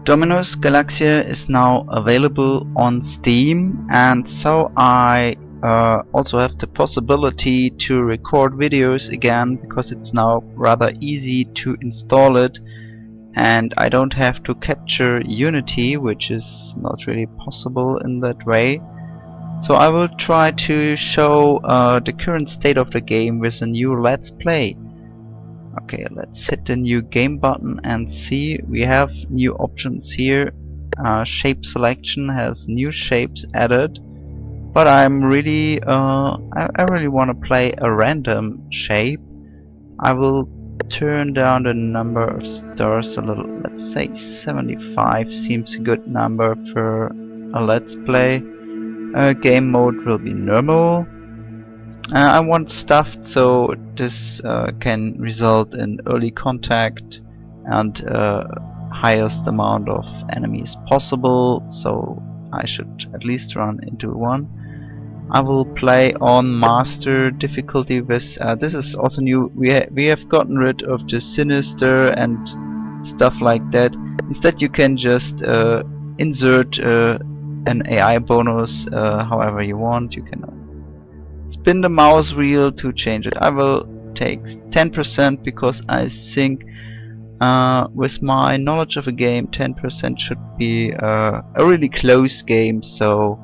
Dominus Galaxia is now available on Steam, and so I also have the possibility to record videos again, because it's now rather easy to install it, and I don't have to capture Unity, which is not really possible in that way. So I will try to show the current state of the game with a new Let's Play. Okay, let's hit the new game button and see. We have new options here. Shape selection has new shapes added, but I'm really I really want to play a random shape. I will turn down the number of stars a little. Let's say 75 seems a good number for a Let's Play. Game mode will be normal. I want stuffed, so this can result in early contact and highest amount of enemies possible, so I should at least run into one. I will play on Master difficulty with this is also new. We have gotten rid of the sinister and stuff like that. Instead you can just insert an AI bonus however you want. You can spin the mouse wheel to change it. I will take 10% because I think with my knowledge of a game 10% should be a really close game. So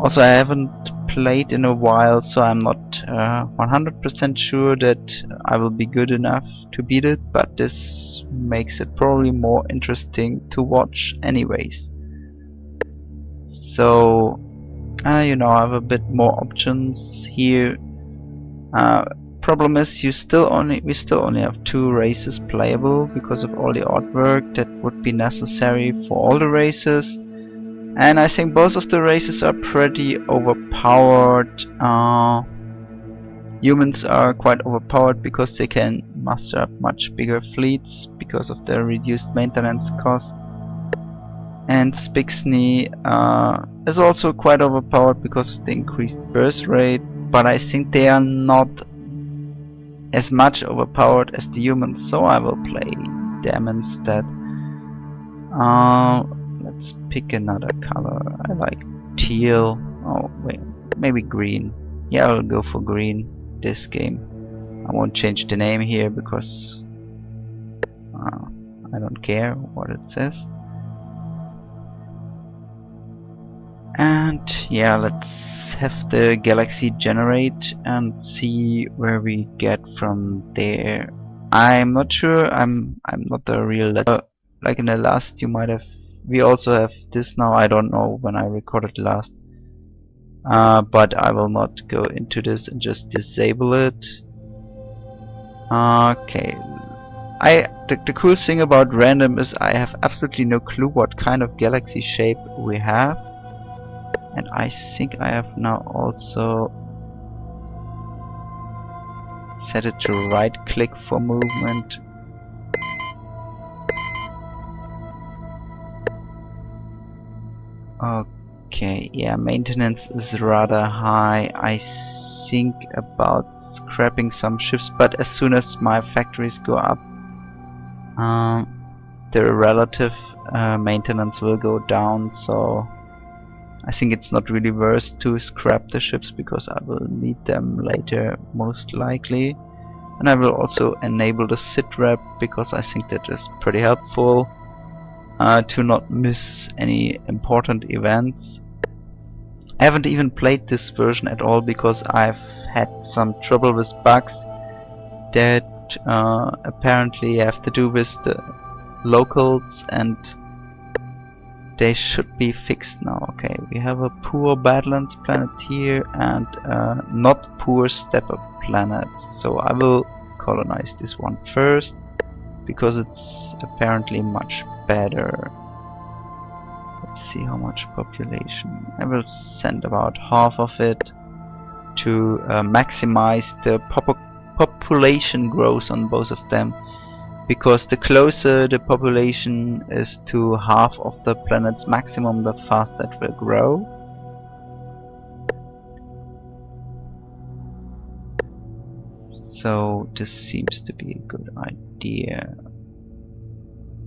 also I haven't played in a while, so I'm not 100% sure that I will be good enough to beat it, but this makes it probably more interesting to watch anyways. So you know, I have a bit more options here. Problem is we still only have 2 races playable because of all the artwork that would be necessary for all the races, and I think both of the races are pretty overpowered. Humans are quite overpowered because they can muster up much bigger fleets because of their reduced maintenance cost. And Spixnih is also quite overpowered because of the increased burst rate, but I think they are not as much overpowered as the humans, so I will play them instead. Let's pick another color. I like teal. Oh wait, maybe green. Yeah, I'll go for green this game. I won't change the name here because I don't care what it says. And yeah, let's have the galaxy generate and see where we get from there. I'm not sure. I'm not the real like in the last you might have. We also have this now. I don't know when I recorded last. But I will not go into this and just disable it. Okay. The cool thing about random is I have absolutely no clue what kind of galaxy shape we have. And I think I have now also set it to right click for movement. Okay, yeah, maintenance is rather high. I think about scrapping some ships, but as soon as my factories go up, the relative maintenance will go down, so I think it's not really worth to scrap the ships because I will need them later most likely. And I will also enable the sit rep because I think that is pretty helpful to not miss any important events. I haven't even played this version at all because I've had some trouble with bugs that apparently have to do with the locals, and they should be fixed now. Okay, we have a poor Badlands planet here and not poor Stepper planet, so I will colonize this one first because it's apparently much better. Let's see how much population. I will send about half of it to maximize the population growth on both of them, because the closer the population is to half of the planet's maximum, the faster it will grow. So this seems to be a good idea.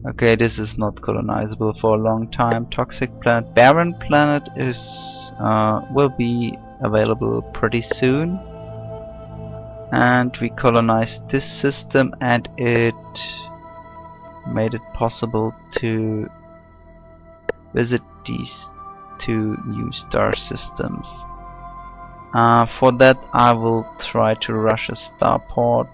Okay, this is not colonizable for a long time. Toxic planet, barren planet is will be available pretty soon. And we colonized this system, and it made it possible to visit these two new star systems. For that I will try to rush a starport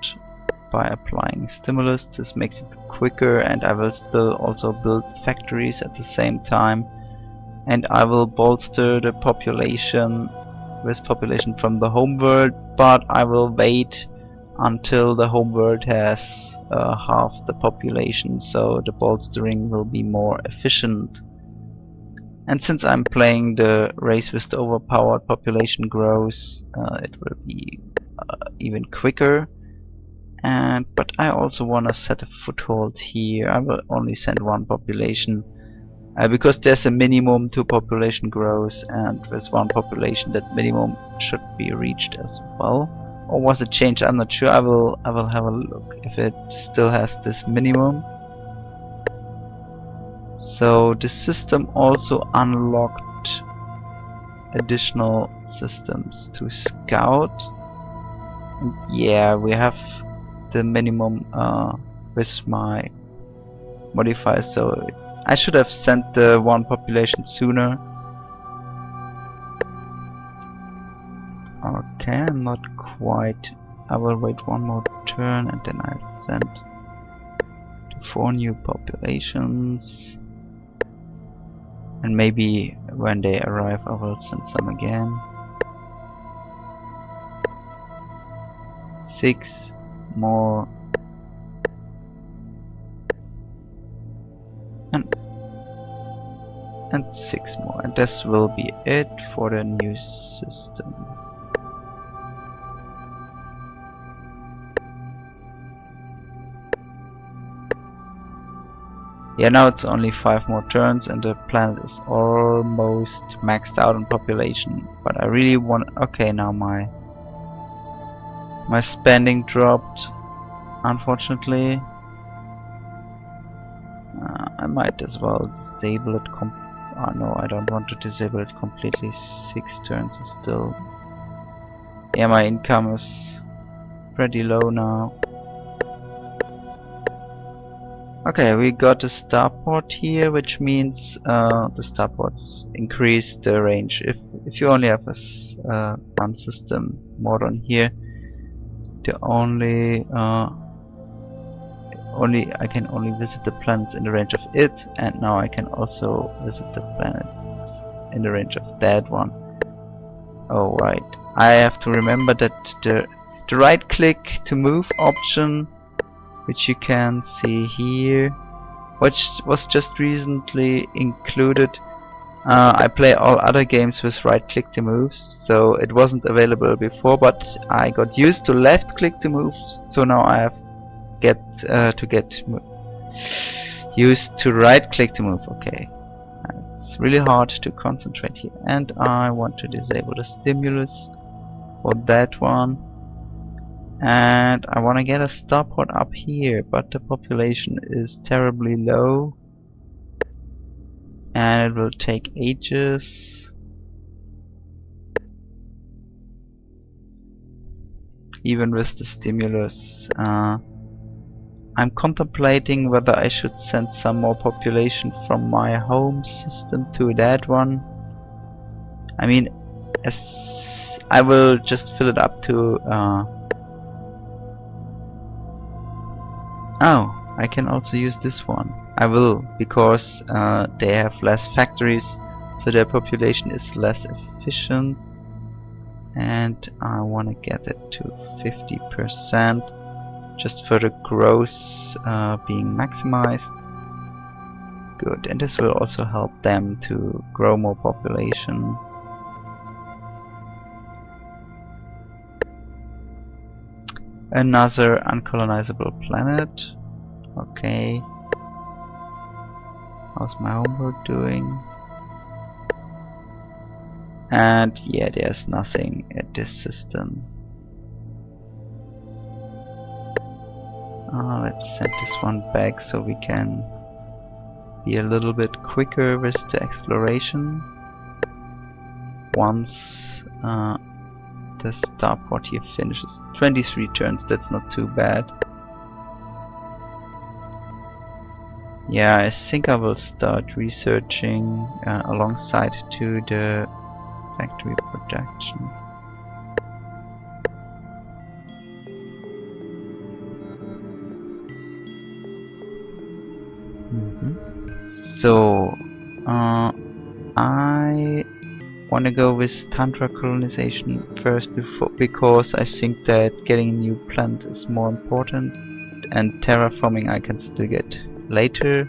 by applying stimulus. This makes it quicker, and I will still also build factories at the same time, and I will bolster the population with population from the homeworld, but I will wait until the homeworld has half the population, so the bolstering will be more efficient. And since I'm playing the race with the overpowered population growth, it will be even quicker. But I also want to set a foothold here. I will only send one population because there's a minimum to population growth, and with one population that minimum should be reached as well. Or was it changed? I'm not sure. I will have a look if it still has this minimum. So the system also unlocked additional systems to scout. And yeah, we have the minimum with my modifiers, so I should have sent the one population sooner. Okay, I'm not quite. I will wait one more turn and then I'll send 4 new populations. And maybe when they arrive I will send some again. 6 more. And 6 more. And this will be it for the new system. Yeah, now it's only 5 more turns and the planet is almost maxed out on population. But I really want... Okay, now my spending dropped, unfortunately. I might as well disable it oh no, I don't want to disable it completely. 6 turns is still... Yeah, my income is pretty low now. Okay, we got a starport here, which means the starports increase the range. If you only have a one system mod on here, the I can only visit the planets in the range of it, and now I can also visit the planets in the range of that one. Oh right, I have to remember that the right click to move option, which you can see here, which was just recently included. I play all other games with right click to move, so it wasn't available before, but I got used to left click to move, so now I have to get used to right click to move. Okay, it's really hard to concentrate here, and I want to disable the stimulus for that one. And I want to get a starport up here, but the population is terribly low and it will take ages. Even with the stimulus. I'm contemplating whether I should send some more population from my home system to that one. I mean, as I will just fill it up to oh, I can also use this one. I will, because they have less factories, so their population is less efficient, and I want to get it to 50% just for the growth being maximized. Good, and this will also help them to grow more population. Another uncolonizable planet. Okay. How's my homework doing? And yeah, there's nothing at this system. Let's send this one back so we can be a little bit quicker with the exploration once the stopwatch here finishes. 23 turns, that's not too bad. Yeah, I think I will start researching alongside to the factory production. So, I want to go with Tundra colonization first because I think that getting a new planet is more important, and terraforming I can still get later.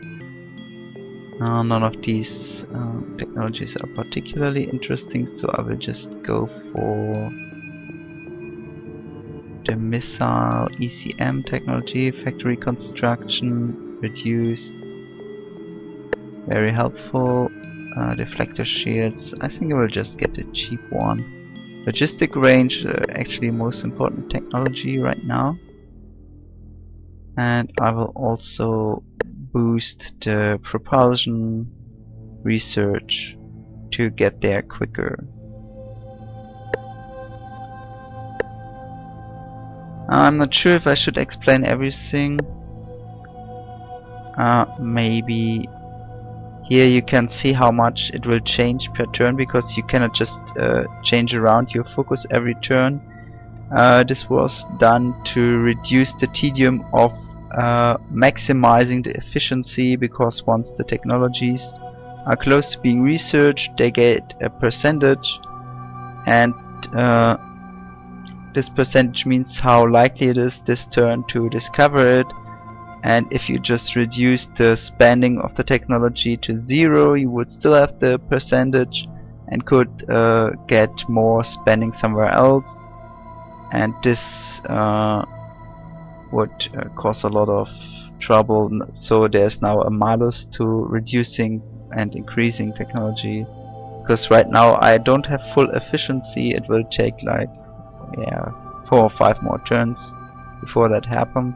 None of these technologies are particularly interesting, so I will just go for the missile ECM technology. Factory construction reduced, very helpful. Deflector shields, I think I will just get the cheap one. Logistic range, actually most important technology right now. And I will also boost the propulsion research to get there quicker. I'm not sure if I should explain everything. Maybe here you can see how much it will change per turn, because you cannot just change around your focus every turn. This was done to reduce the tedium of maximizing the efficiency, because once the technologies are close to being researched, they get a percentage, and this percentage means how likely it is this turn to discover it. And if you just reduce the spending of the technology to 0, you would still have the percentage and could get more spending somewhere else. And this would cause a lot of trouble. So there's now a malus to reducing and increasing technology. Because right now I don't have full efficiency. It will take like 4 or 5 more turns before that happens.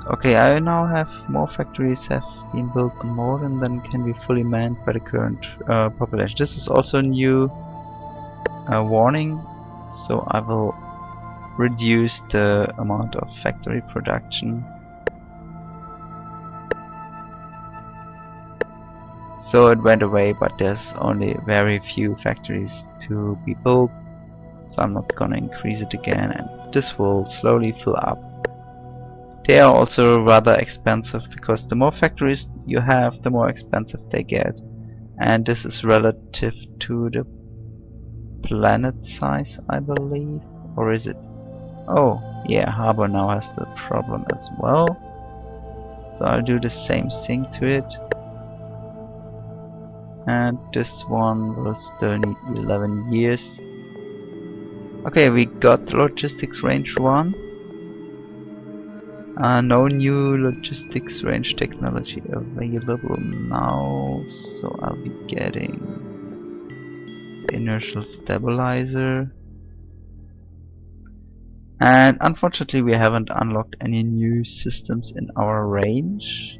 Okay, I now have more factories have been built on Modern than can be fully manned by the current population. This is also a new warning, so I will reduce the amount of factory production. So it went away, but there's only very few factories to be built, so I'm not gonna increase it again, and this will slowly fill up. They are also rather expensive, because the more factories you have, the more expensive they get. And this is relative to the planet size, I believe. Or is it? Oh, yeah, Harbor now has the problem as well. So I'll do the same thing to it. And this one will still need 11 years. Okay, we got logistics range 1. No new logistics range technology available now, so I'll be getting the inertial stabilizer. And unfortunately we haven't unlocked any new systems in our range.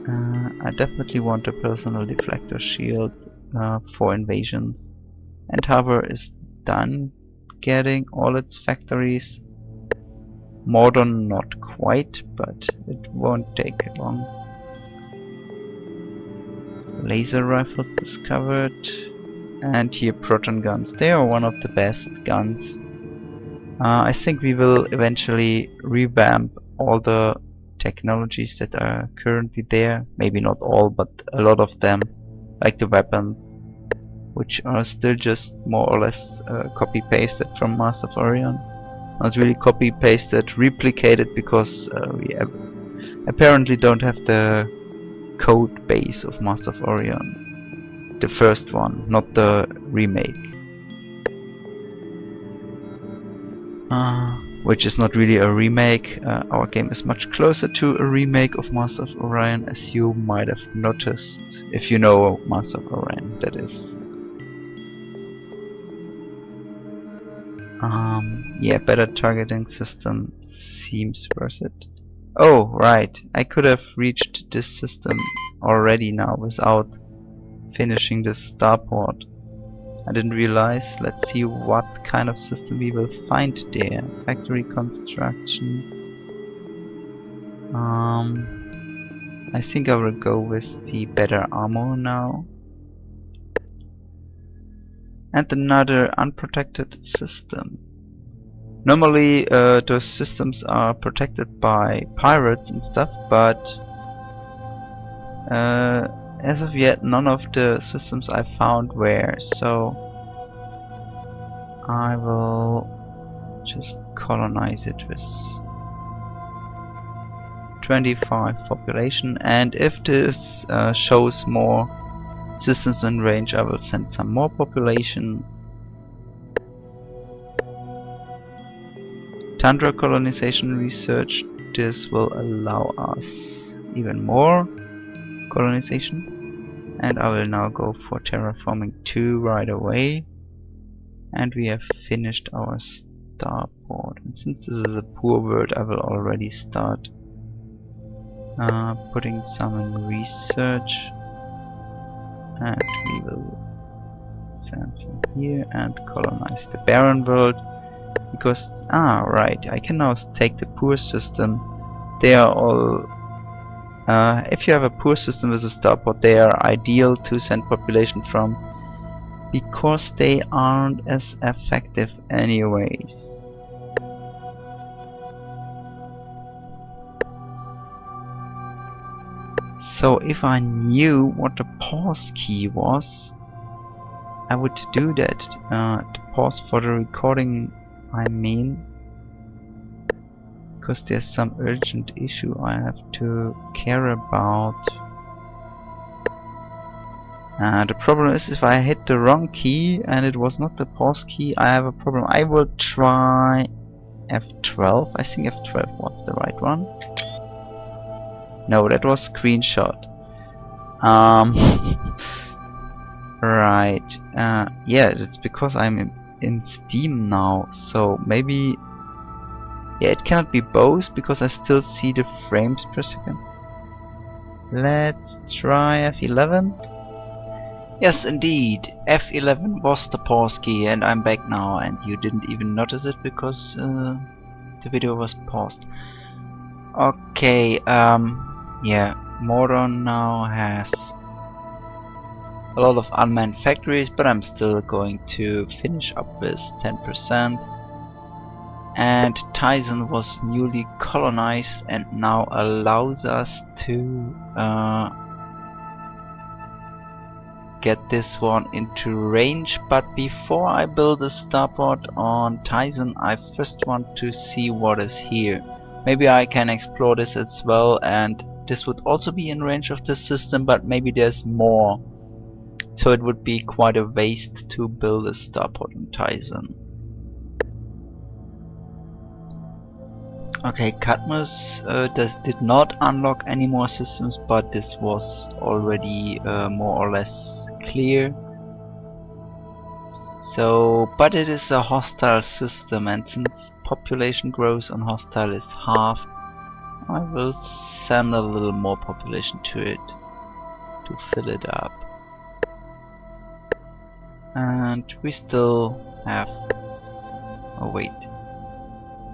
I definitely want a personal deflector shield for invasions. And Harbor is done getting all its factories. Modern not quite, but it won't take long. Laser rifles discovered, and here proton guns. They are one of the best guns. I think we will eventually revamp all the technologies that are currently there. Maybe not all, but a lot of them, like the weapons, which are still just more or less copy-pasted from Master of Orion. Not really copy-pasted, replicated, because we apparently don't have the code base of Master of Orion. The first one, not the remake. Which is not really a remake. Our game is much closer to a remake of Master of Orion, as you might have noticed, if you know Master of Orion, that is. Yeah, better targeting system seems worth it. Oh, right. I could have reached this system already now without finishing this starport. I didn't realize. Let's see what kind of system we will find there. Factory construction. I think I will go with the better armor now. And another unprotected system. Normally those systems are protected by pirates and stuff, but as of yet none of the systems I found were, so I will just colonize it with 25 population, and if this shows more systems in range I will send some more population. Tundra colonization research, this will allow us even more colonization, and I will now go for terraforming 2 right away, and we have finished our starport. And since this is a poor world I will already start putting some in research, and we will send some here and colonize the barren world. Because, right, I can now take the poor system. They are all, if you have a poor system with a starport, they are ideal to send population from, because they aren't as effective anyways. So if I knew what the pause key was, I would do that. To pause for the recording, I mean, because there's some urgent issue I have to care about. The problem is if I hit the wrong key and it was not the pause key, I have a problem. I will try F12. I think F12 was the right one. No, that was screenshot. Right. Yeah, it's because I'm in Steam now, so maybe, yeah, it cannot be both because I still see the frames per second. Let's try F11. Yes, indeed, F11 was the pause key, and I'm back now, and you didn't even notice it because the video was paused. Okay, yeah, Modern now has a lot of unmanned factories, but I'm still going to finish up with 10%. And Tyson was newly colonized and now allows us to get this one into range. But before I build a starport on Tyson, I first want to see what is here. Maybe I can explore this as well, and this would also be in range of the system, but maybe there's more. So it would be quite a waste to build a starport on Tyson. Okay, Cadmus did not unlock any more systems, but this was already more or less clear. So, but it is a hostile system, and since population growth on hostile is half, I will send a little more population to it to fill it up. And we still have, oh wait,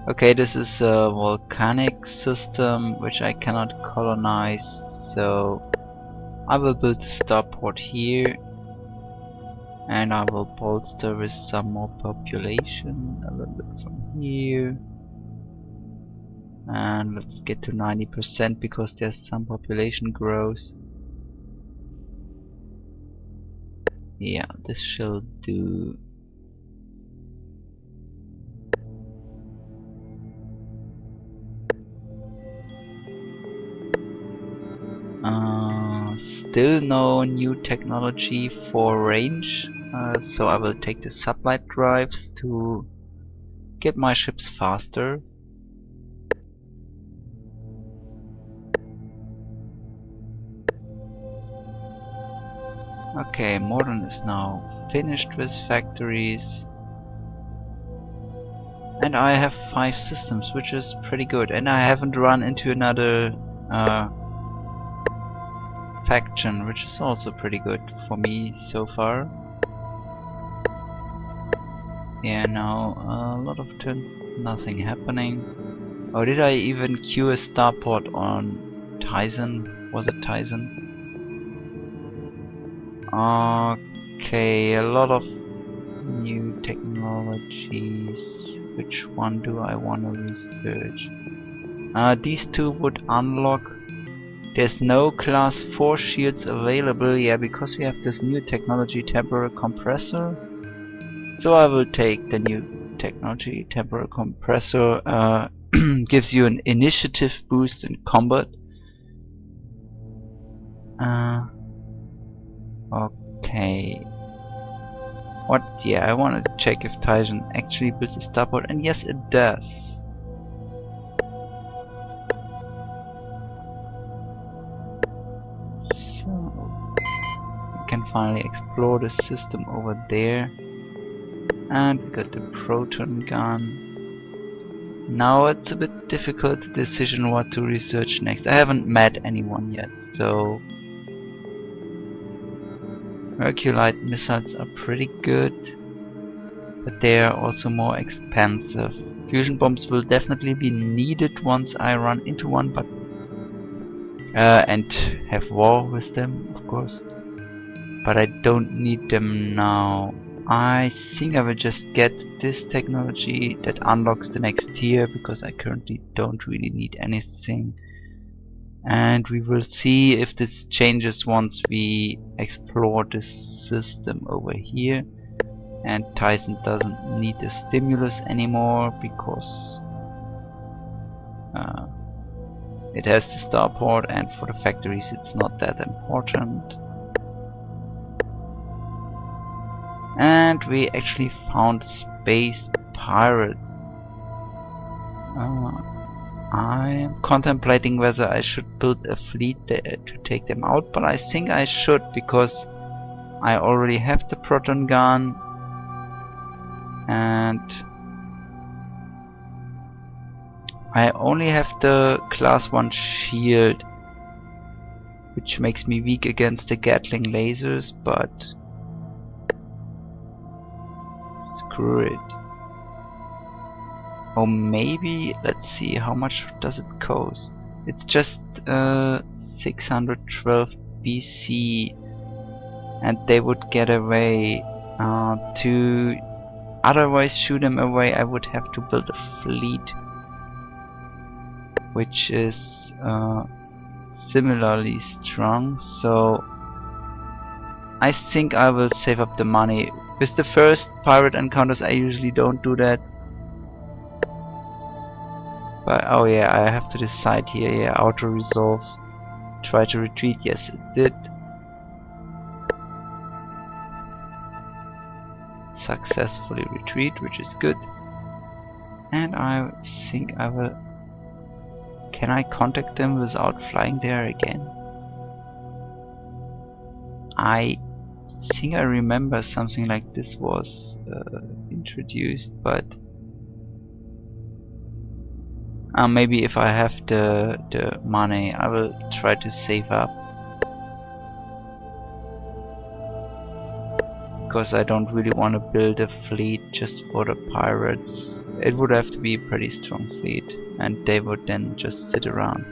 okay, this is a volcanic system which I cannot colonize, so I will build a starport here, and I will bolster with some more population, a little bit from here, and let's get to 90% because there's some population growth. Yeah, this shall do. Still no new technology for range, so I will take the sublight drives to get my ships faster. Okay, Modern is now finished with factories, And I have 5 systems, which is pretty good. And I haven't run into another faction, which is also pretty good for me so far. Yeah, now a lot of turns, nothing happening. Oh, did I even queue a starport on Tizen? Was it Tizen? Okay, a lot of new technologies. Which one do I want to research? These two would unlock. There's no class 4 shields available, yeah, because we have this new technology temporal compressor. So I will take the new technology temporal compressor. Gives you an initiative boost in combat. Okay. What? Yeah, I want to check if Tizen actually builds a starport, and yes, it does. So we can finally explore the system over there, and we got the Proton Gun. Now it's a bit difficult decision what to research next. I haven't met anyone yet, so Herculite missiles are pretty good, but they are also more expensive. Fusion bombs will definitely be needed once I run into one, but and have war with them, of course. But I don't need them now. I think I will just get this technology that unlocks the next tier, because I currently don't really need anything. And we will see if this changes once we explore this system over here. And Tizen doesn't need the stimulus anymore because it has the starport, and for the factories it's not that important. And we actually found space pirates. I am contemplating whether I should build a fleet there to take them out, but I think I should, because I already have the Proton Gun and I only have the class 1 shield, which makes me weak against the Gatling lasers, but screw it. Or maybe, let's see, how much does it cost? It's just 612 BC, and they would get away. To otherwise shoot them away, I would have to build a fleet, which is similarly strong. So I think I will save up the money. With the first pirate encounters I usually don't do that. But oh yeah, I have to decide here. Yeah, auto resolve. Try to retreat. Yes, it did. Successfully retreat, which is good. And I think I will. Can I contact them without flying there again? I think I remember something like this was introduced, but maybe if I have the money, I will try to save up, because I don't really want to build a fleet just for the pirates. It would have to be a pretty strong fleet, and they would then just sit around.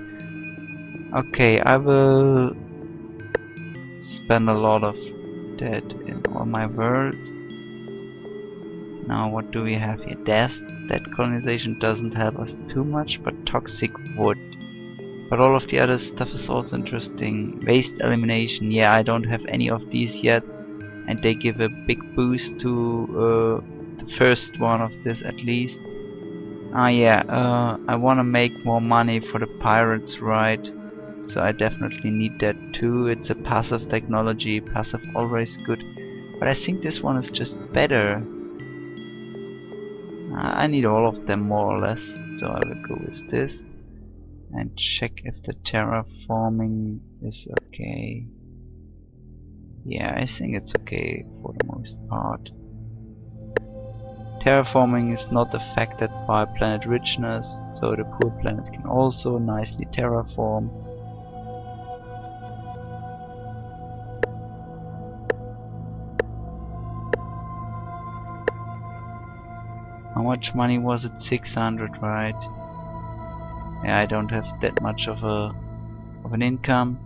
Okay, I will spend a lot of that in all my worlds. Now what do we have here? That colonization doesn't help us too much, but toxic would. But all of the other stuff is also interesting. Waste elimination, yeah, I don't have any of these yet, and they give a big boost to the first one of this at least. I wanna make more money for the pirates, right? So I definitely need that too. It's a passive technology, passive always good. But I think this one is just better. I need all of them more or less, so I will go with this. And check if the terraforming is okay. Yeah, I think it's okay for the most part. Terraforming is not affected by planet richness, so the poor planet can also nicely terraform. How much money was it? 600, right? Yeah, I don't have that much of an income.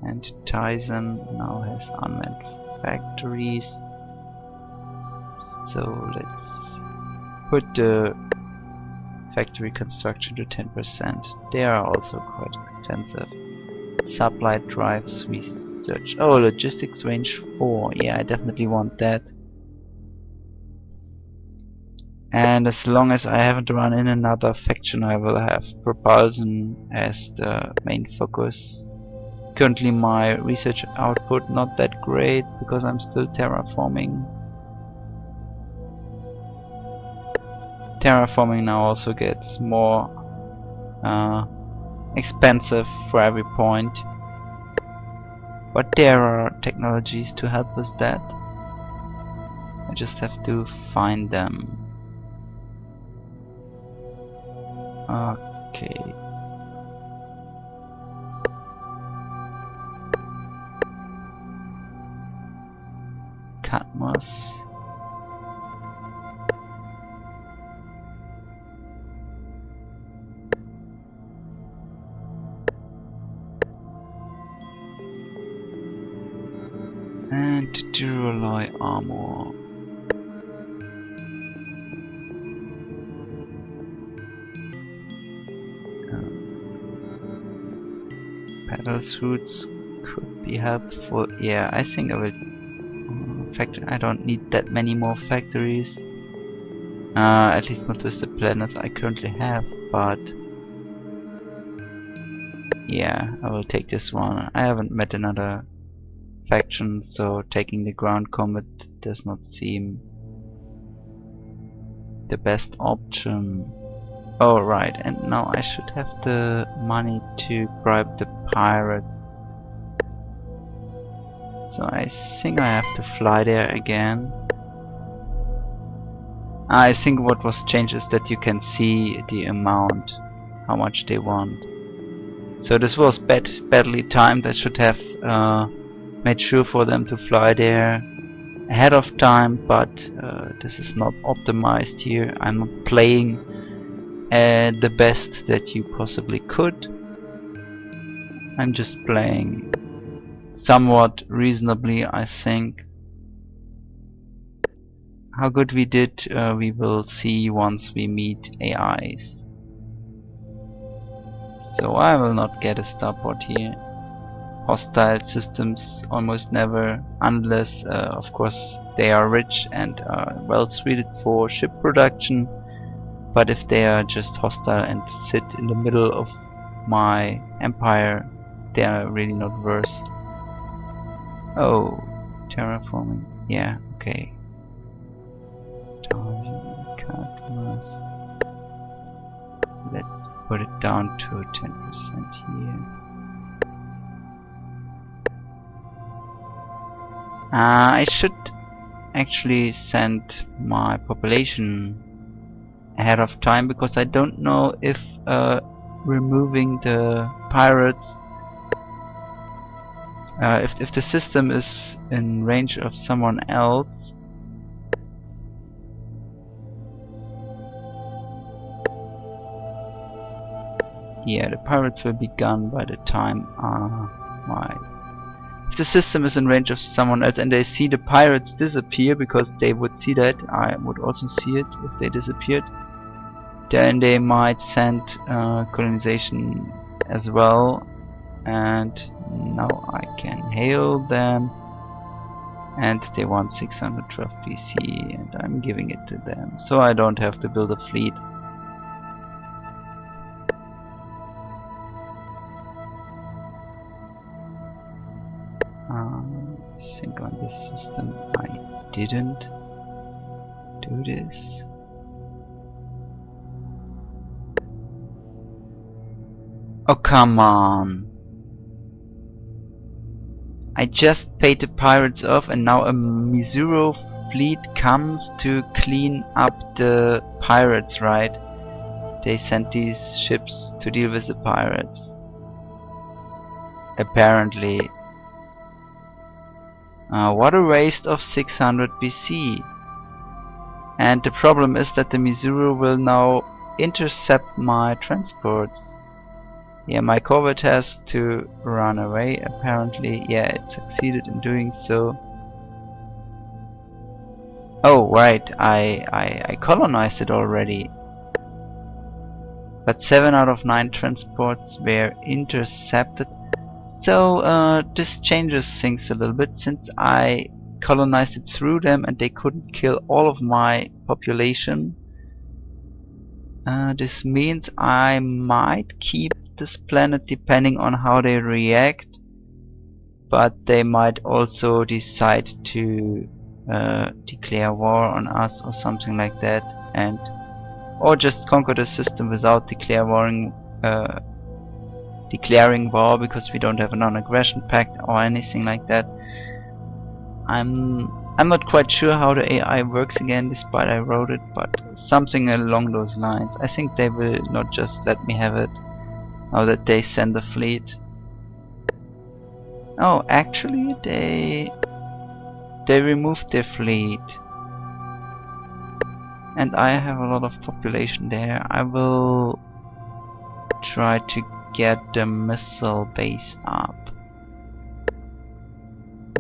And Tyson now has unmanned factories. So let's put the factory construction to 10%. They are also quite expensive. Sublight drives research. Oh, logistics range 4. Yeah, I definitely want that. And as long as I haven't run in another faction, I will have propulsion as the main focus. Currently my research output not that great because I'm still terraforming. Terraforming now also gets more expensive for every point. But there are technologies to help with that. I just have to find them. Okay. Catmos. And Duralloy armor. Paddle suits could be helpful. Yeah, I think I will. I don't need that many more factories. At least not with the planets I currently have. But yeah, I will take this one. I haven't met another faction, so taking the ground combat does not seem the best option. Oh right, and now I should have the money to bribe the pirates. So I think I have to fly there again. I think what was changed is that you can see the amount, how much they want. So this was badly timed. I should have made sure for them to fly there ahead of time, but this is not optimized here. I'm not playing the best that you possibly could. I'm just playing somewhat reasonably, I think. How good we did, we will see once we meet AIs. So I will not get a starport here. Hostile systems almost never, unless of course they are rich and well suited for ship production. But if they are just hostile and sit in the middle of my empire, they are really not worth. Oh, terraforming. Yeah, okay. Let's put it down to 10% here. I should actually send my population ahead of time, because I don't know if removing the pirates, if the system is in range of someone else. Yeah, the pirates will be gone by the time if the system is in range of someone else and they see the pirates disappear, because they would see that, I would also see it if they disappeared, then they might send colonization as well. And now I can hail them, and they want 612 PC and I'm giving it to them, so I don't have to build a fleet. I think on this system I didn't do this. Oh come on! I just paid the pirates off and now a Missouro fleet comes to clean up the pirates, right? They sent these ships to deal with the pirates. Apparently. What a waste of 600 BC. And the problem is that the Missouri will now intercept my transports. Yeah, my corvette has to run away. Apparently, yeah, it succeeded in doing so. Oh, right, I colonized it already. But 7 out of 9 transports were intercepted. So this changes things a little bit, since I colonized it through them and they couldn't kill all of my population. This means I might keep this planet depending on how they react, but they might also decide to declare war on us or something like that, and or just conquer the system without declaring war, because we don't have a non-aggression pact or anything like that. I'm not quite sure how the AI works again, despite I wrote it, but something along those lines. I think they will not just let me have it now that they send a fleet. Oh, actually they removed their fleet. And I have a lot of population there. I will try to get the missile base up.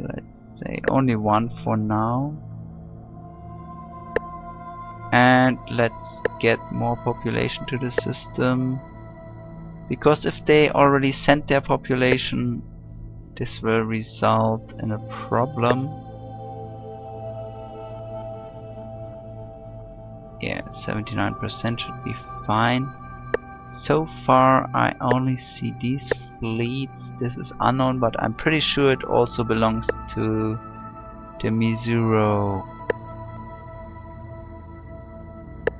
Let's say only 1 for now. And let's get more population to the system. Because if they already sent their population, this will result in a problem. Yeah, 79% should be fine. So far I only see these fleets. This is unknown, but I'm pretty sure it also belongs to the Missouri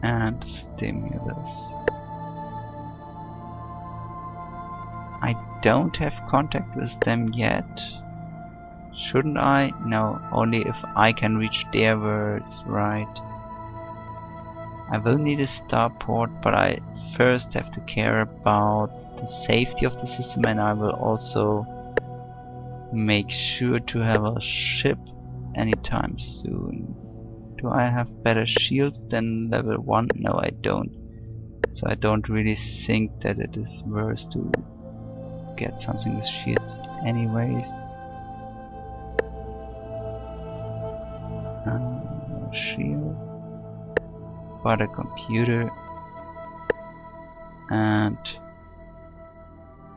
and Stimulus. I don't have contact with them yet. Shouldn't I? No, only if I can reach their worlds, right? I will need a starport, but I first have to care about the safety of the system, and I will also make sure to have a ship anytime soon. Do I have better shields than level 1? No, I don't. So I don't really think that it is worth to get something with shields anyways. Shields. But a computer, and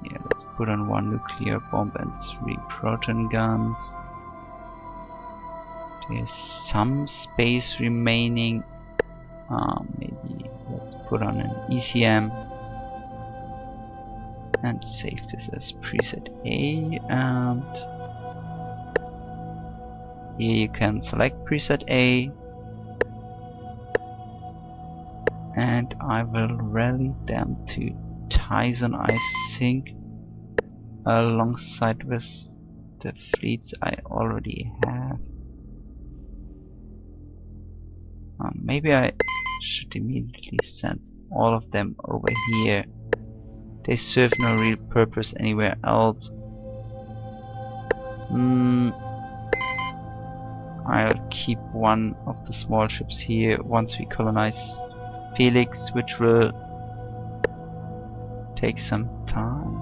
yeah, let's put on 1 nuclear bomb and 3 proton guns. There's some space remaining. Maybe let's put on an ECM and save this as preset A, and here you can select preset A. And I will rally them to Tyson, I think, alongside with the fleets I already have. Maybe I should immediately send all of them over here. They serve no real purpose anywhere else. I'll keep 1 of the small ships here once we colonize Felix, which will take some time.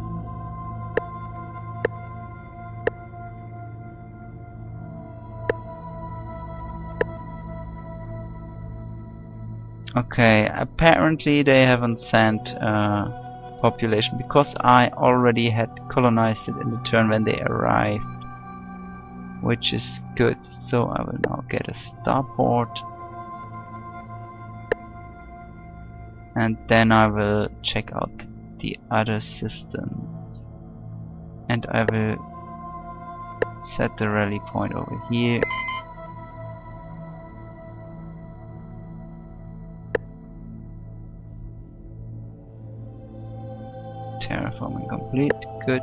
Okay, apparently they haven't sent population, because I already had colonized it in the turn when they arrived, which is good. So I will now get a starport. And then I will check out the other systems, and I will set the rally point over here. Terraforming complete, good.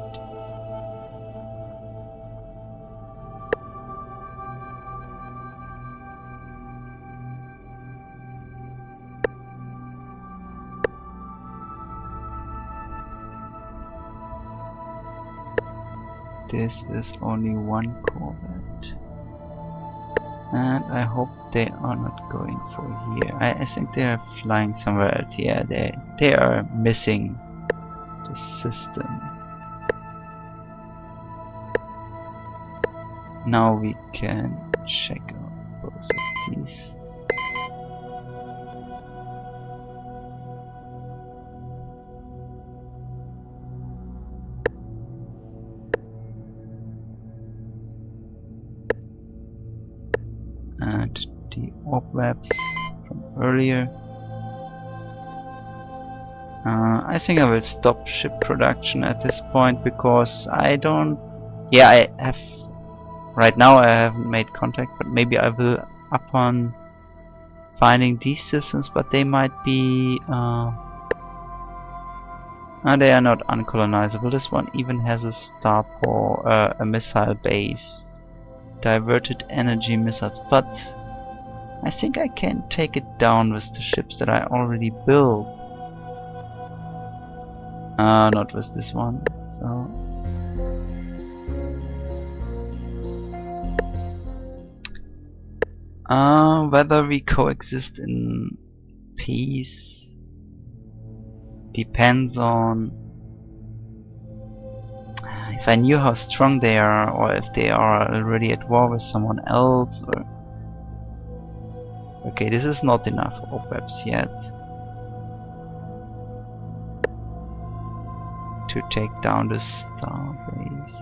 This is only one corvette. And I hope they are not going for here. I think they are flying somewhere else. Yeah, they are missing the system. Now we can check out both of these. And the orb webs from earlier. I think I will stop ship production at this point because I don't. Yeah, I have. Right now I haven't made contact, but maybe I will upon finding these systems. But they might be. They are not uncolonizable. This one even has a starport, a missile base. Diverted energy missiles, but I think I can take it down with the ships that I already built. Not with this one, so whether we coexist in peace depends on if I knew how strong they are, or if they are already at war with someone else, or... Okay, this is not enough orb webs yet to take down the star base.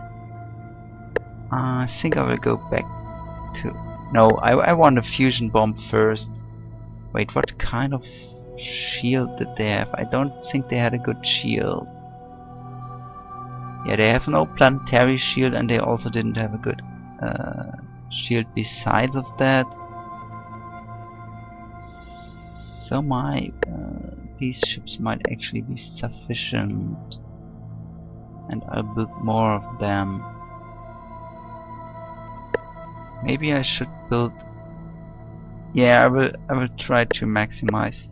I think I will go back to... No, I want a fusion bomb first. Wait, what kind of shield did they have? I don't think they had a good shield. Yeah, they have no planetary shield, and they also didn't have a good shield besides of that. So these ships might actually be sufficient, and I'll build more of them. Maybe I should build. Yeah, I will try to maximize.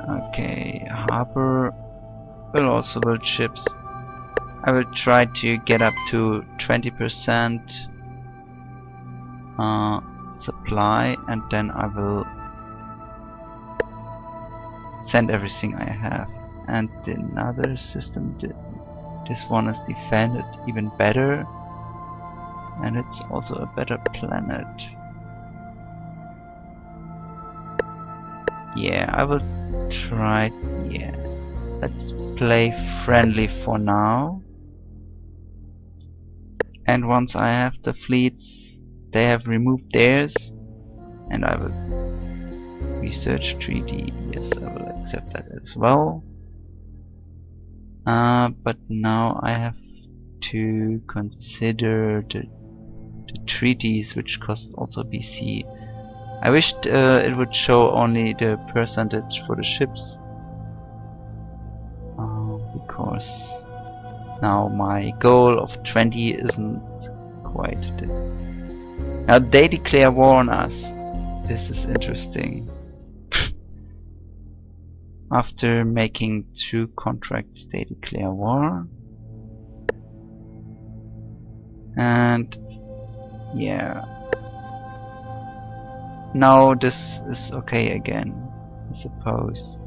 Okay, harbor will also build ships. I will try to get up to 20% supply, and then I will send everything I have. And another system, this one is defended even better, and it's also a better planet. Yeah, I will try. Yeah, let's play friendly for now. And once I have the fleets, they have removed theirs, and I will research treaty. Yes, I will accept that as well. But now I have to consider the treaties, which cost also BC. I wished it would show only the percentage for the ships, because now my goal of 20 isn't quite there. Now they declare war on us. This is interesting. After making 2 contracts, they declare war. And yeah, now this is okay again, I suppose.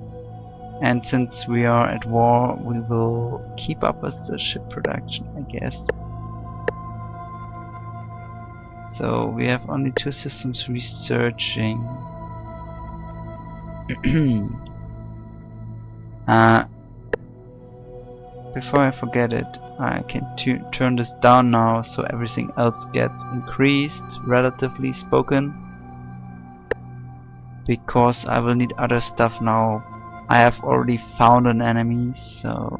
And since we are at war, we will keep up with the ship production, I guess. So we have only 2 systems researching. Before I forget it, I can turn this down now so everything else gets increased, relatively spoken, because I will need other stuff now. I have already found an enemy, so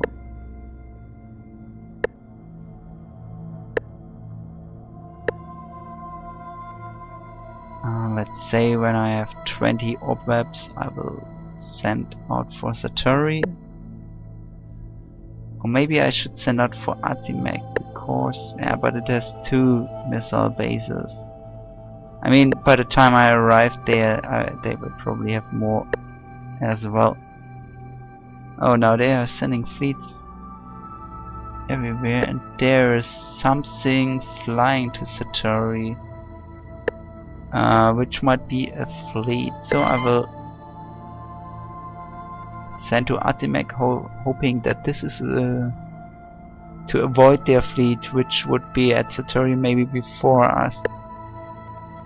let's say when I have 20 orb webs, I will send out for Satori. Or maybe I should send out for Azimek, because yeah, but it has 2 missile bases. I mean, by the time I arrive there, they will probably have more as well. Oh, now they are sending fleets everywhere, and there is something flying to Satori, which might be a fleet. So I will send to Azimec, hoping that this is to avoid their fleet, which would be at Satori maybe before us.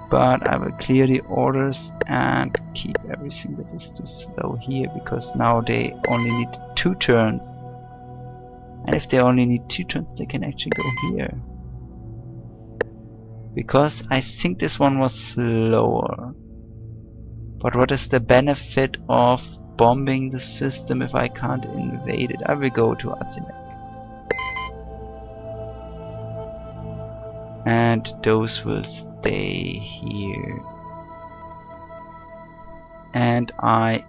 But I will clear the orders and keep everything that is too slow here, because now they only need 2 turns. And if they only need 2 turns, they can actually go here. Because I think this one was slower. But what is the benefit of bombing the system if I can't invade it? I will go to Azimec. And those will stay here. And I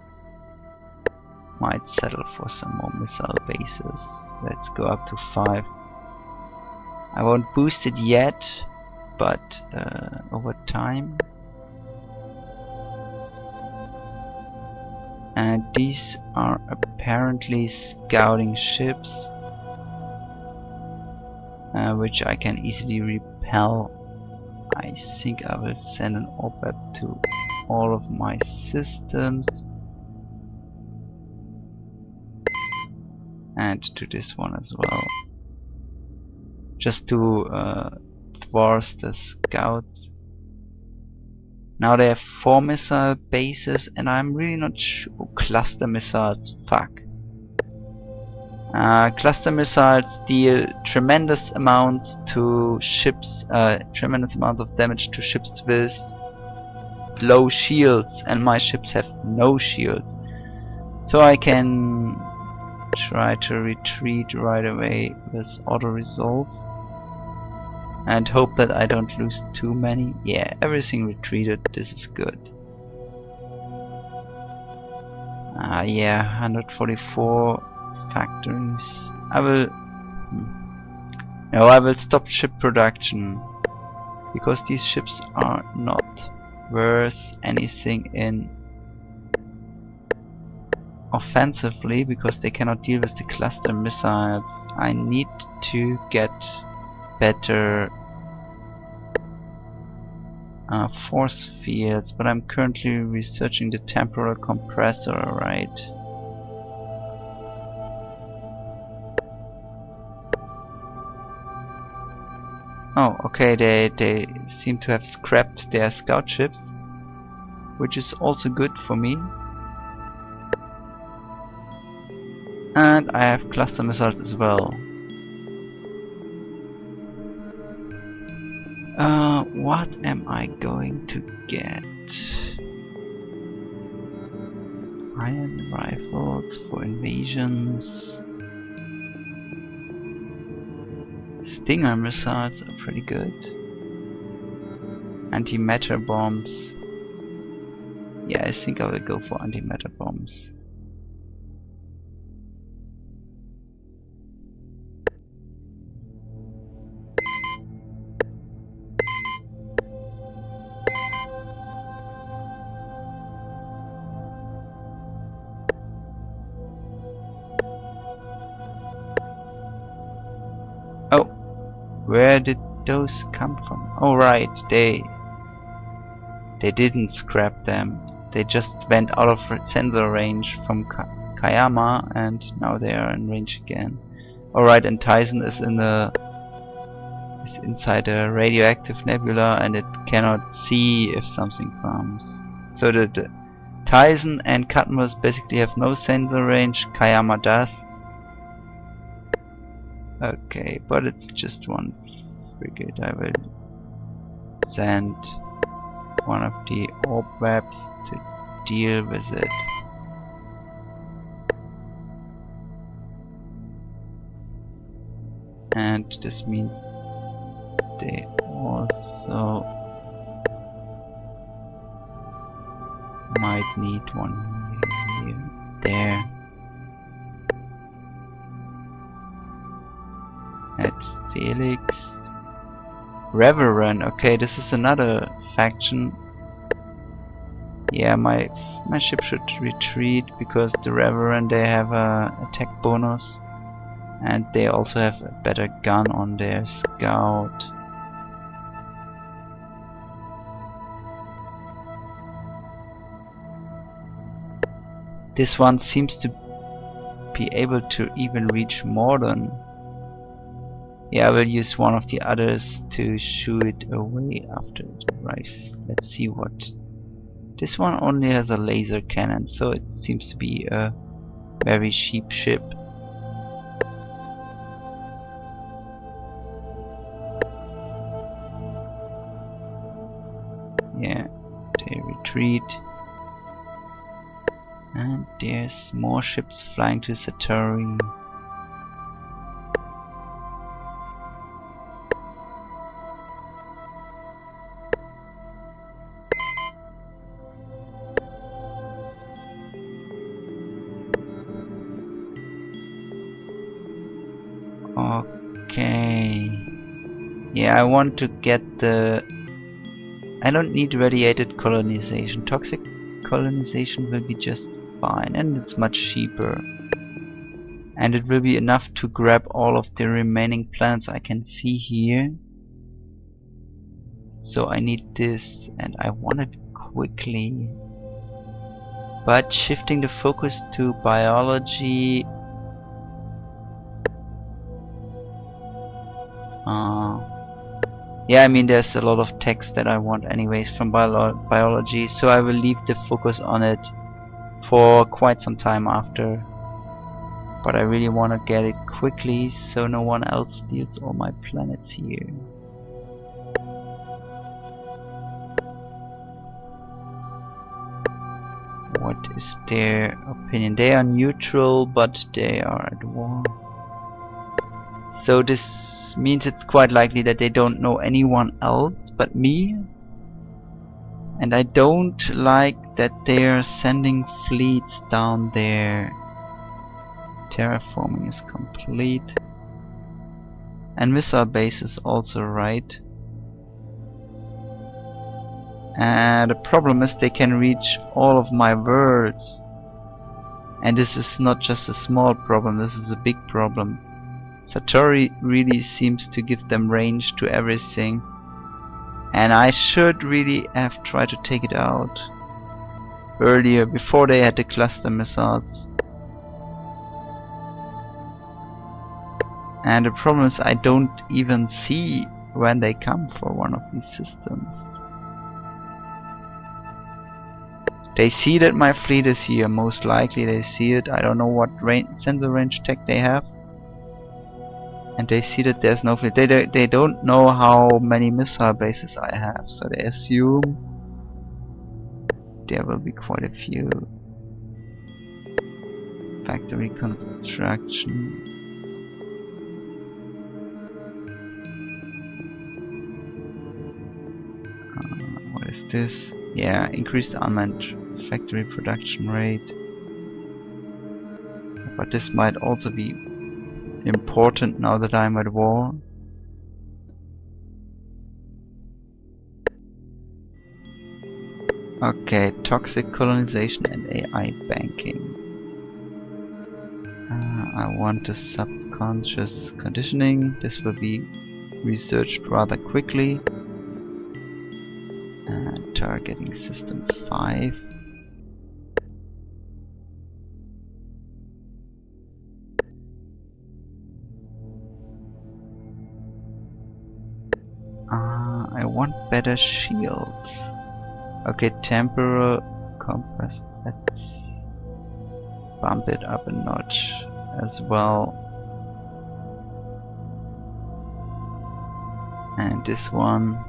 might settle for some more missile bases. Let's go up to 5. I won't boost it yet, but over time. And these are apparently scouting ships, which I can easily repel. I think I will send an op-ep to all of my systems. And to this one as well. Just to thwart the scouts. Now they have 4 missile bases, and I'm really not sure. Oh, cluster missiles, fuck. Cluster missiles deal tremendous amounts to ships, tremendous amounts of damage to ships with low shields, and my ships have no shields. So I can try to retreat right away with auto-resolve. And hope that I don't lose too many. Yeah, everything retreated. This is good. Yeah, 144 factories. I will stop ship production, because these ships are not worth anything in offensively, because they cannot deal with the cluster missiles. I need to get better force fields, but I'm currently researching the temporal compressor, right? Oh, okay, they seem to have scrapped their scout ships, which is also good for me. And I have cluster missiles as well. What am I going to get? Iron rifles for invasions. Stinger missiles are pretty good. Antimatter bombs. Yeah, I think I will go for antimatter bombs. Oh, where did those come from? Oh right, they didn't scrap them. They just went out of sensor range from Kayama, and now they are in range again. Alright, and Tyson is inside a radioactive nebula, and it cannot see if something comes. So the Tyson and Cadmus basically have no sensor range. Kayama does. Okay, but it's just one frigate. I will send one of the orb webs to deal with it. And this means they also might need one here, there. At Felix. Reverend, okay, this is another faction. Yeah, my My ship should retreat because the Reverend, they have a attack bonus, and they also have a better gun on their scout. This one seems to be able to even reach Morden. Yeah, I will use one of the others to shoo it away after it arrives. Let's see what... This one only has a laser cannon, so it seems to be a very cheap ship. Yeah, they retreat. And there's more ships flying to Satori. Okay. Yeah, I want to get the... I don't need radiated colonization. Toxic colonization will be just fine, and it's much cheaper. And it will be enough to grab all of the remaining planets I can see here. So I need this, and I want it quickly. But shifting the focus to biology... yeah, I mean there's a lot of text that I want anyways from biology, so I will leave the focus on it for quite some time after. But I really want to get it quickly so no one else steals all my planets here. What is their opinion? They are neutral, but they are at war. So this means it's quite likely that they don't know anyone else but me. And I don't like that they're sending fleets down there. Terraforming is complete. And missile base is also right. And the problem is they can reach all of my worlds. And this is not just a small problem, this is a big problem. Satori really seems to give them range to everything. And I should really have tried to take it out earlier, before they had the cluster missiles. And the problem is I don't even see when they come for one of these systems. They see that my fleet is here, most likely they see it. I don't know what sensor range tech they have. And they see that there's no fleet. They don't know how many missile bases I have, so they assume there will be quite a few. Factory construction. What is this? Yeah, increased unmanned factory production rate. But this might also be important now that I'm at war. Okay, toxic colonization and AI banking. I want the subconscious conditioning. This will be researched rather quickly. Targeting system 5. I want better shields. Okay, temporal compress. Let's bump it up a notch as well. And this one.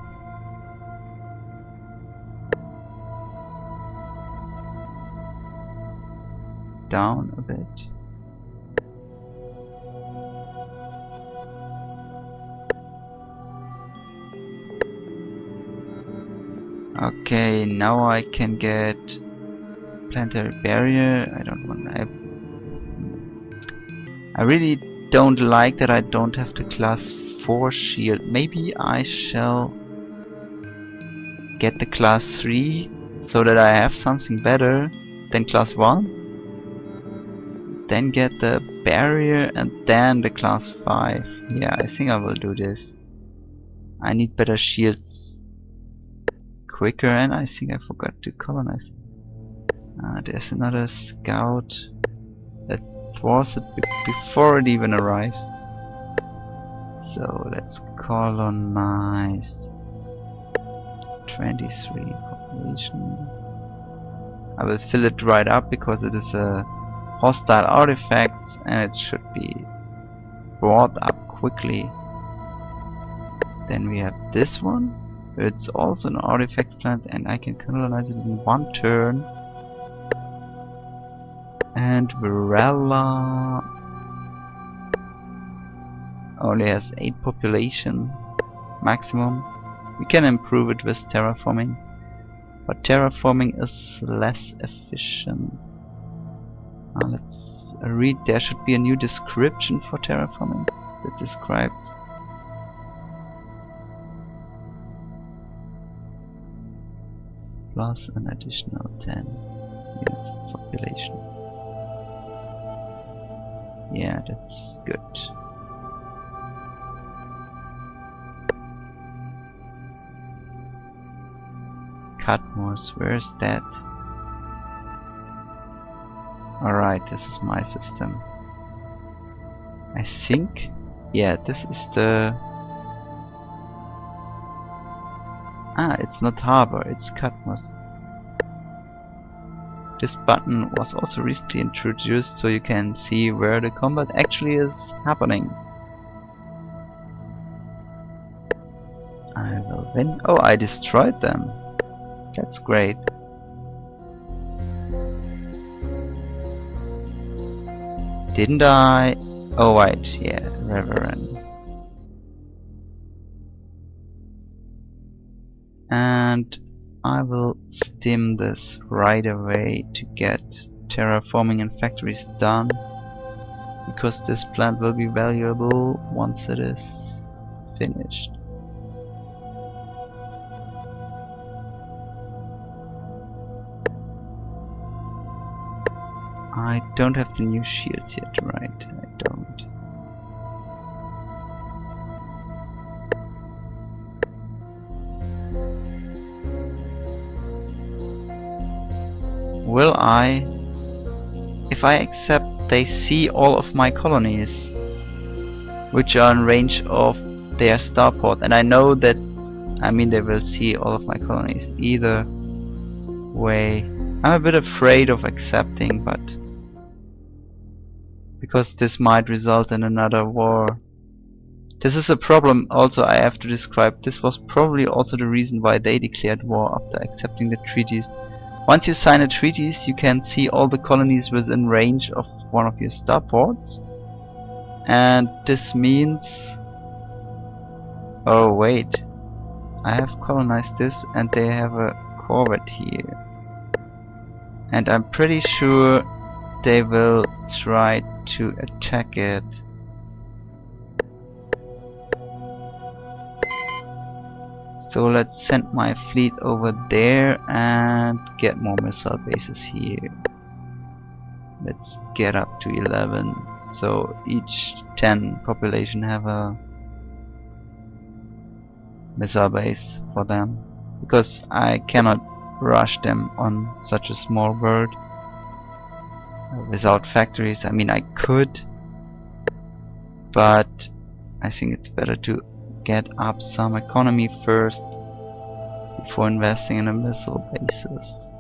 Down a bit. Okay, now I can get planetary barrier. I don't want. I really don't like that I don't have the class 4 shield. Maybe I shall get the class 3 so that I have something better. then class 1, then get the barrier, and then the class 5. Yeah, I think I will do this. I need better shields quicker, and I think I forgot to colonize. There's another scout. Let's thwart it before it even arrives. So let's colonize 23 population. I will fill it right up because it is a hostile artifact and it should be brought up quickly. Then we have this one. It's also an artifacts plant and I can colonize it in one turn. And Varela only has 8 population maximum. We can improve it with terraforming, but terraforming is less efficient. Let's read. There should be a new description for terraforming that describes plus an additional 10 units of population. Yeah, that's good. Cutmores, where's that? Alright, this is my system. I think, yeah, this is the... it's not harbor, it's Cutmores. This button was also recently introduced so you can see where the combat actually is happening. I will win. Oh, I destroyed them. That's great. Didn't I? Oh wait, yeah, Reverend. And I will stim this right away to get terraforming and factories done, because this plant will be valuable once it is finished. I don't have the new shields yet, right? I don't. Will I? If I accept, they see all of my colonies, which are in range of their starport, and I know that, I mean, they will see all of my colonies either way. I'm a bit afraid of accepting, but because this might result in another war. This is a problem also I have to describe. This was probably also the reason why they declared war after accepting the treaties. Once you sign a treaties, you can see all the colonies within range of one of your starports. And this means... oh wait, I have colonized this and they have a corvette here. And I'm pretty sure they will try to attack it. So let's send my fleet over there and get more missile bases here. Let's get up to 11. So each 10 population have a missile base for them. Because I cannot rush them on such a small world without factories. I mean, I could, but I think it's better to get up some economy first before investing in a missile bases.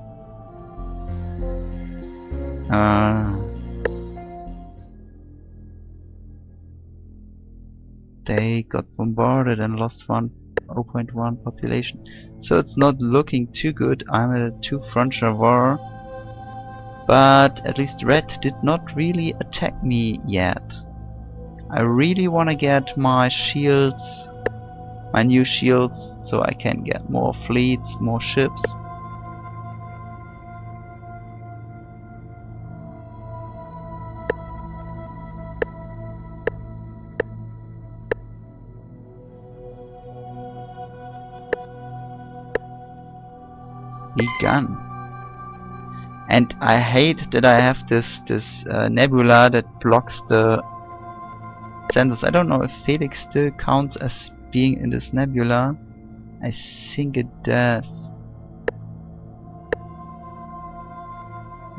They got bombarded and lost 0.1 population, so it's not looking too good. I'm at a 2 frontier war, but at least Red did not really attack me yet. I really want to get my shields, my new shields, so I can get more fleets, more ships. Begun. And I hate that I have this nebula that blocks the sensors. I don't know if Felix still counts as being in this nebula. I think it does.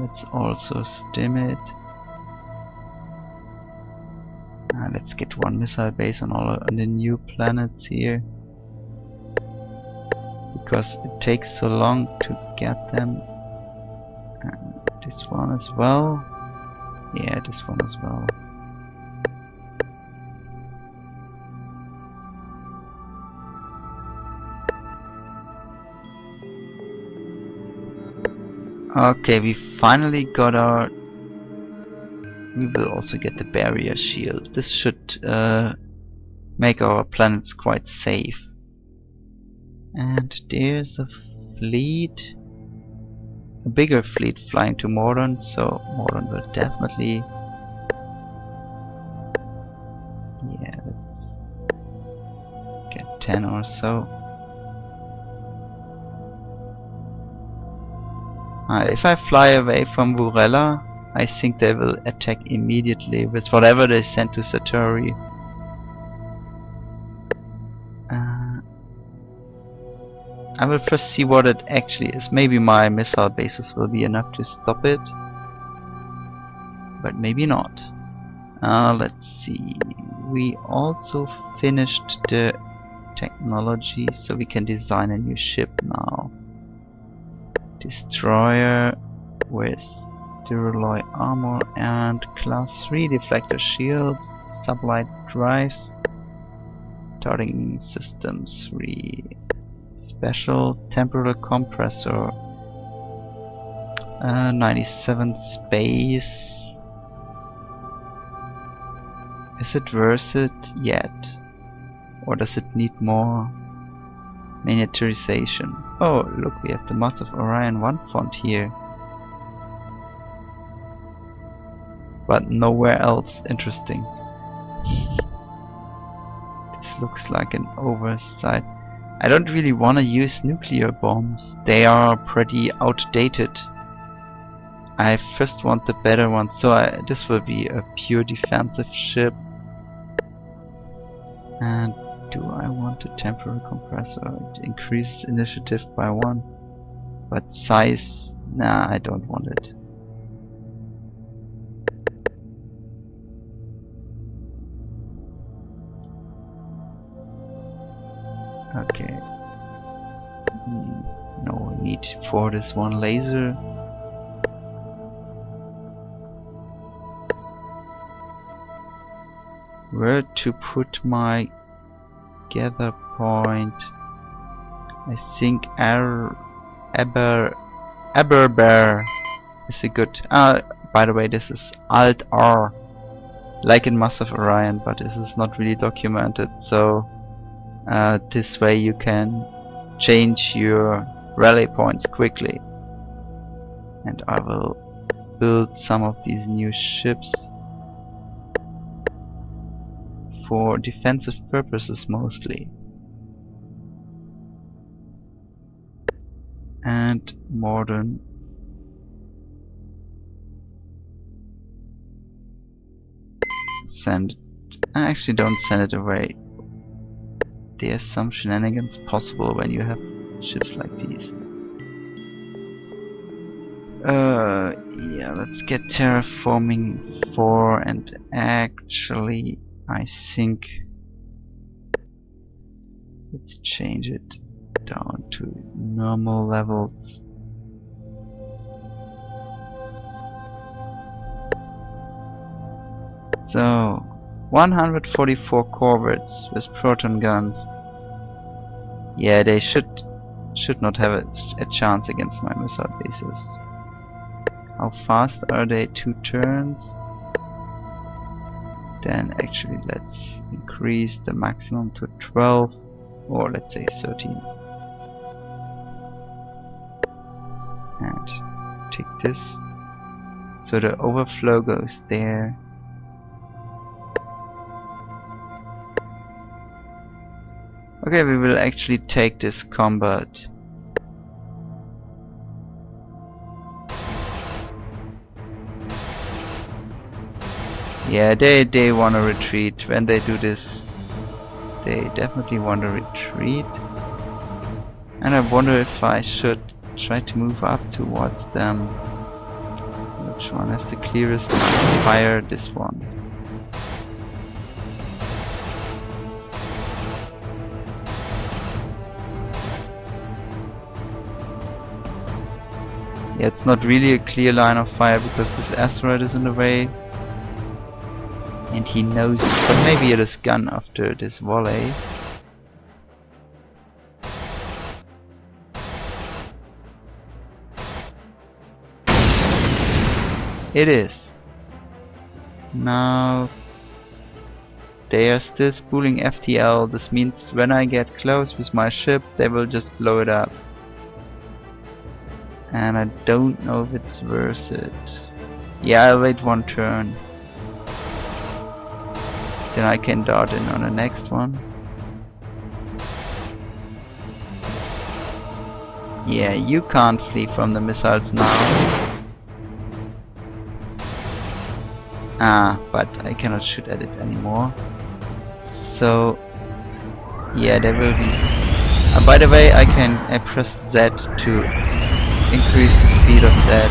Let's also stim it. Let's get one missile base on the new planets here, because it takes so long to get them. And this one as well. Yeah, this one as well. Okay, we finally got our... We will also get the barrier shield. This should make our planets quite safe. And there's a fleet. A bigger fleet flying to Mordon, so Mordon will definitely... Yeah, let's get 10 or so. If I fly away from Vurella, I think they will attack immediately with whatever they send to Satori. I will first see what it actually is. Maybe my missile bases will be enough to stop it, but maybe not. Let's see. We also finished the technology, so we can design a new ship now. Destroyer with Duralloy armor and class 3 deflector shields, sublight drives, starting systems 3, special temporal compressor, 97 space. Is it worth it yet, or does it need more miniaturization? Oh, look, we have the Master of Orion 1 font here, but nowhere else interesting. This looks like an oversight. I don't really want to use nuclear bombs. They are pretty outdated. I first want the better ones, so this will be a pure defensive ship. And do I want a temporal compressor? It increases initiative by 1, but size, nah, I don't want it. Okay. No need for this one laser. Where to put my gather point? I think Aberbear is a good... by the way, this is Alt R, like in Master of Orion, but this is not really documented, so this way you can change your rally points quickly. And I will build some of these new ships for defensive purposes mostly. And modern. Send it. I actually don't send it away. There's some shenanigans possible when you have ships like these. Yeah, let's get terraforming 4, and actually I think let's change it down to normal levels. So 144 corvettes with proton guns. Yeah, they should not have a chance against my missile bases. How fast are they? 2 turns? Then actually let's increase the maximum to 12, or let's say 13. And take this. So the overflow goes there. Okay, we will actually take this combat. Yeah, they want to retreat. When they do this, they definitely want to retreat. And I wonder if I should try to move up towards them. Which one has the clearest fire? This one. Yeah, it's not really a clear line of fire because this asteroid is in the way. And he knows it, but maybe it is gone after this volley. It is. Now they are still spooling FTL. This means when I get close with my ship, they will just blow it up. And I don't know if it's worth it. Yeah, I'll wait one turn. Then I can dart in on the next one. Yeah, you can't flee from the missiles now. But I cannot shoot at it anymore. So yeah, there will be. By the way, I press Z to increase the speed of that.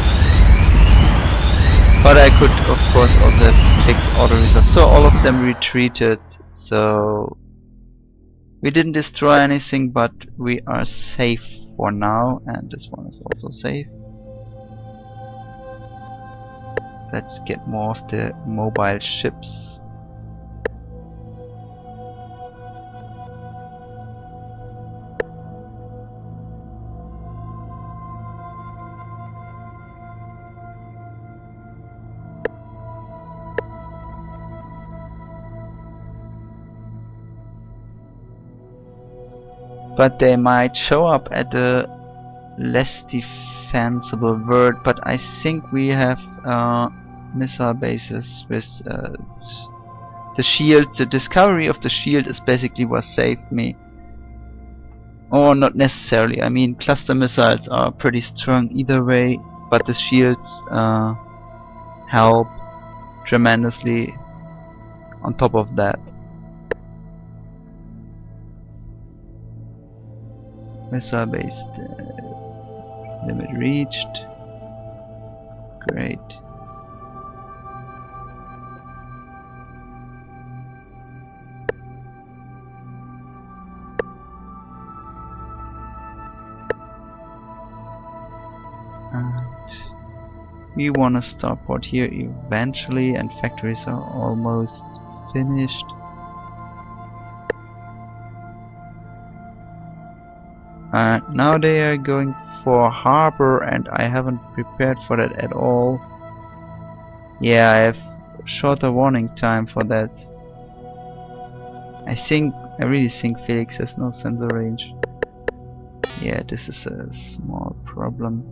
But I could, of course, also have clicked auto reserve. So all of them retreated. So we didn't destroy anything, but we are safe for now. And this one is also safe. Let's get more of the mobile ships. But they might show up at a less defensible world, but I think we have missile bases with the shield. The discovery of the shield is basically what saved me. Or not necessarily, I mean cluster missiles are pretty strong either way, but the shields help tremendously on top of that. Missile based limit reached. Great. And we want to starport here eventually, and factories are almost finished. Now they are going for harbor, and I haven't prepared for that at all. Yeah, I have shorter warning time for that. I really think Felix has no sensor range. Yeah, this is a small problem.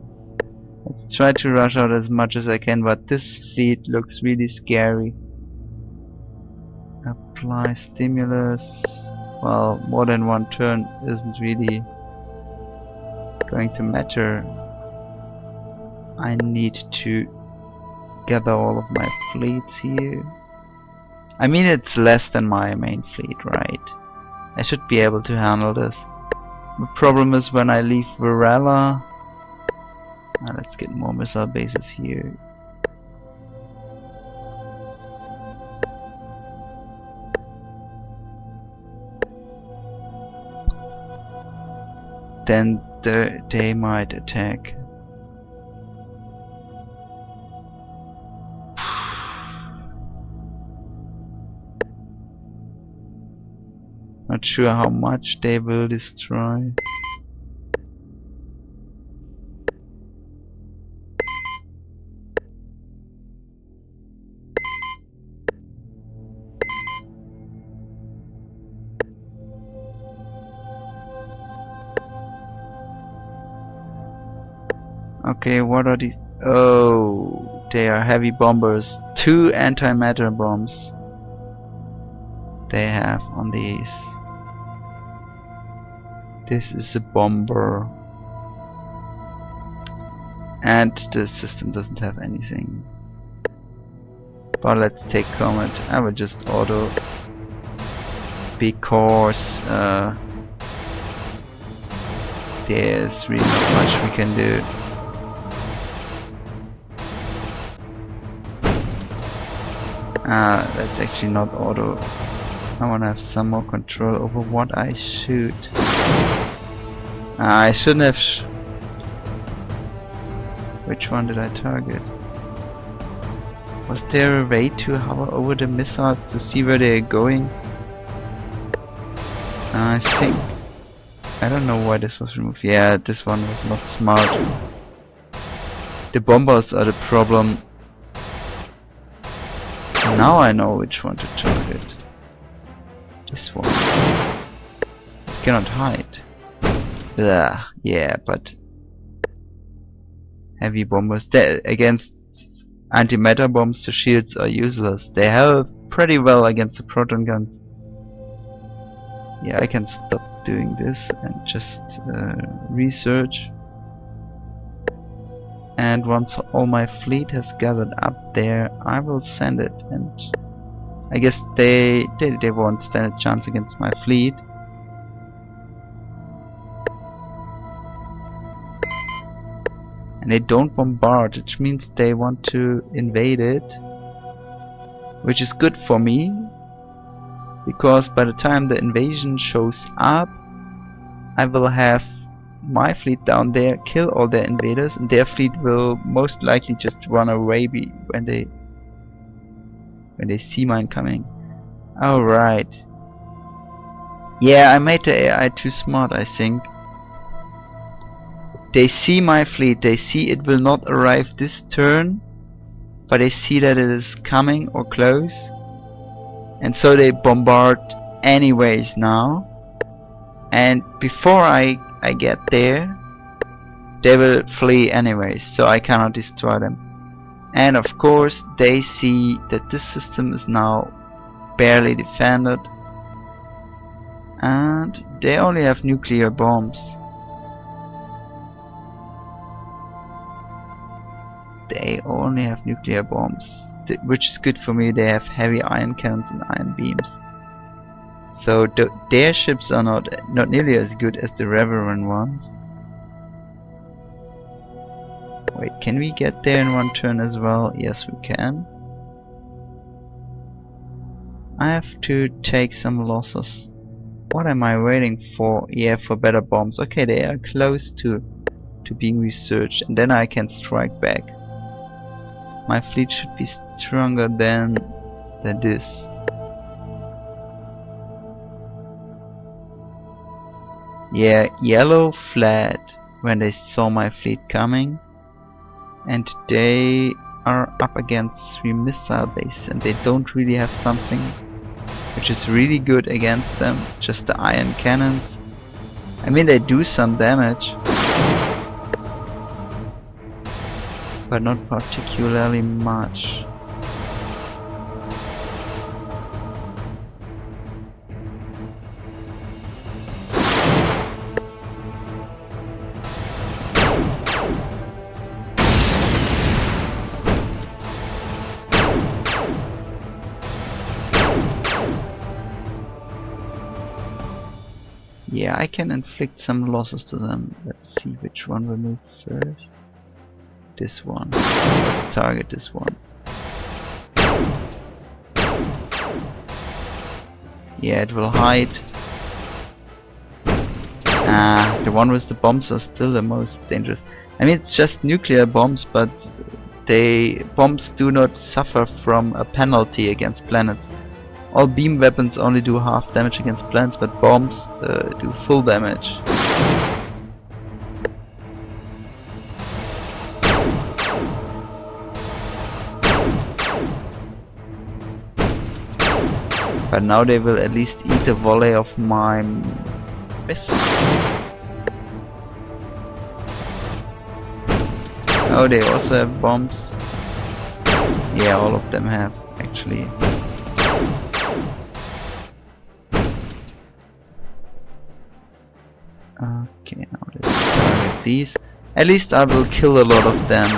Let's try to rush out as much as I can, but this fleet looks really scary. Apply stimulus. Well, more than one turn isn't really going to matter. I need to gather all of my fleets here. I mean, it's less than my main fleet, right? I should be able to handle this. The problem is when I leave Varela. Let's get more missile bases here. Then they might attack. Not sure how much they will destroy. Okay, what are these? Oh, they are heavy bombers. 2 antimatter bombs they have on these. This is a bomber. And the system doesn't have anything. But let's take Comet. I will just auto, because there's really not much we can do. That's actually not auto. I want to have some more control over what I shoot. I shouldn't have. Which one did I target? Was there a way to hover over the missiles to see where they're going? I think. I don't know why this was removed. Yeah, this one was not smart. The bombers are the problem. Now I know which one to target. This one. It cannot hide. Yeah, but heavy bombers against antimatter bombs, the shields are useless. They help pretty well against the proton guns. Yeah, I can stop doing this and just research. And once all my fleet has gathered up there, I will send it. And I guess they won't stand a chance against my fleet. And they don't bombard, which means they want to invade it, which is good for me, because by the time the invasion shows up, I will have my fleet down there kill all their invaders, and their fleet will most likely just run away when they see mine coming. Alright. Yeah, I made the AI too smart, I think. They see my fleet, they see it will not arrive this turn, but they see that it is coming or close, and so they bombard anyways now. And before I get there, they will flee anyways, so I cannot destroy them. And of course they see that this system is now barely defended, and they only have nuclear bombs. They only have nuclear bombs, which is good for me. They have heavy ion cannons and ion beams. So their ships are not nearly as good as the Reverend ones. Wait, can we get there in one turn as well? Yes, we can. I have to take some losses. What am I waiting for? Yeah, for better bombs. Okay, they are close to being researched, and then I can strike back. My fleet should be stronger than this. Yeah, yellow fled when they saw my fleet coming, and they are up against 3 missile bases, and they don't really have something which is really good against them, just the ion cannons. I mean, they do some damage, but not particularly much. Yeah, I can inflict some losses to them. Let's see which one will move first. This one. Let's target this one. Yeah, it will hide. The one with the bombs are still the most dangerous. I mean, it's just nuclear bombs, but bombs do not suffer from a penalty against planets. All beam weapons only do half damage against planets, but bombs do full damage. But now they will at least eat a volley of my missiles. Oh, they also have bombs. Yeah, all of them have, actually. Okay, now let's target these. At least I will kill a lot of them.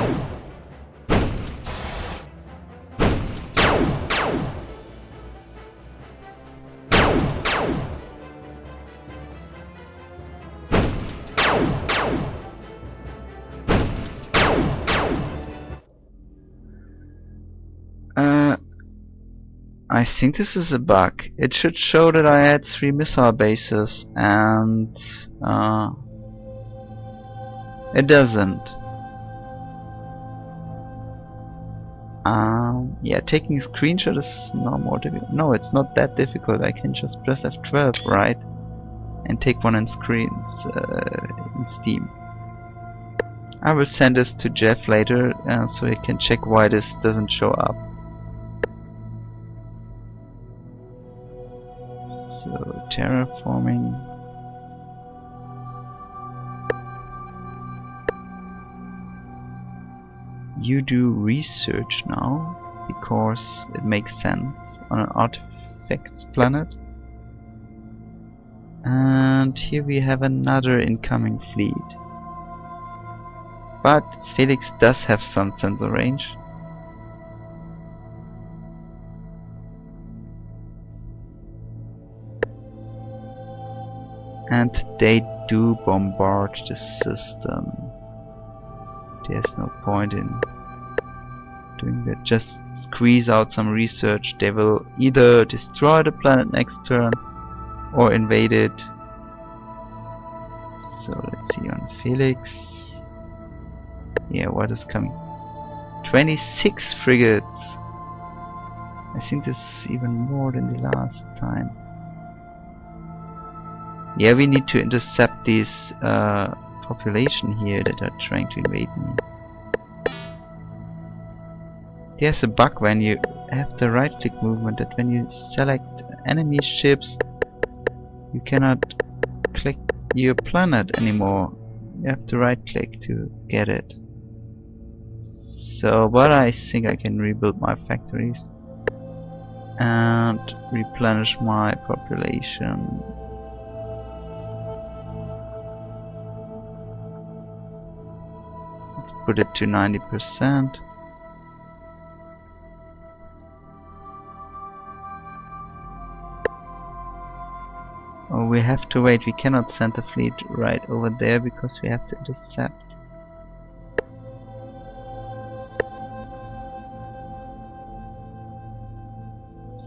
I think this is a bug. It should show that I had 3 missile bases, and it doesn't. Yeah, taking a screenshot is no more difficult. No, it's not that difficult. I can just press F12, right? And take one in screens in Steam. I will send this to Jeff later so he can check why this doesn't show up. So, terraforming. You do research now, because it makes sense on an artifacts planet. And here we have another incoming fleet. But Felix does have some sensor range. And they do bombard the system. There's no point in doing that. Just squeeze out some research. They will either destroy the planet next turn or invade it. So let's see on Felix. Yeah, what is coming? 26 frigates. I think this is even more than the last time. Yeah, we need to intercept these population here that are trying to invade me. There's a bug when you have the right click movement, that when you select enemy ships you cannot click your planet anymore. You have to right click to get it. So, but I think I can rebuild my factories and replenish my population. Let's put it to 90%. Oh, we have to wait. We cannot send the fleet right over there because we have to intercept.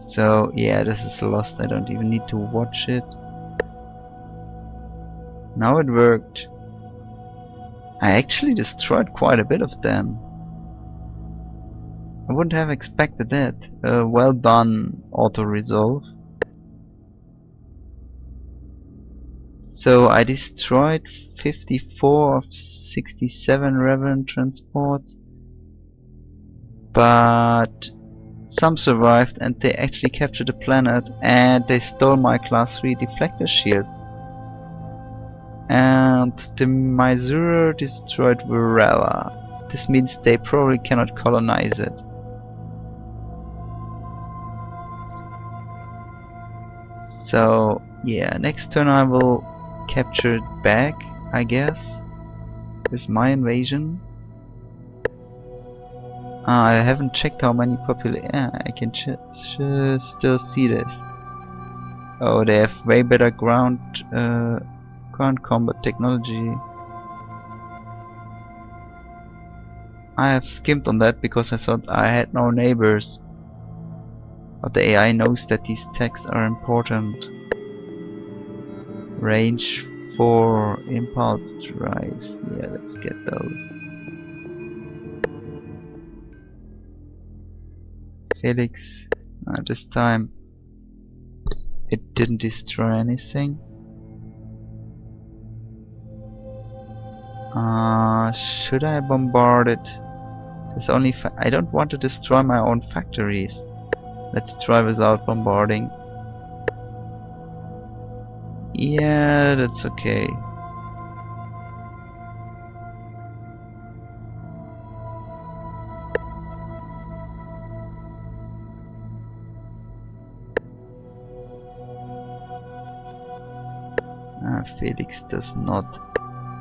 So yeah, this is lost. I don't even need to watch it. Now it worked. I actually destroyed quite a bit of them. I wouldn't have expected that. Well done, auto-resolve. So I destroyed 54 of 67 Revenant transports, but some survived and they actually captured the planet, and they stole my class 3 deflector shields. And the Mysura destroyed Varela. This means they probably cannot colonize it. So yeah, next turn I will capture it back, I guess, with my invasion. I haven't checked how many population. Yeah, I can still see this. Oh, they have way better ground combat technology. I have skimmed on that because I thought I had no neighbors. But the AI knows that these techs are important. Range 4 impulse drives. Yeah, let's get those. Felix. This time it didn't destroy anything. Should I bombard it? There's only I don't want to destroy my own factories. Let's try without bombarding. Yeah, that's okay. Felix does not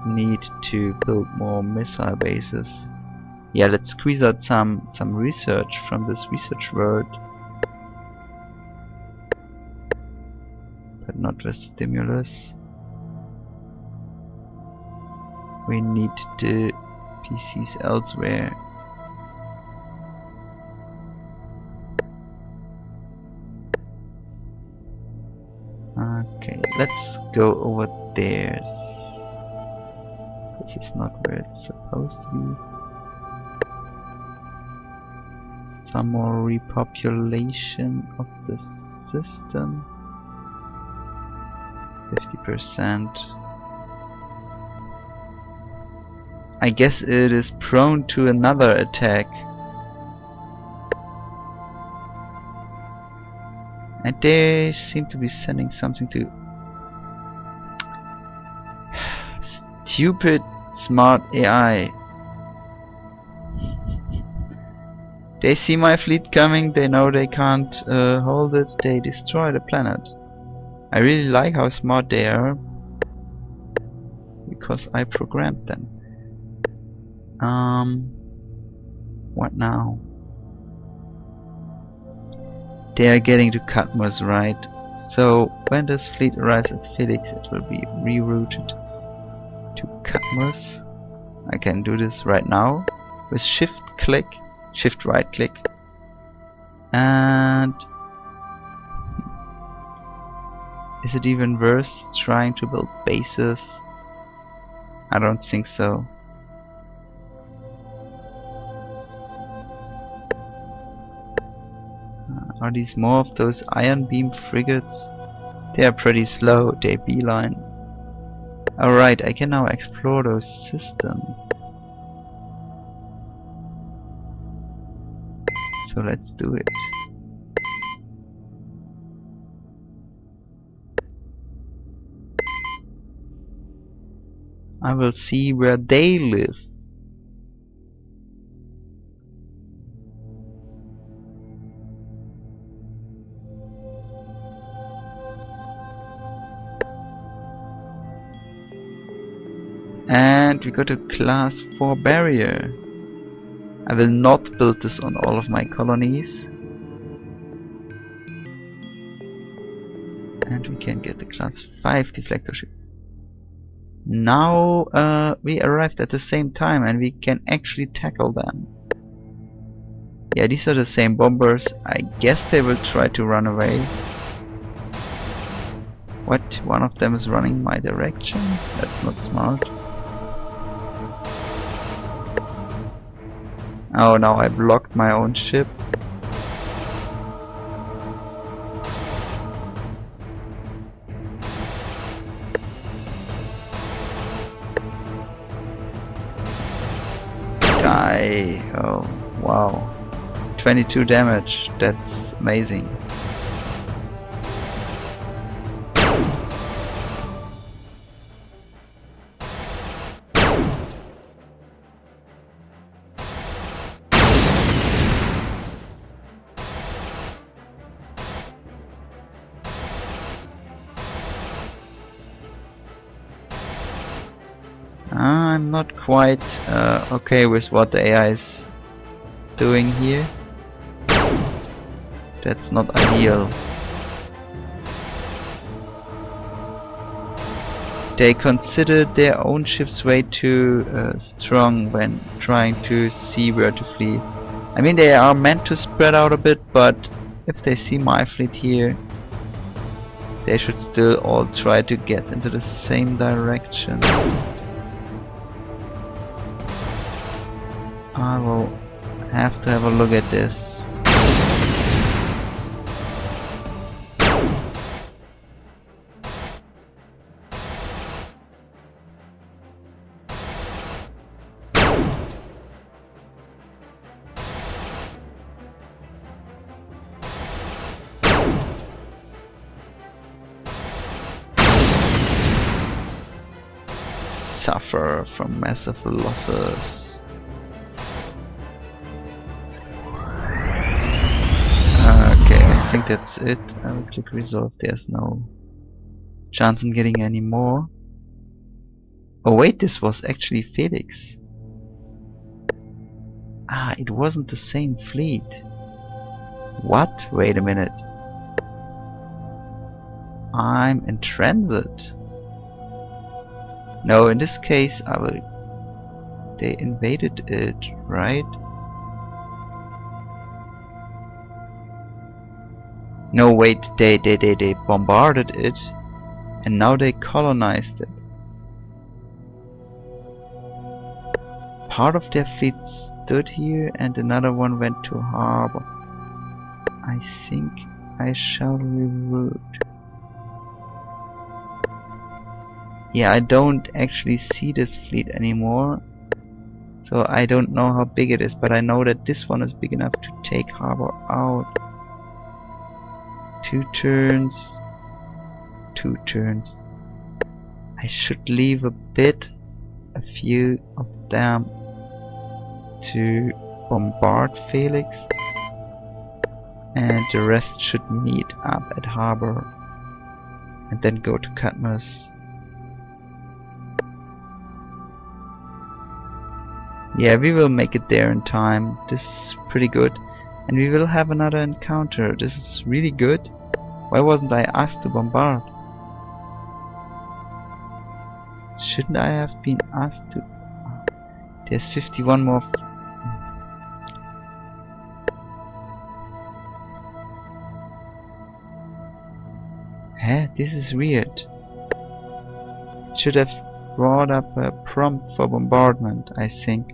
need to build more missile bases. Yeah, let's squeeze out some research from this research world. But not with stimulus. We need the PCs elsewhere. let's go over there. This is not where it's supposed to be. Some more repopulation of the system. 50%. I guess it is prone to another attack. And they seem to be sending something to... Stupid smart AI. They see my fleet coming, they know they can't hold it, they destroy the planet. I really like how smart they are, because I programmed them. What now? They are getting to Cadmus, right? So when this fleet arrives at Felix, it will be rerouted to Cadmus. I can do this right now with shift right click, and is it even worth trying to build bases? I don't think so. Are these more of those iron beam frigates? They are pretty slow, they beeline. Alright, I can now explore those systems. So let's do it. I will see where they live. And we go to class 4 barrier. I will not build this on all of my colonies. And we can get the class 5 deflector ship. Now we arrived at the same time and we can actually tackle them. Yeah, these are the same bombers. I guess they will try to run away. What? One of them is running my direction? That's not smart. Oh, now I blocked my own ship. Die. Oh, wow. 22 damage. That's amazing. I'm not quite okay with what the AI is doing here. That's not ideal. They considered their own ships way too strong when trying to see where to flee. I mean, they are meant to spread out a bit, but if they see my fleet here, they should still all try to get into the same direction. I will have to have a look at this. Suffer from massive losses. I think that's it. I will click resolve. There's no chance in getting any more. Oh wait, this was actually Felix. Ah, it wasn't the same fleet. What? Wait a minute. I'm in transit. No, in this case I will... They invaded it, right? No, wait, they bombarded it. And now they colonized it. Part of their fleet stood here and another one went to harbor. I think I shall reroute. Yeah, I don't actually see this fleet anymore. So I don't know how big it is, but I know that this one is big enough to take harbor out. 2 turns. 2 turns. I should leave a few of them to bombard Felix, and the rest should meet up at harbor and then go to Cadmus. Yeah, we will make it there in time. This is pretty good. And we will have another encounter. This is really good. Why wasn't I asked to bombard? Shouldn't I have been asked to? There's 51 more. Huh? This is weird. Should have brought up a prompt for bombardment, I think.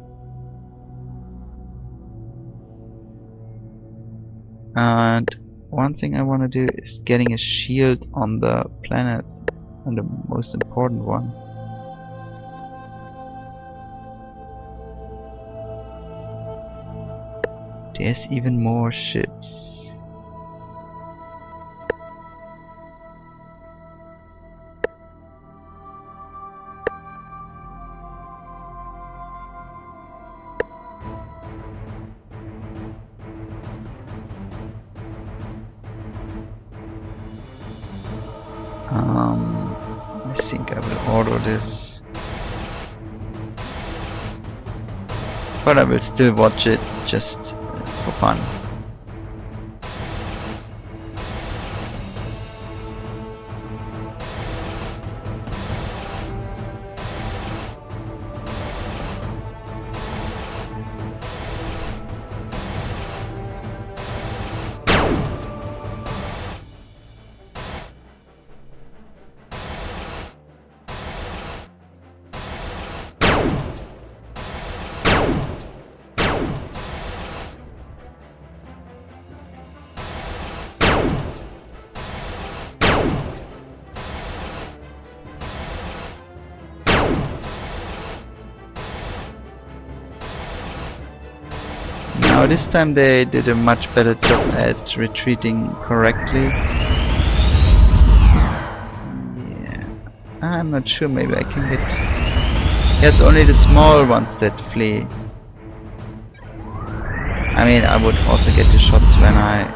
And one thing I want to do is getting a shield on the planets, on the most important ones. There's even more ships. I think I will order this, but I will still watch it just for fun. Now this time they did a much better job at retreating correctly. Yeah, I'm not sure, maybe I can get... Yeah, it's only the small ones that flee. I mean, I would also get the shots when I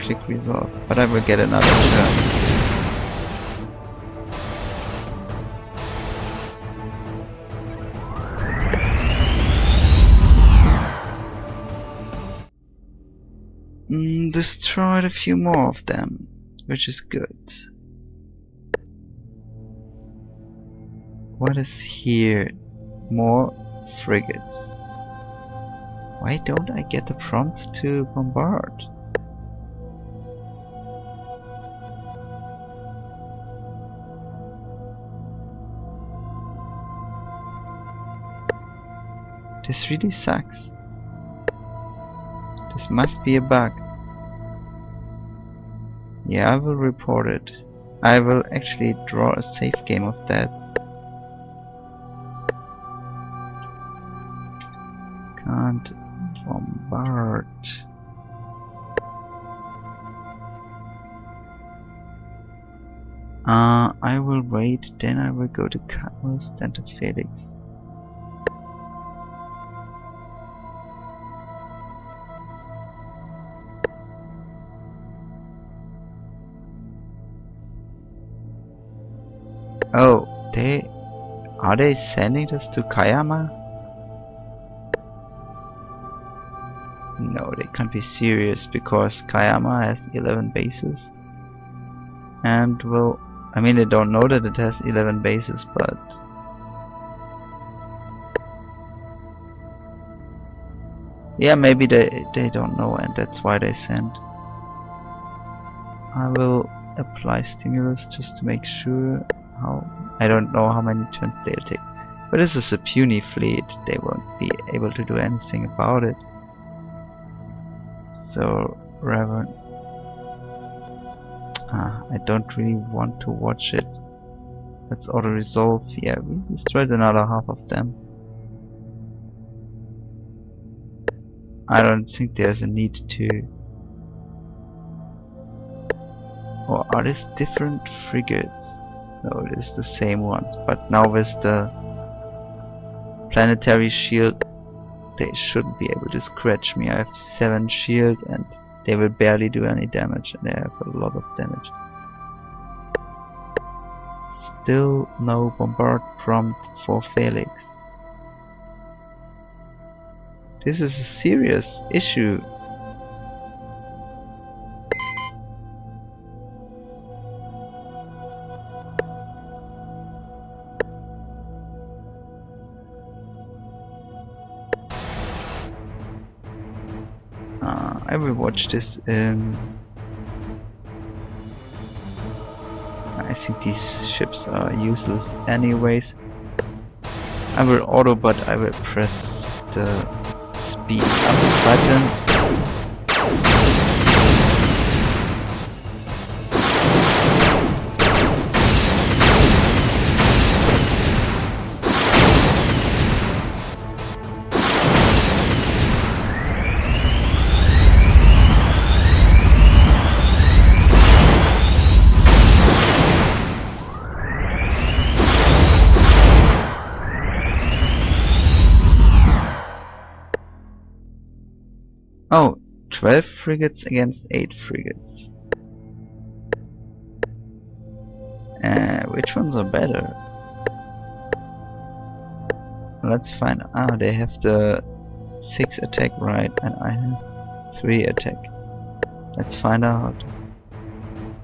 click resolve, but I will get another turn. Destroyed a few more of them, which is good. What is here? More frigates. Why don't I get the prompt to bombard? This really sucks. This must be a bug. Yeah, I will report it. I will actually draw a save game of that. Can't bombard. I will wait, then I will go to Cadmus, then to Felix. Oh, are they sending this to Kayama? No, they can't be serious, because Kayama has 11 bases. And well, I mean, they don't know that it has 11 bases, but yeah, maybe they don't know, and that's why they send. I will apply stimulus just to make sure. How? I don't know how many turns they'll take. But this is a puny fleet. They won't be able to do anything about it. So, Reverend. I don't really want to watch it. Let's auto-resolve. Yeah, we destroyed another half of them. I don't think there's a need to. Or are these different frigates? No, it is the same ones, but now with the planetary shield they shouldn't be able to scratch me. I have 7 shield and they will barely do any damage, and they have a lot of damage. Still no bombard prompt for Felix. This is a serious issue. I will watch this in... I think these ships are useless anyways. I will auto, but I will press the speed up button. Oh, 12 frigates against 8 frigates. Which ones are better? Let's find out. Ah, they have the 6 attack, right, and I have 3 attack. Let's find out.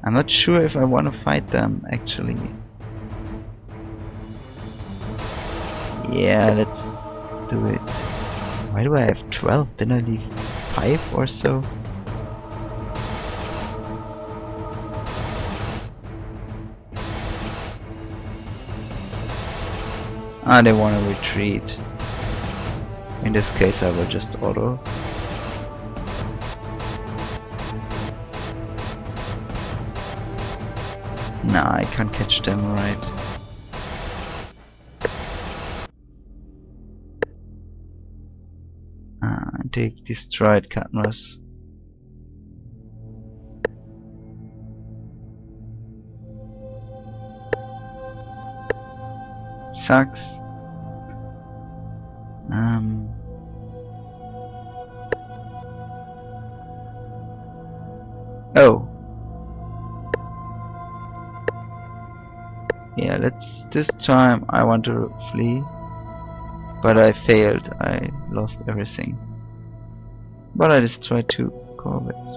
I'm not sure if I want to fight them, actually. Yeah, let's do it. Why do I have 12? Didn't I leave 5 or so? Ah, they want to retreat. In this case I will just auto. Nah, I can't catch them, right. They destroyed Cadmus. Sucks. Oh. Yeah, this time I want to flee. But I failed. I lost everything. But I destroyed 2 corvettes.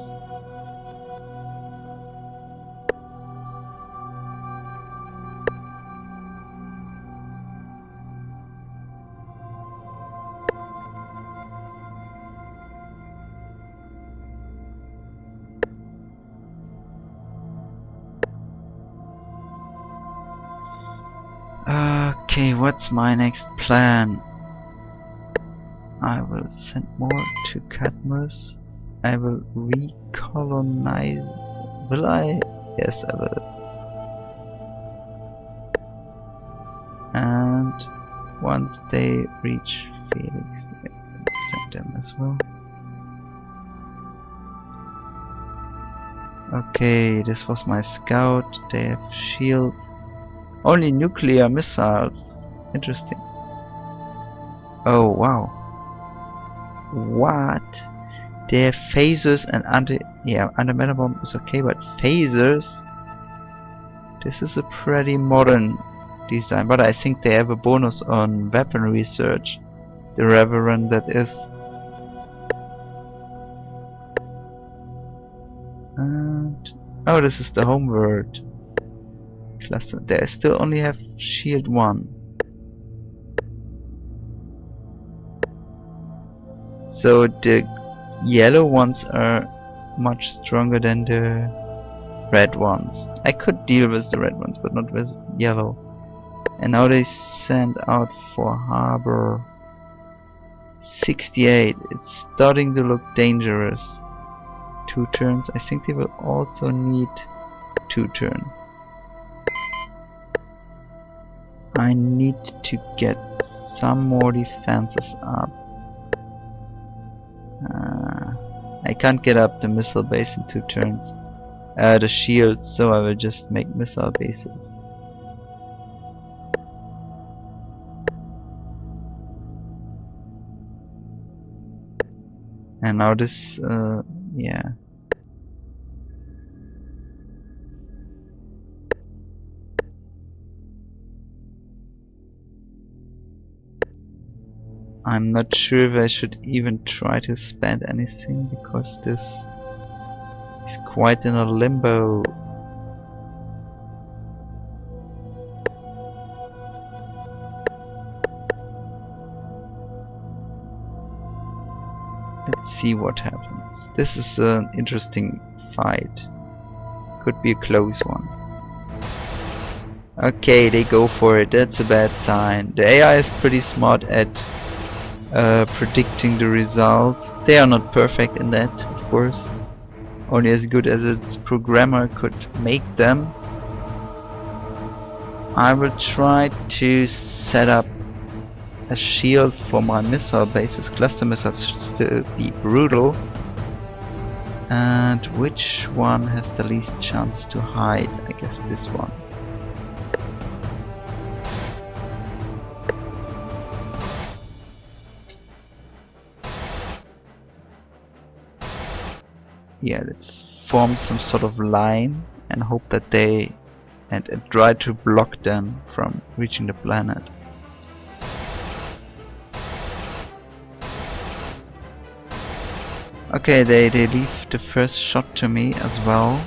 Okay, what's my next plan? I will send more to Cadmus. I will recolonize. Will I? Yes, I will. And once they reach Felix, I can send them as well. Okay, this was my scout. They have shield. Only nuclear missiles. Interesting. Oh wow. What? They have phasers and anti-matter bomb is okay, but phasers? This is a pretty modern design, but I think they have a bonus on weapon research. The Reverend, that is. And oh, this is the homeworld cluster. They still only have shield 1. So the yellow ones are much stronger than the red ones. I could deal with the red ones, but not with yellow. And now they send out for harbor 68. It's starting to look dangerous. 2 turns. I think they will also need 2 turns. I need to get some more defenses up. I can't get up the missile base in 2 turns. The shields, so I will just make missile bases. And now this, yeah. I'm not sure if I should even try to spend anything, because this is quite in a limbo. Let's see what happens. This is an interesting fight. Could be a close one. Okay, they go for it. That's a bad sign. The AI is pretty smart at predicting the results. They are not perfect in that, of course. Only as good as its programmer could make them. I will try to set up a shield for my missile bases. Cluster missiles should still be brutal. And which one has the least chance to hide? I guess this one. Yeah, let's form some sort of line and hope that they and try to block them from reaching the planet. Okay, they leave the first shot to me as well.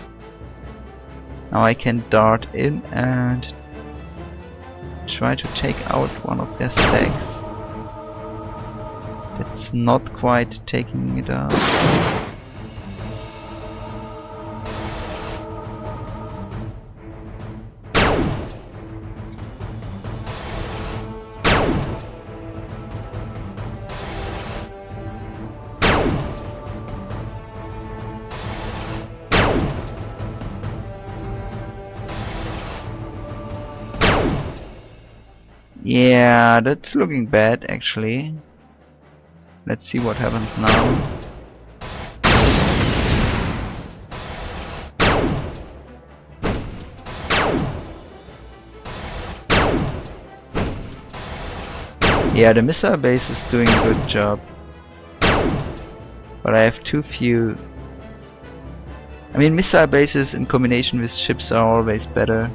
Now I can dart in and try to take out one of their stacks. It's not quite taking it out. Yeah, that's looking bad actually. Let's see what happens now. Yeah, the missile base is doing a good job. But I have too few. I mean, missile bases in combination with ships are always better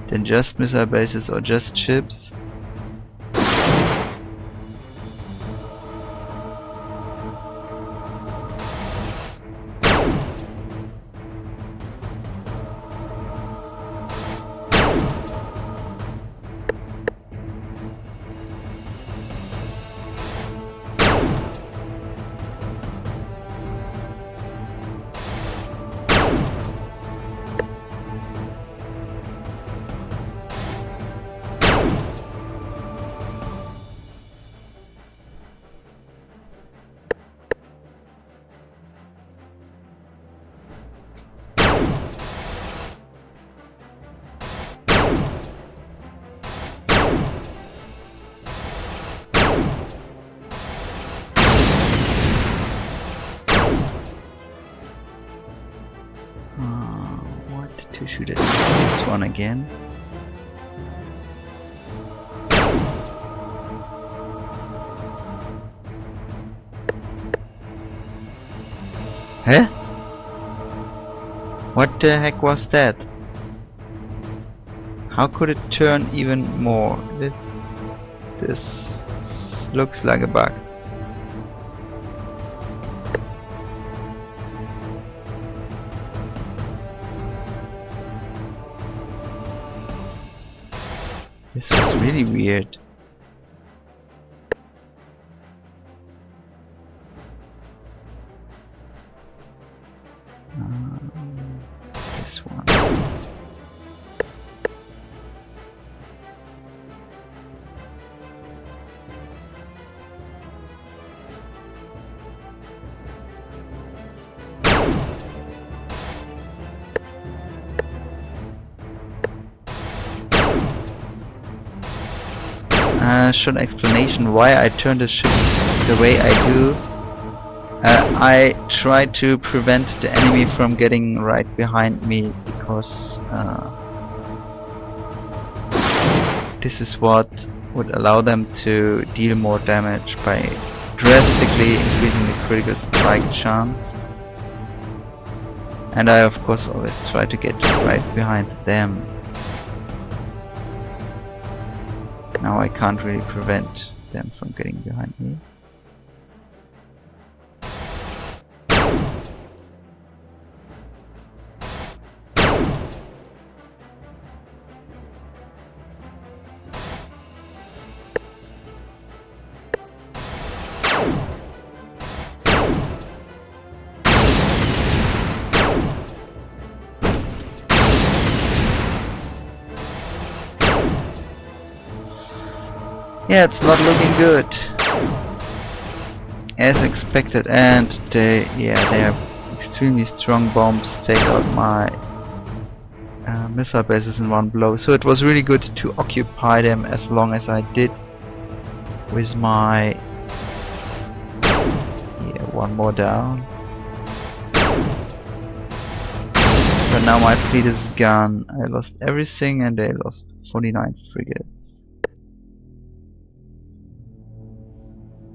than just missile bases or just ships. To shoot at this one again. Huh? What the heck was that? How could it turn even more? This looks like a bug. This was really weird. Short explanation why I turn the ships the way I do. I try to prevent the enemy from getting right behind me, because this is what would allow them to deal more damage by drastically increasing the critical strike chance. And I of course always try to get right behind them. Now I can't really prevent them from getting behind me. Yeah, it's not looking good, as expected, and they have extremely strong bombs, take out my missile bases in one blow. So it was really good to occupy them as long as I did with my one more down. But now my fleet is gone. I lost everything, and they lost 49 frigates.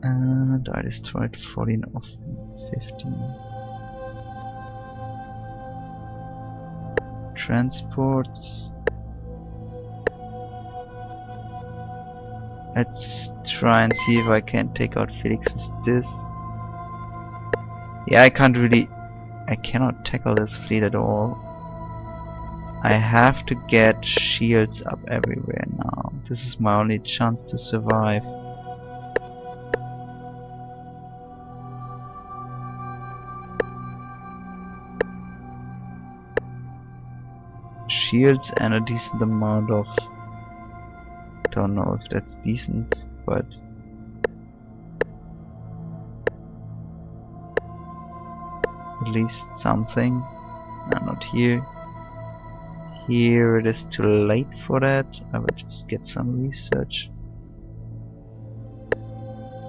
And I destroyed 14 of 15. Transports. Let's try and see if I can take out Felix with this. Yeah, I cannot tackle this fleet at all. I have to get shields up everywhere now. This is my only chance to survive. Shields and a decent amount of, don't know if that's decent, but at least something. I'm not here. Here it is too late for that. I will just get some research.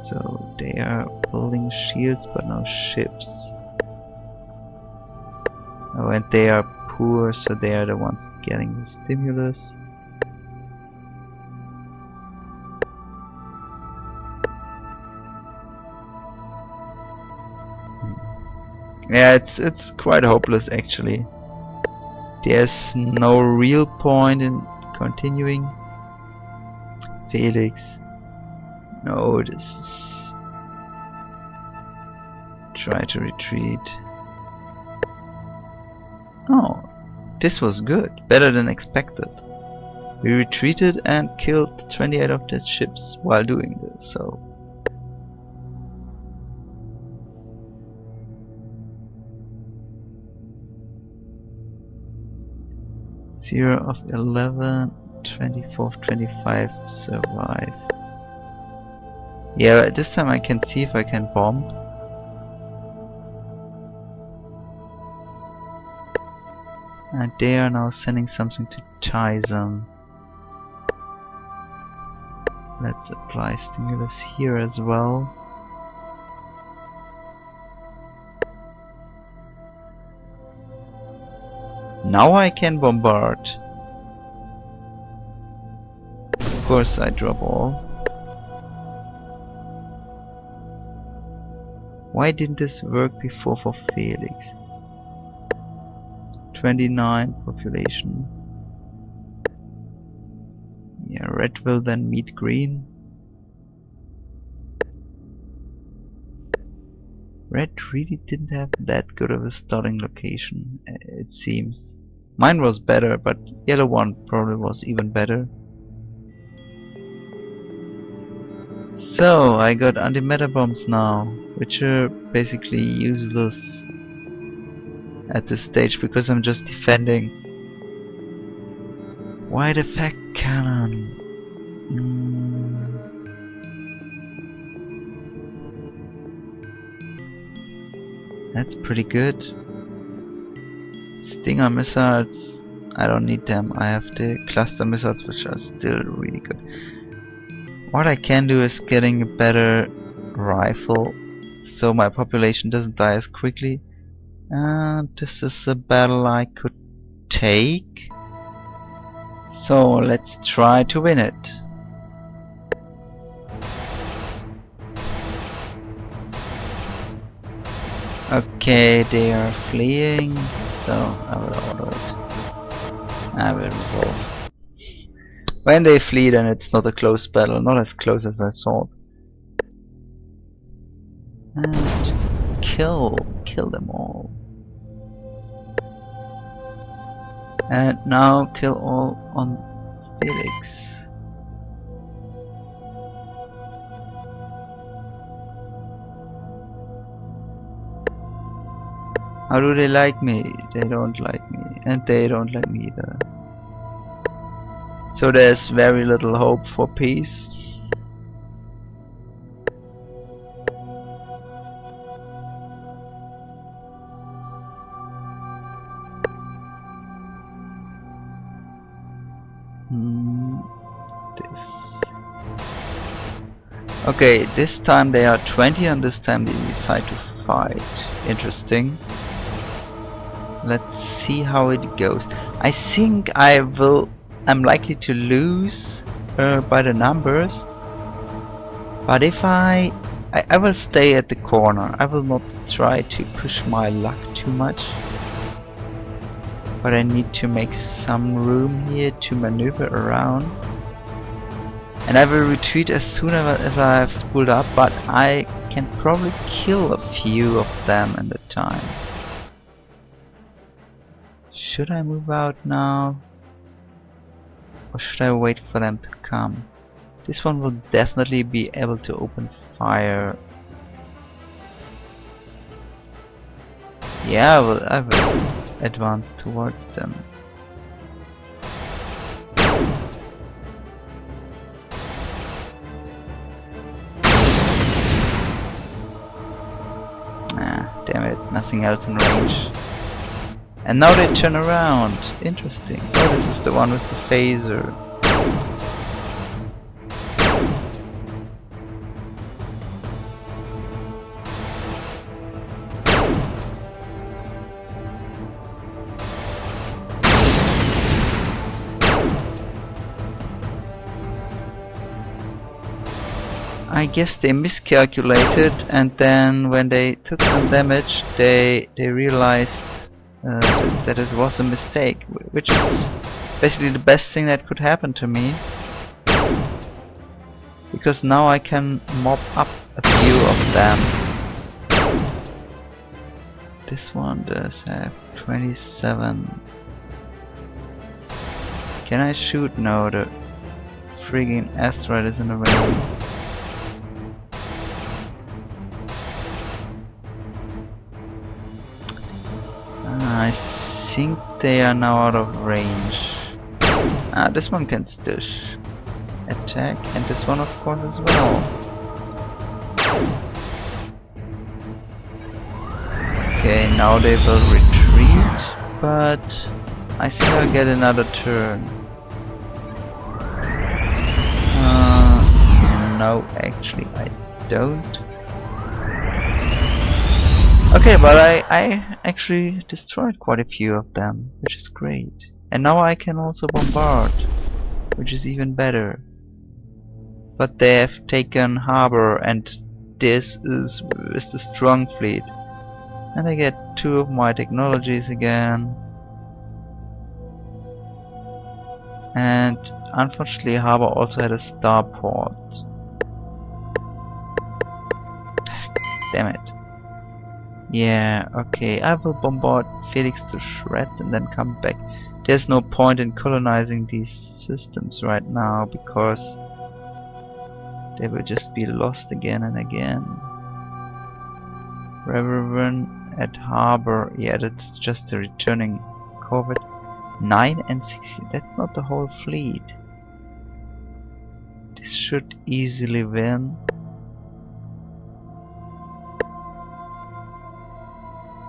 So they are building shields but no ships. Oh, and they are poor, so they are the ones getting the stimulus. Yeah, it's quite hopeless actually. There's no real point in continuing. Felix. No, this is... Try to retreat. Oh, this was good. Better than expected. We retreated and killed 28 of the ships while doing this, so... Zero of 11, 24 of 25 survive. Yeah, this time I can see if I can bomb. And they are now sending something to Tyson. Let's apply stimulus here as well. Now I can bombard. Of course I drop all. Why didn't this work before for Felix? 29 population. Yeah, red will then meet green. Red really didn't have that good of a starting location, it seems. Mine was better, but yellow one probably was even better. So, I got anti-meta bombs now, which are basically useless at this stage because I'm just defending. Why the fact cannon? That's pretty good. Stinger missiles, I don't need them. I have the cluster missiles, which are still really good. What I can do is getting a better rifle so my population doesn't die as quickly. And this is a battle I could take. So let's try to win it. Okay, they are fleeing, so I will order it. I will resolve. When they flee, then it's not a close battle, not as close as I thought. And kill them all. And now kill all on Felix. How do they like me? They don't like me, and they don't like me either. So there's very little hope for peace. Okay, this time they are 20 and this time they decide to fight. Interesting. Let's see how it goes. I think I'm likely to lose by the numbers. But if I will stay at the corner. I will not try to push my luck too much. But I need to make some room here to maneuver around. And I will retreat as soon as I have spooled up, but I can probably kill a few of them in the time. Should I move out now? Or should I wait for them to come? This one will definitely be able to open fire. Yeah, I will advance towards them. Damn it, nothing else in range. And now they turn around. Interesting. Oh, this is the one with the phaser. I guess they miscalculated, and then when they took some damage, they realized that it was a mistake, which is basically the best thing that could happen to me, because now I can mop up a few of them. This one does have 27. Can I shoot? No, the friggin' asteroid is in the way. I think they are now out of range. This one can still attack, and this one of course as well. Okay, now they will retreat, but I think I'll get another turn. No, actually I don't. Okay, but I actually destroyed quite a few of them, which is great. And now I can also bombard, which is even better. But they have taken harbor, and this is the strong fleet. And I get 2 of my technologies again. And unfortunately harbor also had a starport. Damn it. Yeah, okay, I will bombard Felix to shreds and then come back. There's no point in colonizing these systems right now, because they will just be lost again and again. Reverend at harbor, yeah, that's just a returning corvette. 9 and 16, that's not the whole fleet. This should easily win.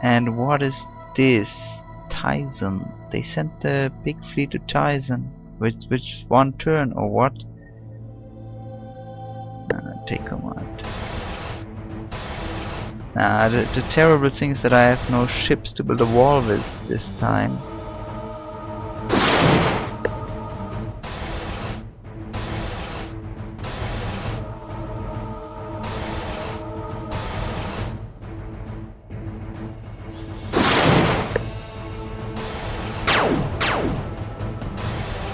And what is this? Tyson. They sent the big fleet to Tyson. Which one turn or what? take command. The terrible thing is that I have no ships to build a wall with this time.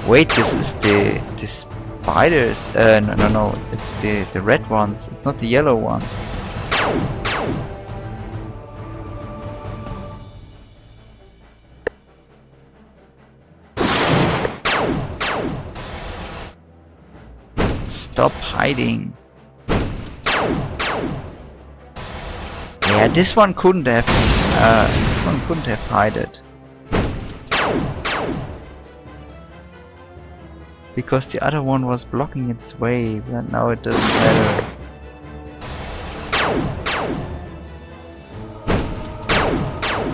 Wait, this is the spiders. No, it's the red ones. It's not the yellow ones. Stop hiding. Yeah, this one couldn't have. This one couldn't have hidden. Because the other one was blocking its way, but now it doesn't matter.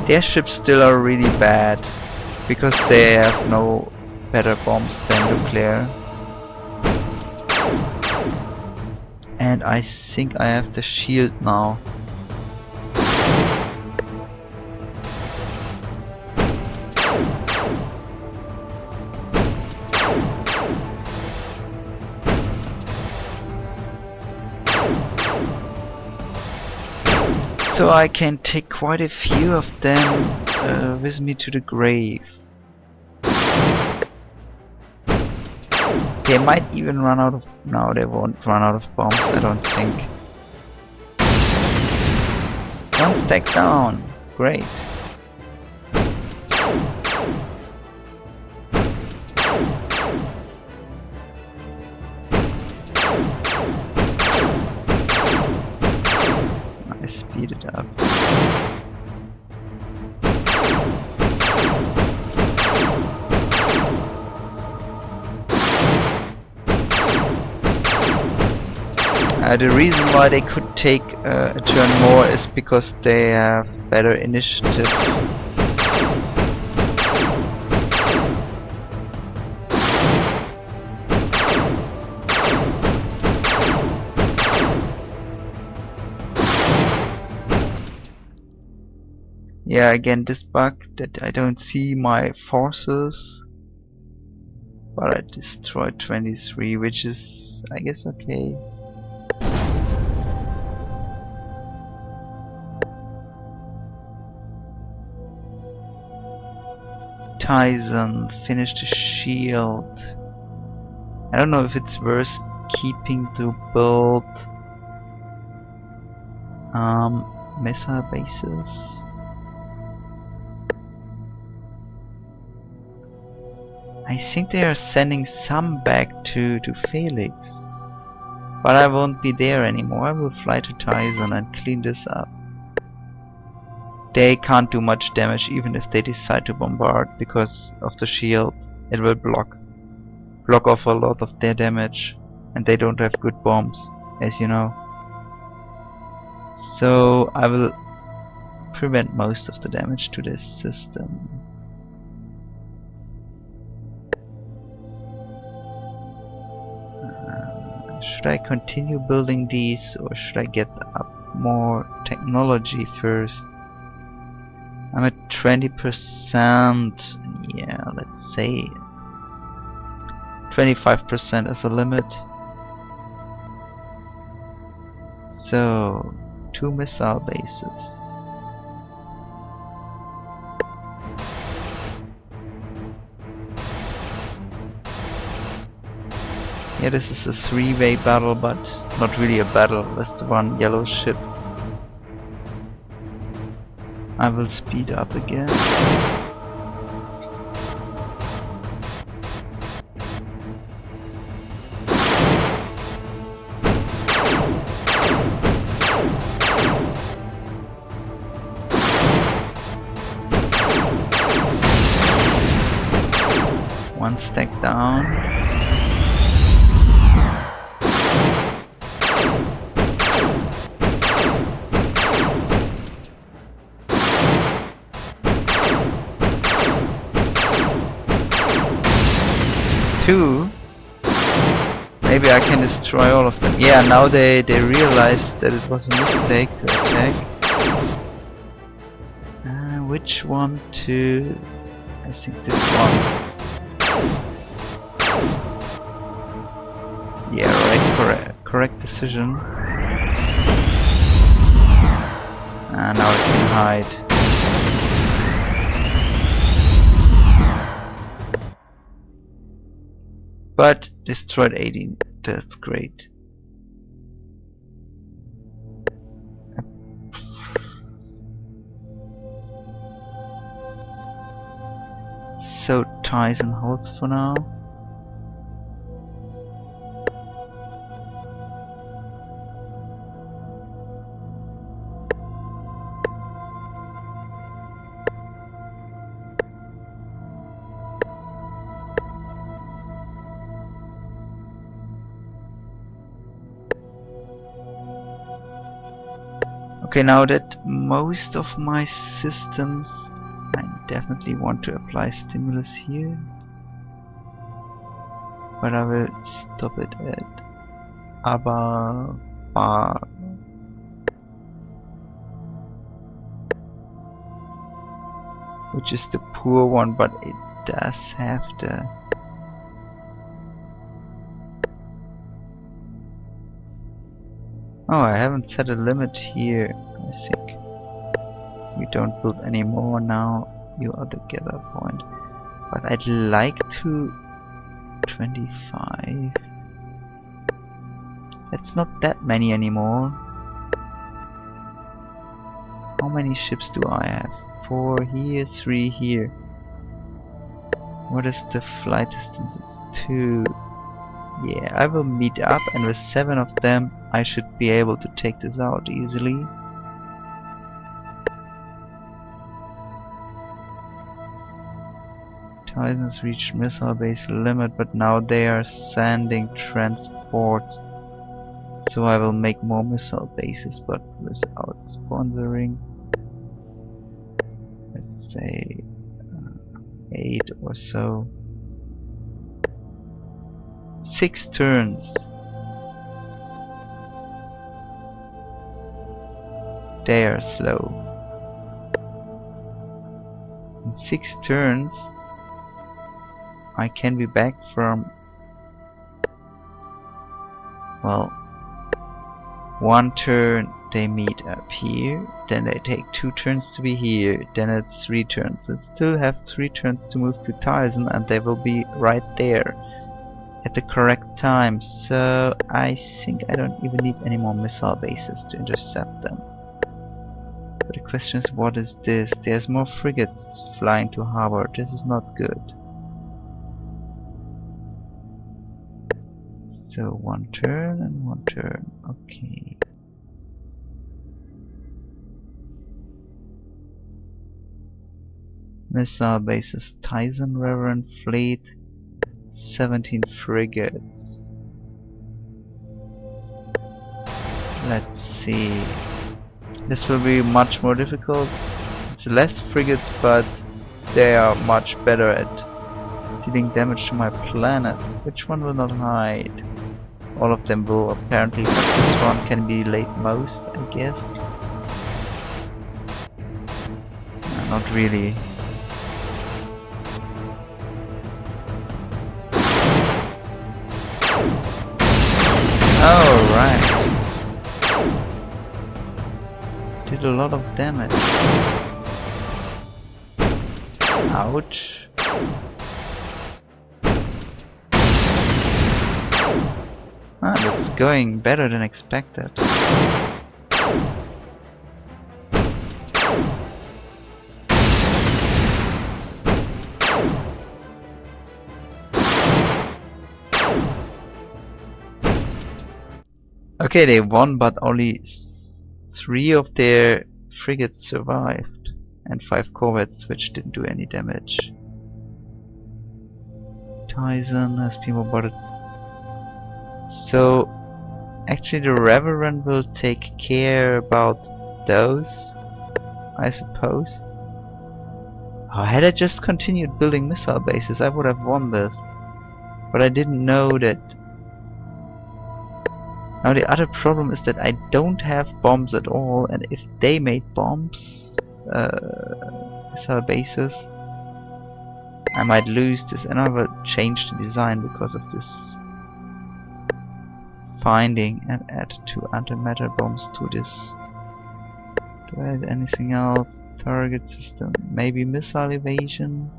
Their ships still are really bad, because they have no better bombs than nuclear. And I think I have the shield now. So I can take quite a few of them with me to the grave. They might even run out of... No, they won't run out of bombs, I don't think. One stack down. Great. I speed it up. The reason why they could take a turn more is because they have better initiative. Yeah, again this bug that I don't see my forces, but I destroyed 23, which is, I guess, okay. Tyson, finish the shield. I don't know if it's worth keeping to build missile bases. I think they are sending some back to Felix, but I won't be there anymore. I will fly to Tyson and clean this up. They can't do much damage even if they decide to bombard, because of the shield. It will block off a lot of their damage, and they don't have good bombs, as you know. So I will prevent most of the damage to this system. Should I continue building these, or should I get up more technology first? I'm at 20%. Yeah, let's say 25% as a limit. So 2 missile bases. Yeah, this is a 3-way battle, but not really a battle. That's the one yellow ship. I will speed up again. One stack down. Maybe I can destroy all of them. Yeah, now they realized that it was a mistake to attack. Which one to... I think this one. Yeah, right, correct decision. And now I can hide. But destroyed 18. That's great. So Tyson holds for now. Okay, now that most of my systems, I definitely want to apply stimulus here, but I will stop it at Aba Bar. Which is the poor one, but it does have the... Oh, I haven't set a limit here, I think. You don't build any more now, you are the gather point. But I'd like to... 25... That's not that many anymore. How many ships do I have? 4 here, 3 here. What is the flight distance? It's 2. Yeah, I will meet up, and with 7 of them I should be able to take this out easily. Tyson's reached missile base limit, but now they are sending transports. So I will make more missile bases, but without sponsoring. Let's say 8 or so. 6 turns. They are slow. In 6 turns I can be back from, well, 1 turn they meet up here, then they take 2 turns to be here, then it's 3 turns. They still have 3 turns to move to Tyson, and they will be right there at the correct time. So I think I don't even need any more missile bases to intercept them. But the question is, what is this? There's more frigates flying to harbor. This is not good. So 1 turn and 1 turn. Okay. Missile bases, Tyson Reverend Fleet, 17 frigates. Let's see. This will be much more difficult. It's less frigates, but they are much better at dealing damage to my planet. Which one will not hide? All of them will apparently, but this one can be late most, I guess. No, not really. Oh, right. Did a lot of damage. Ouch. Ah, that's going better than expected. Okay, they won, but only 3 of their frigates survived, and 5 corvettes, which didn't do any damage. Tyson has been bombarded. So actually the Reverend will take care about those, I suppose. Oh, had I just continued building missile bases, I would have won this. But I didn't know that Now the other problem is that I don't have bombs at all, and if they made bombs, missile bases, I might lose this, and I will change the design because of this finding and add 2 antimatter bombs to this. Do I add anything else? Target system, maybe missile evasion?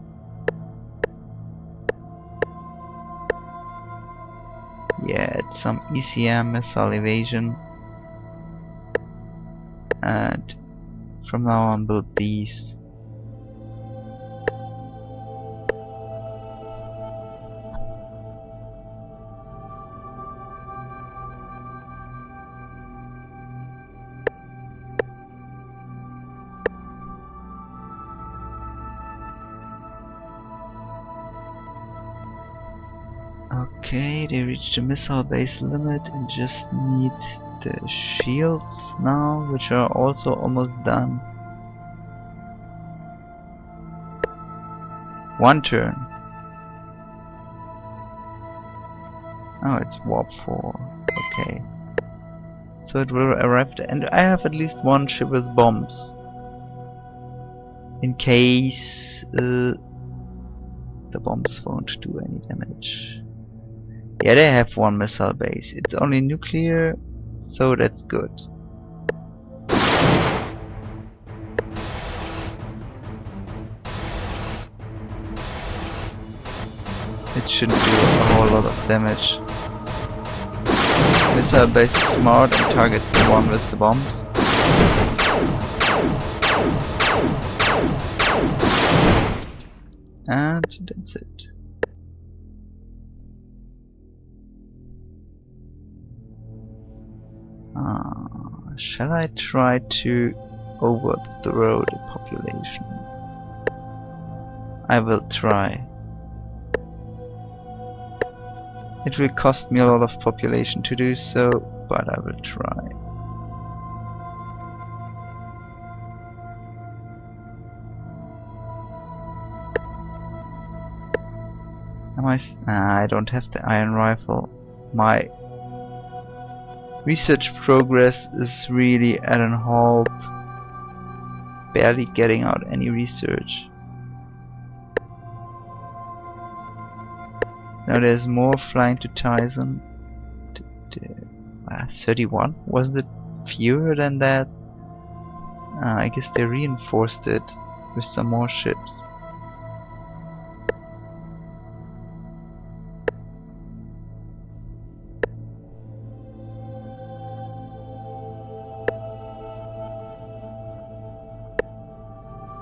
Yeah, it's some ECM missile evasion. And from now on build these. Okay, they reached the missile base limit and just need the shields now, which are also almost done. 1 turn. Oh, it's warp 4. Okay. So it will arrive, and I have at least 1 ship with bombs. In case the bombs won't do any damage. Yeah, they have 1 missile base. It's only nuclear, so that's good. It shouldn't do a whole lot of damage. Missile base is smart and targets the one with the bombs. And that's it. Shall I try to overthrow the population? I will try. It will cost me a lot of population to do so, but I will try. I don't have the iron rifle. My research progress is really at an halt. Barely getting out any research. Now there's more flying to Tyson. 31? Was it fewer than that? I guess they reinforced it with some more ships.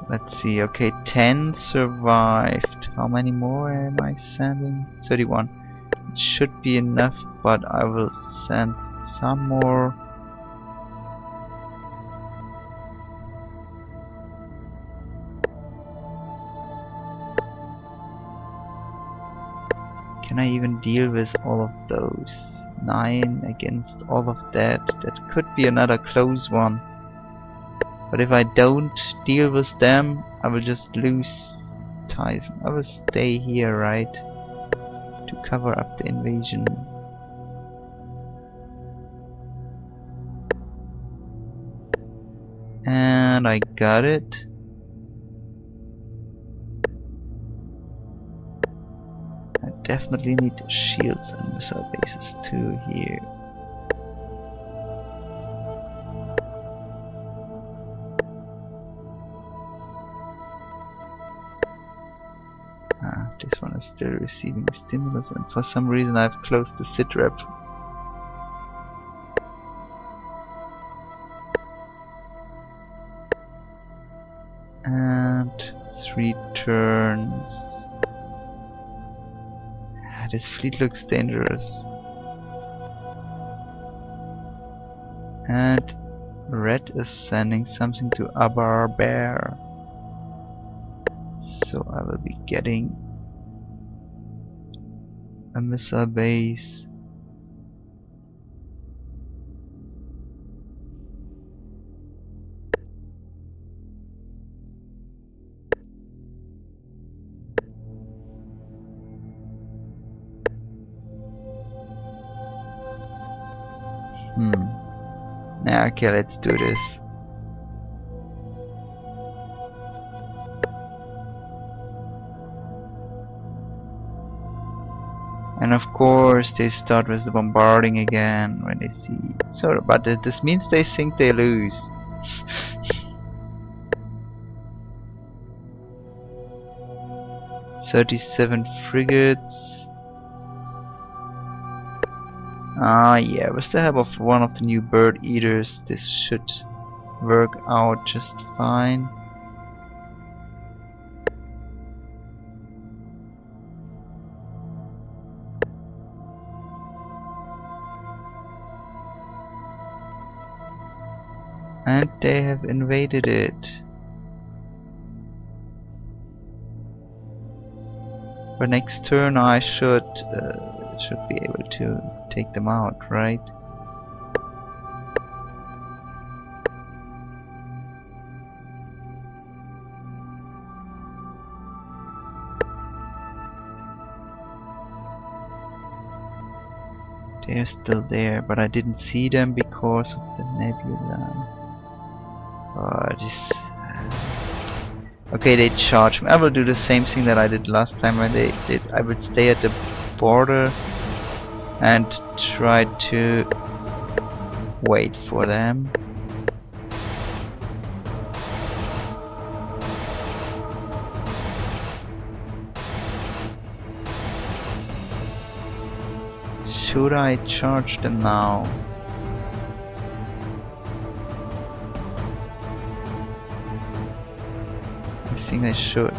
Let's see, okay, 10 survived. How many more am I sending? 31. It should be enough, but I will send some more. Can I even deal with all of those? 9 against all of that. That could be another close one. But if I don't deal with them, I will just lose Tyson. I will stay here, right? To cover up the invasion. And I got it. I definitely need shields and missile bases too here. This one is still receiving stimulus, and for some reason I've closed the sitrep. And 3 turns. This fleet looks dangerous. And Red is sending something to Abar Bear. So I will be getting a missile base. Yeah, okay, let's do this. And of course they start with the bombarding again when they see. So, but this means they think they lose. 37 frigates. Ah, yeah, with the help of one of the new bird eaters, this should work out just fine. And they have invaded it. For next turn I should be able to take them out, right? They're still there, but I didn't see them because of the nebula. Okay, they charge me. I will do the same thing that I did last time when they did. I would stay at the border and try to wait for them. Should I charge them now? I think I should.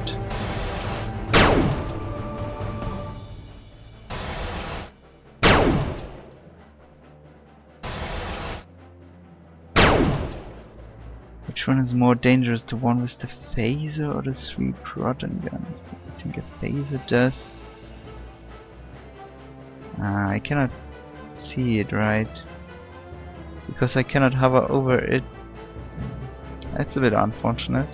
Which one is more dangerous, the one with the phaser or the 3 proton guns? I think a phaser does. I cannot see it right because I cannot hover over it. That's a bit unfortunate.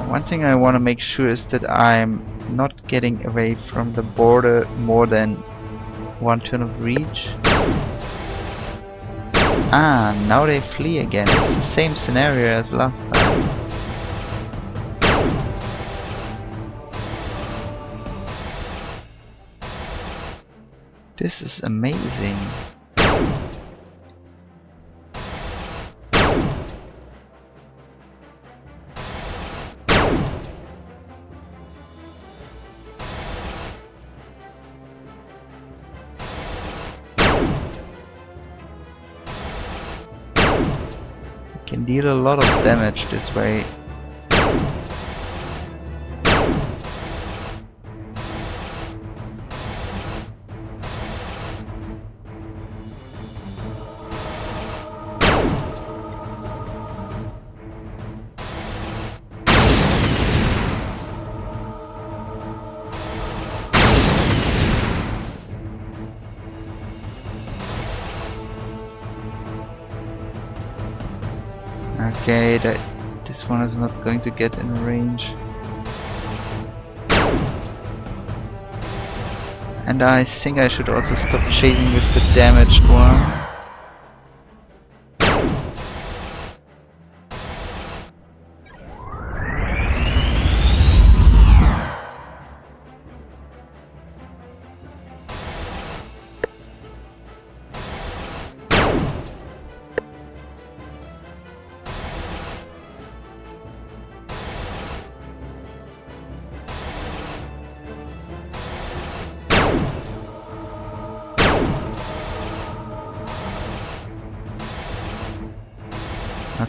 One thing I want to make sure is that I'm not getting away from the border more than one turn of reach. Ah, now they flee again. It's the same scenario as last time. This is amazing. Can deal a lot of damage this way. Okay, this one is not going to get in range. And I think I should also stop chasing with the damaged one.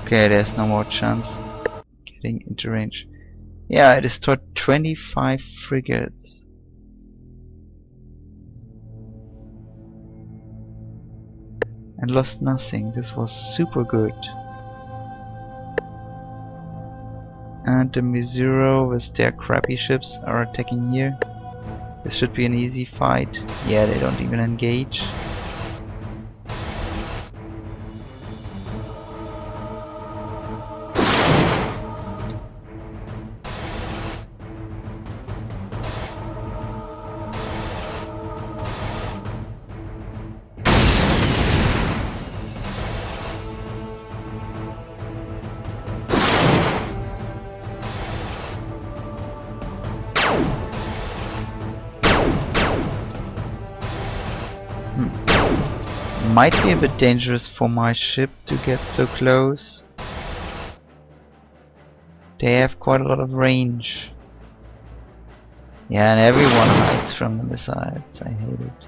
Okay, there's no more chance getting into range. Yeah, I destroyed 25 frigates. And lost nothing. This was super good. And the Mizuro with their crappy ships are attacking here. This should be an easy fight. Yeah, they don't even engage. Might be a bit dangerous for my ship to get so close. They have quite a lot of range. Yeah, and everyone hides from the missiles. I hate it.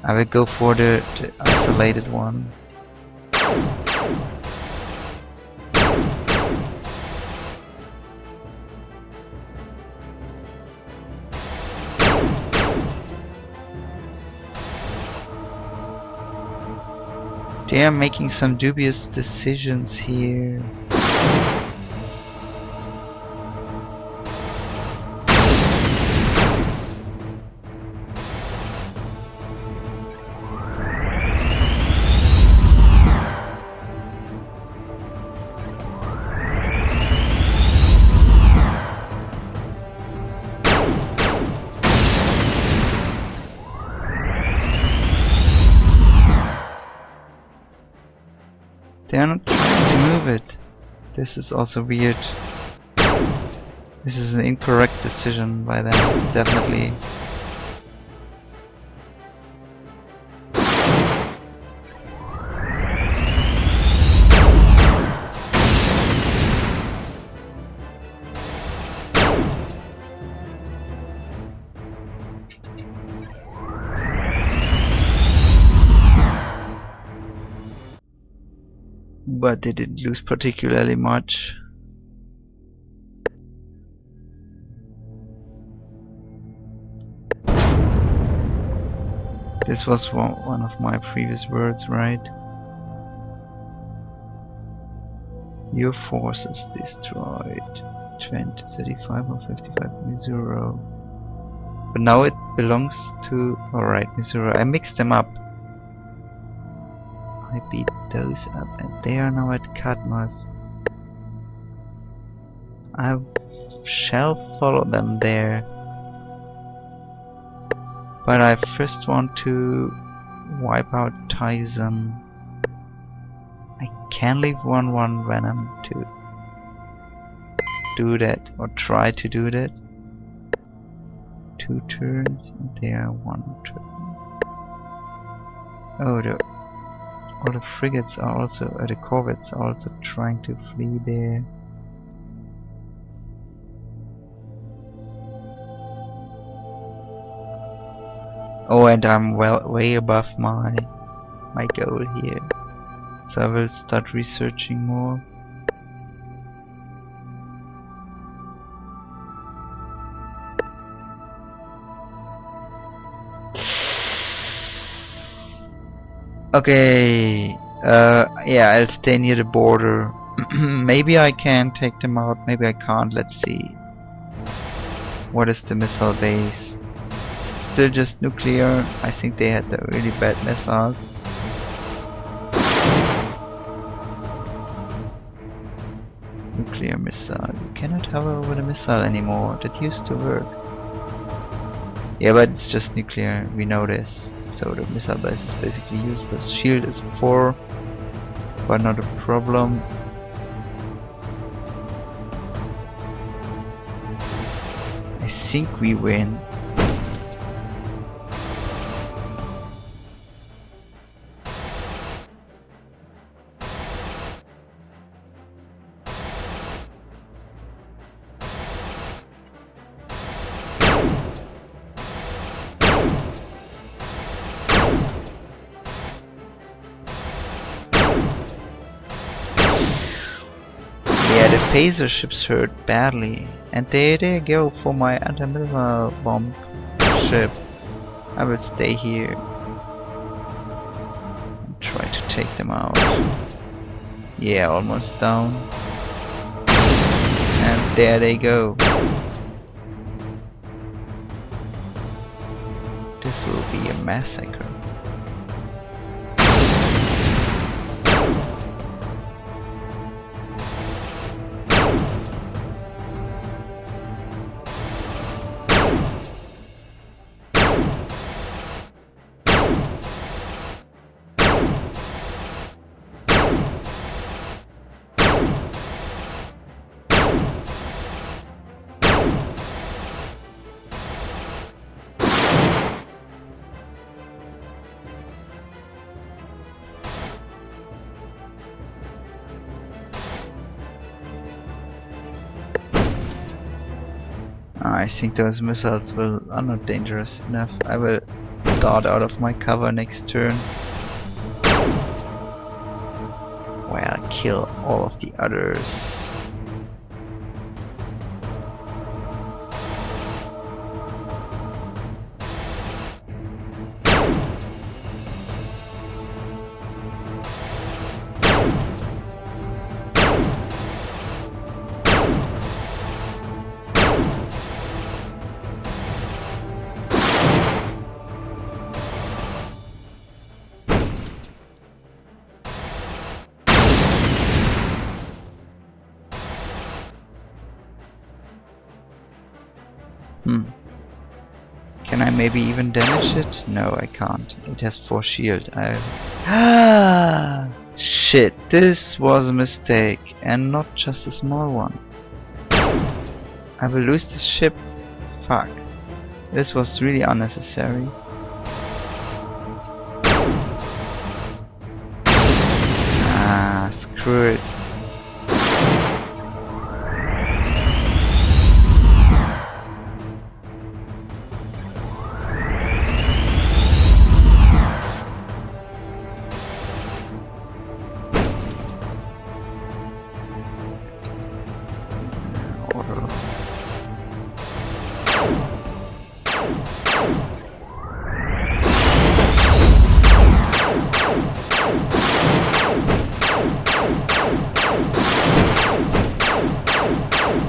I will go for the isolated one. They are making some dubious decisions here. They are not trying to move it. This is also weird. This is an incorrect decision by them, definitely. But they didn't lose particularly much. This was one of my previous words, right? Your forces destroyed 20, 35 or 55 Missouri. But now it belongs to... Alright, Missouri. I mixed them up. I beat those up and they are now at Cadmus. I shall follow them there. But I first want to wipe out Tyson. I can leave 1-1 Venom to do that, or try to do that. 2 turns and they are 1 turn. Oh, all the frigates are also, the corvettes are also trying to flee there. Oh, and I'm way above my goal here, so I will start researching more. Okay, yeah, I'll stay near the border. Maybe I can take them out, maybe I can't, let's see. What is the missile base? It's still just nuclear. I think they had the really bad missiles. Nuclear missile. You cannot hover over the missile anymore. That used to work. Yeah, but it's just nuclear, we know this. So the missile base is basically useless. Shield is 4, but not a problem. I think we win. Phaser ships hurt badly, and there they go for my anti-missile bomb ship. I will stay here and try to take them out. Yeah, almost down. And there they go. This will be a massacre. I think those missiles are not dangerous enough. I will dart out of my cover next turn. Where I'll kill all of the others. Can I maybe even damage it? No, I can't. It has 4 shield. Shit, this was a mistake, and not just a small one. I will lose this ship. Fuck. This was really unnecessary. Screw it.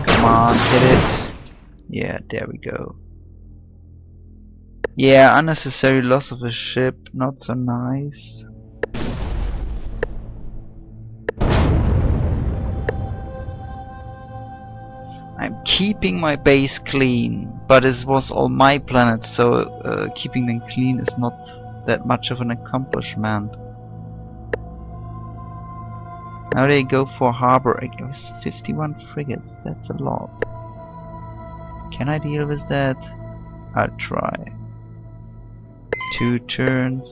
Come on, hit it. Yeah, there we go. Yeah, unnecessary loss of a ship, not so nice. I'm keeping my base clean, but it was all my planets, so keeping them clean is not that much of an accomplishment. Now they go for harbor. I guess 51 frigates, that's a lot. Can I deal with that? I'll try. 2 turns.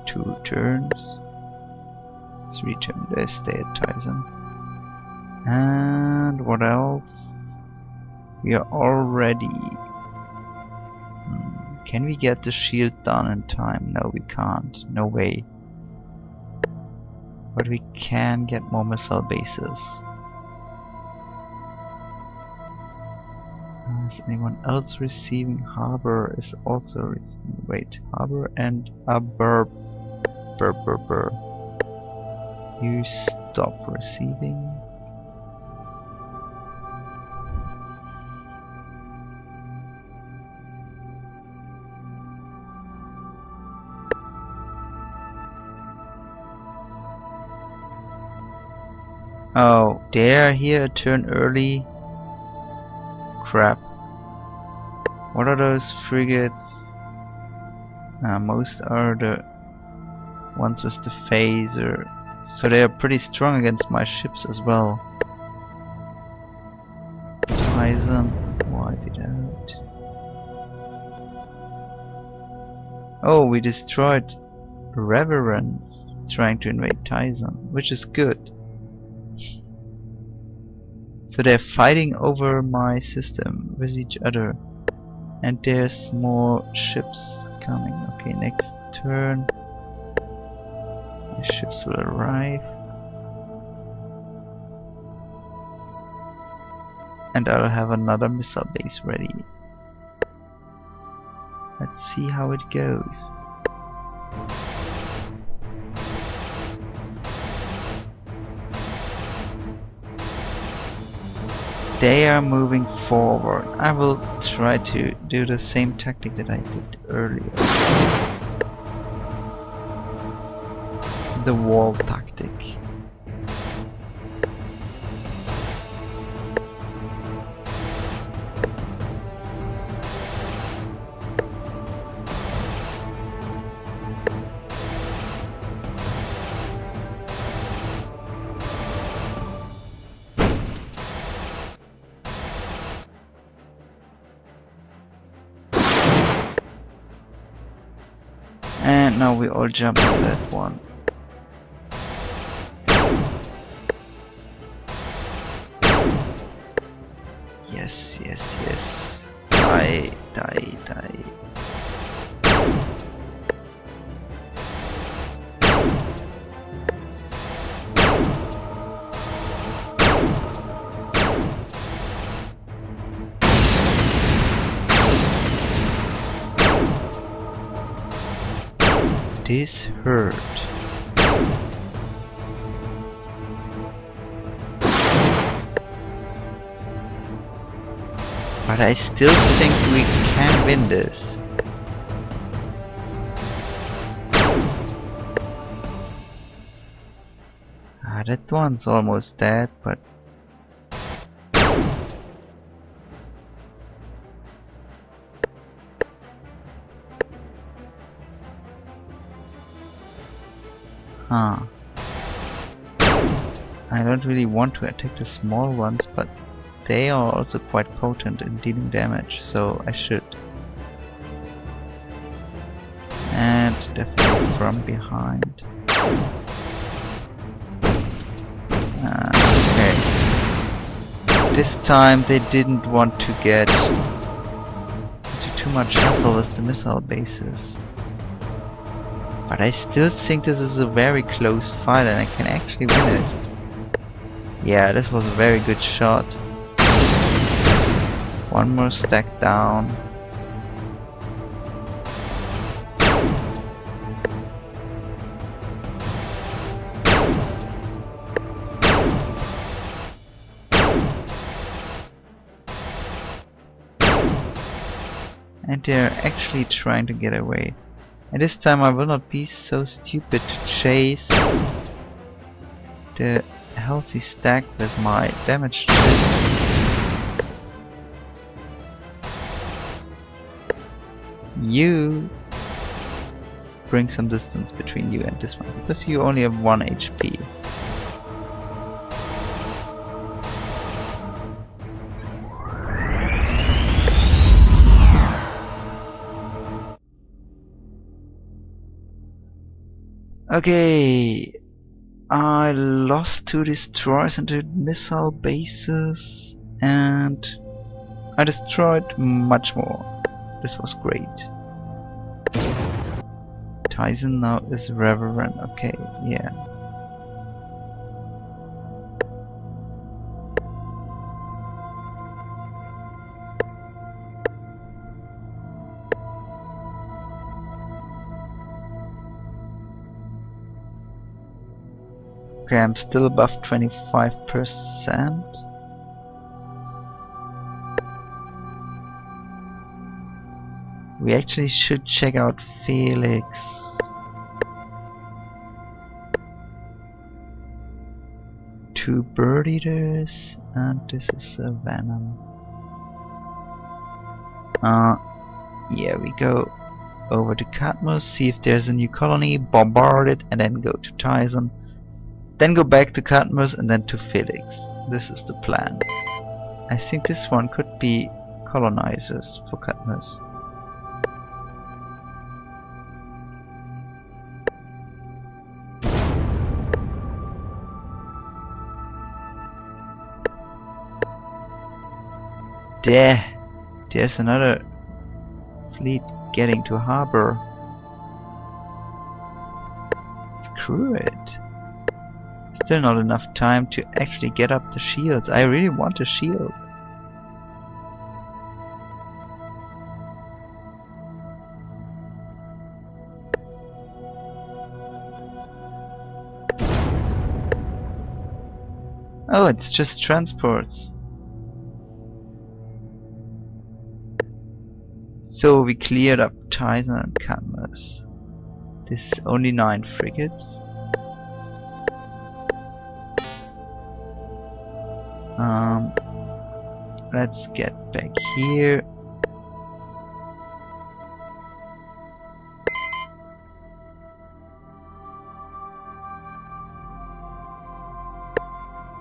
2 turns. 3 turns. They stay at Tyson. And what else? We are all ready. Can we get the shield done in time? No, we can't. No way. But we can get more missile bases. Is anyone else receiving? Harbor is also wait, harbor and a burp. You stop receiving. Oh, they're here a turn early. Crap. What are those frigates? Most are the ones with the phaser. So they are pretty strong against my ships as well. Tyson, wipe it out. Oh, we destroyed Reverence trying to invade Tyson, which is good. So they're fighting over my system with each other. And there's more ships coming. Okay, next turn. The ships will arrive. And I'll have another missile base ready. Let's see how it goes. They are moving forward. I will try to do the same tactic that I did earlier. The wall tactic. And now we all jump on that one. Yes, Yes, yes, yes. Die, die, die. This hurt. But I still think we can win this. That one's almost dead, but I don't really want to attack the small ones, but they are also quite potent in dealing damage, so I should. And definitely from behind. Okay. This time they didn't want to get into too much hassle with the missile bases. But I still think this is a very close fight and I can actually win it. Yeah, this was a very good shot. One more stack down. And they're actually trying to get away. And this time I will not be so stupid to chase the healthy stack with my damaged ships. You bring some distance between you and this one, because you only have 1 HP. Okay, I lost 2 destroyers and 2 missile bases, and I destroyed much more. This was great. Tyson now is Reverend. Okay, yeah. Okay, I'm still above 25%. We actually should check out Felix. Two bird eaters, and this is a venom. Yeah, we go over to Cadmus, see if there's a new colony, bombard it, and then go to Tyson. Then go back to Cadmus and then to Felix. This is the plan. I think this one could be colonizers for Cadmus. There's another fleet getting to harbor. Screw it. Still not enough time to actually get up the shields. I really want a shield. Oh, it's just transports. So we cleared up Tyson and Cadmus. This is only 9 frigates. Let's get back here.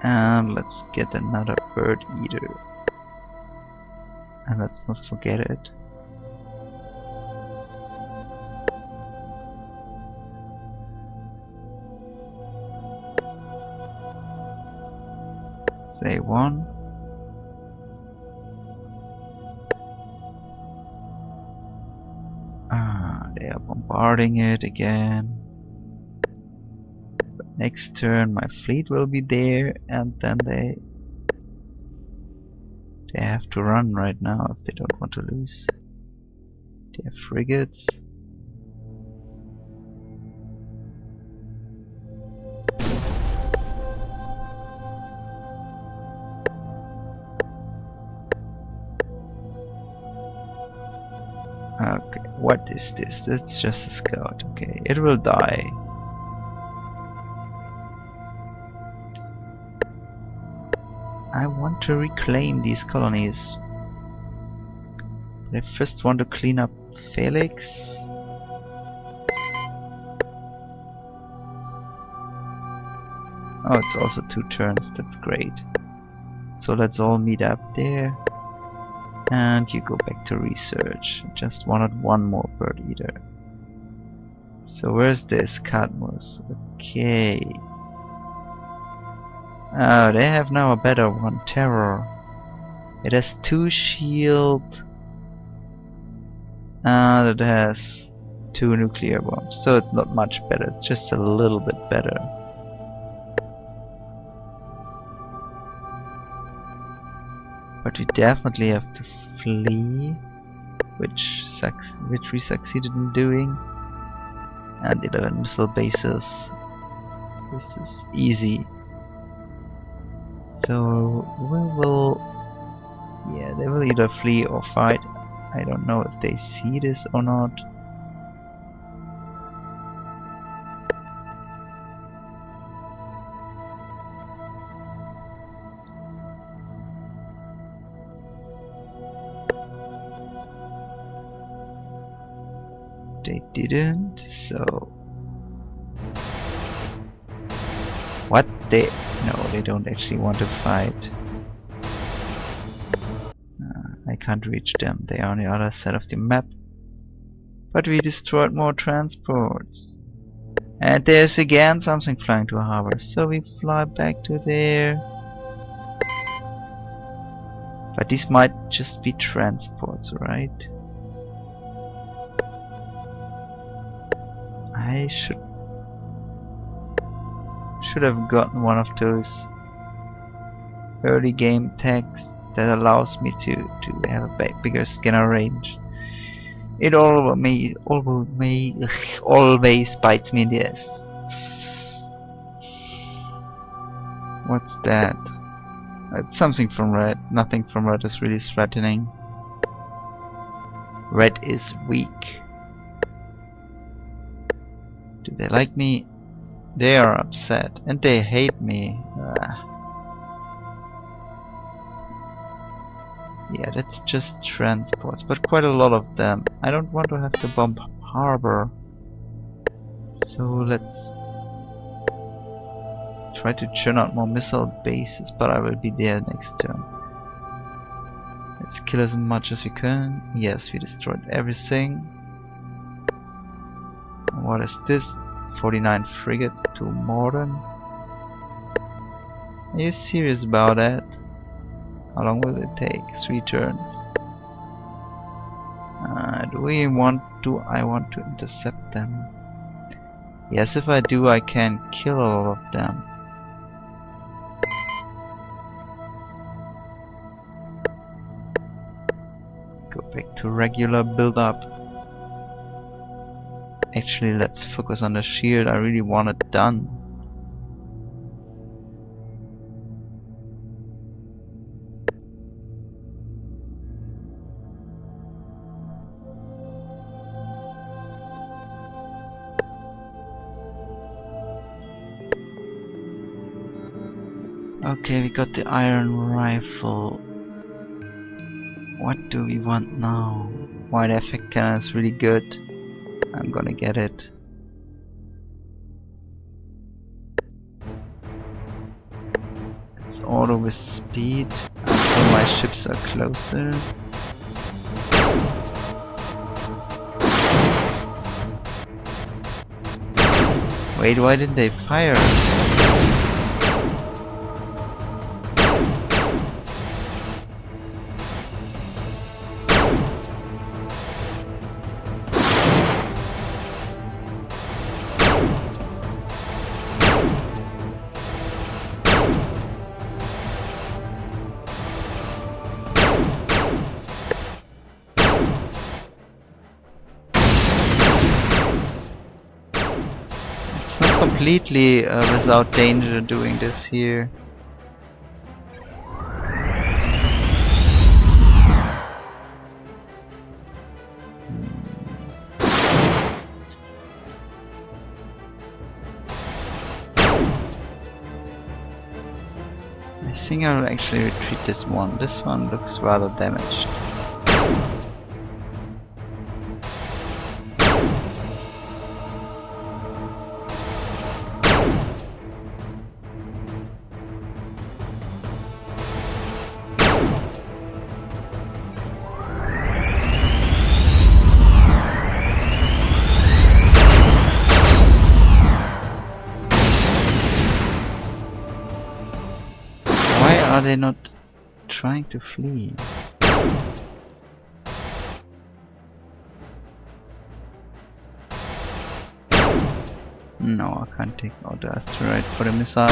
And let's get another bird eater. And let's not forget it. Say 1. They are bombarding it again. But next turn my fleet will be there, and then they have to run right now if they don't want to lose. They have frigates. Okay, what is this? That's just a scout. Okay, it will die. I want to reclaim these colonies. But I first want to clean up Felix. Oh, it's also 2 turns. That's great. So let's all meet up there. And you go back to research. Just wanted one more bird eater. So where's this Cadmus? Okay. Oh, they have now a better one, Terror. It has 2 shield. And it has 2 nuclear bombs. So it's not much better, it's just a little bit better. But we definitely have to flee, which we succeeded in doing. And 11 missile bases. This is easy. So we will, yeah, they will either flee or fight. I don't know if they see this or not. They didn't, so what? No, they don't actually want to fight. I can't reach them, they are on the other side of the map. But we destroyed more transports. And there's again something flying to a harbor, so we fly back to there. But these might just be transports, right? I should have gotten one of those early game tags that allows me to have a bigger scanner range. It always bites me in the ass. What's that? It's something from red. Nothing from red is really threatening. Red is weak. Do they like me? They are upset and they hate me. Yeah, that's just transports, but quite a lot of them. I don't want to have to bomb harbor. So let's try to churn out more missile bases, but I will be there next turn. Let's kill as much as we can. Yes, we destroyed everything. What is this? 49 frigates, 2 modern. Are you serious about that? How long will it take? 3 turns. I want to intercept them. Yes, if I do, I can kill all of them. Go back to regular build-up. Actually, let's focus on the shield. I really want it done. Okay, we got the iron rifle. What do we want now? Wide effect cannon is really good. I'm gonna get it. It's auto with speed until my ships are closer. Wait, why didn't they fire? completely without danger doing this here. I think I'll actually retreat this one. This one looks rather damaged. Why are they not trying to flee? No, I can't take out the asteroid for the missiles.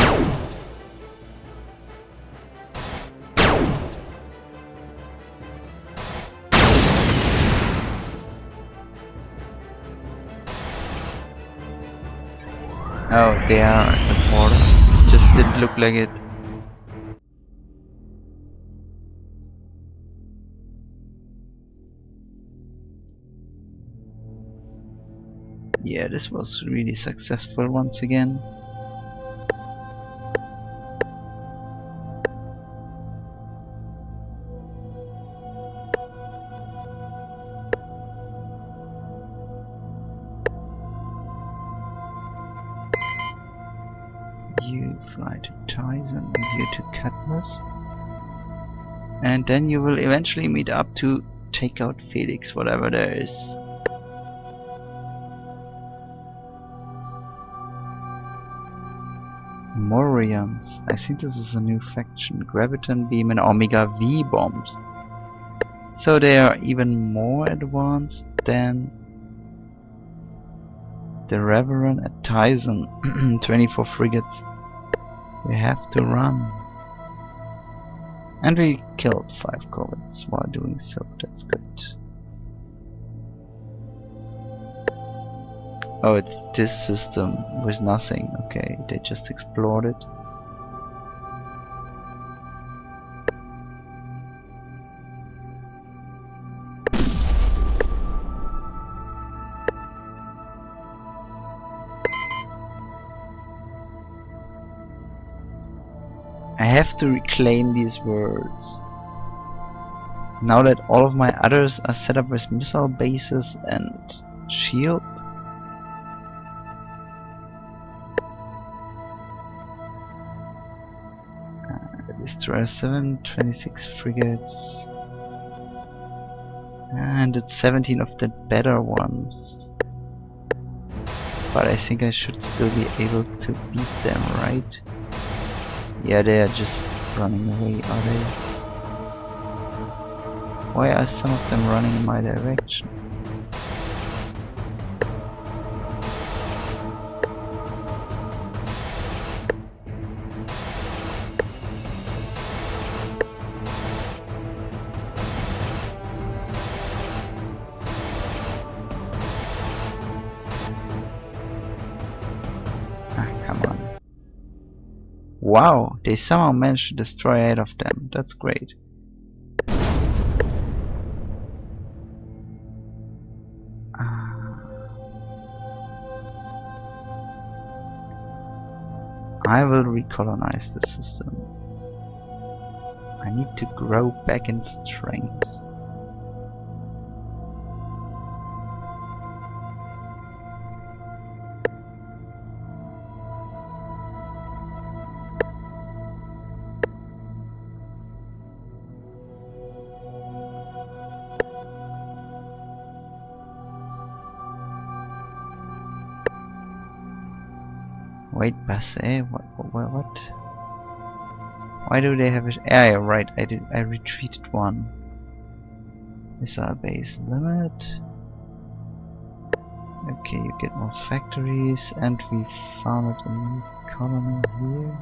Oh, they are at the border. Just didn't look like it. Yeah, this was really successful once again. You fly to Tyson and you to Cadmus. And then you will eventually meet up to take out Felix, whatever there is. Morians. I think this is a new faction. Graviton Beam and Omega V bombs. So they are even more advanced than the Reverend at Tyson. 24 frigates. We have to run. And we killed 5 corvettes while doing so. That's good. Oh, it's this system with nothing. Okay, they just explored it. I have to reclaim these worlds. Now that all of my others are set up with missile bases and shield. Destroyer 7, 26 frigates, and it's 17 of the better ones. But I think I should still be able to beat them, right? Yeah, they are just running away, are they? Why are some of them running in my direction? Wow, they somehow managed to destroy 8 of them. That's great. I will recolonize the system. I need to grow back in strength. Wait, Basset? What? Why do they have it? Ah, yeah, right. I retreated one. Missile base limit. Okay, you get more factories, and we founded a new colony here.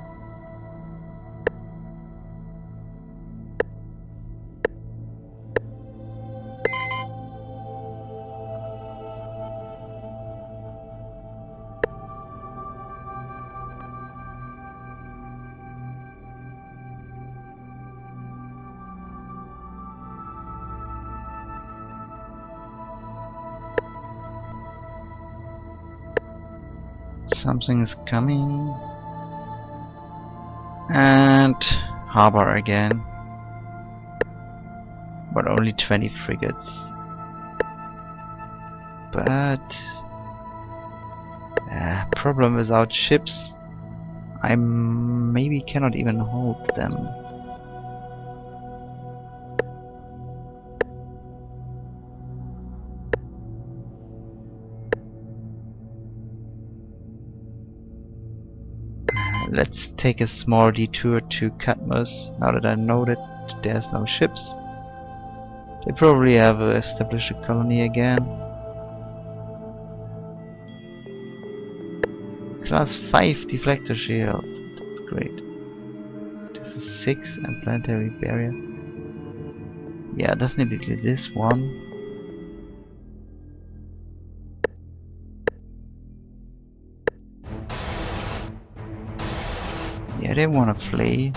Something is coming. And harbor again. But only 20 frigates. But problem without ships, I maybe cannot even hold them. Let's take a small detour to Cadmus, now that I know that there's no ships. They probably have established a colony again. Class 5 deflector shield, that's great. This is 6 and planetary barrier. Yeah, definitely this one. Yeah, they wanna flee.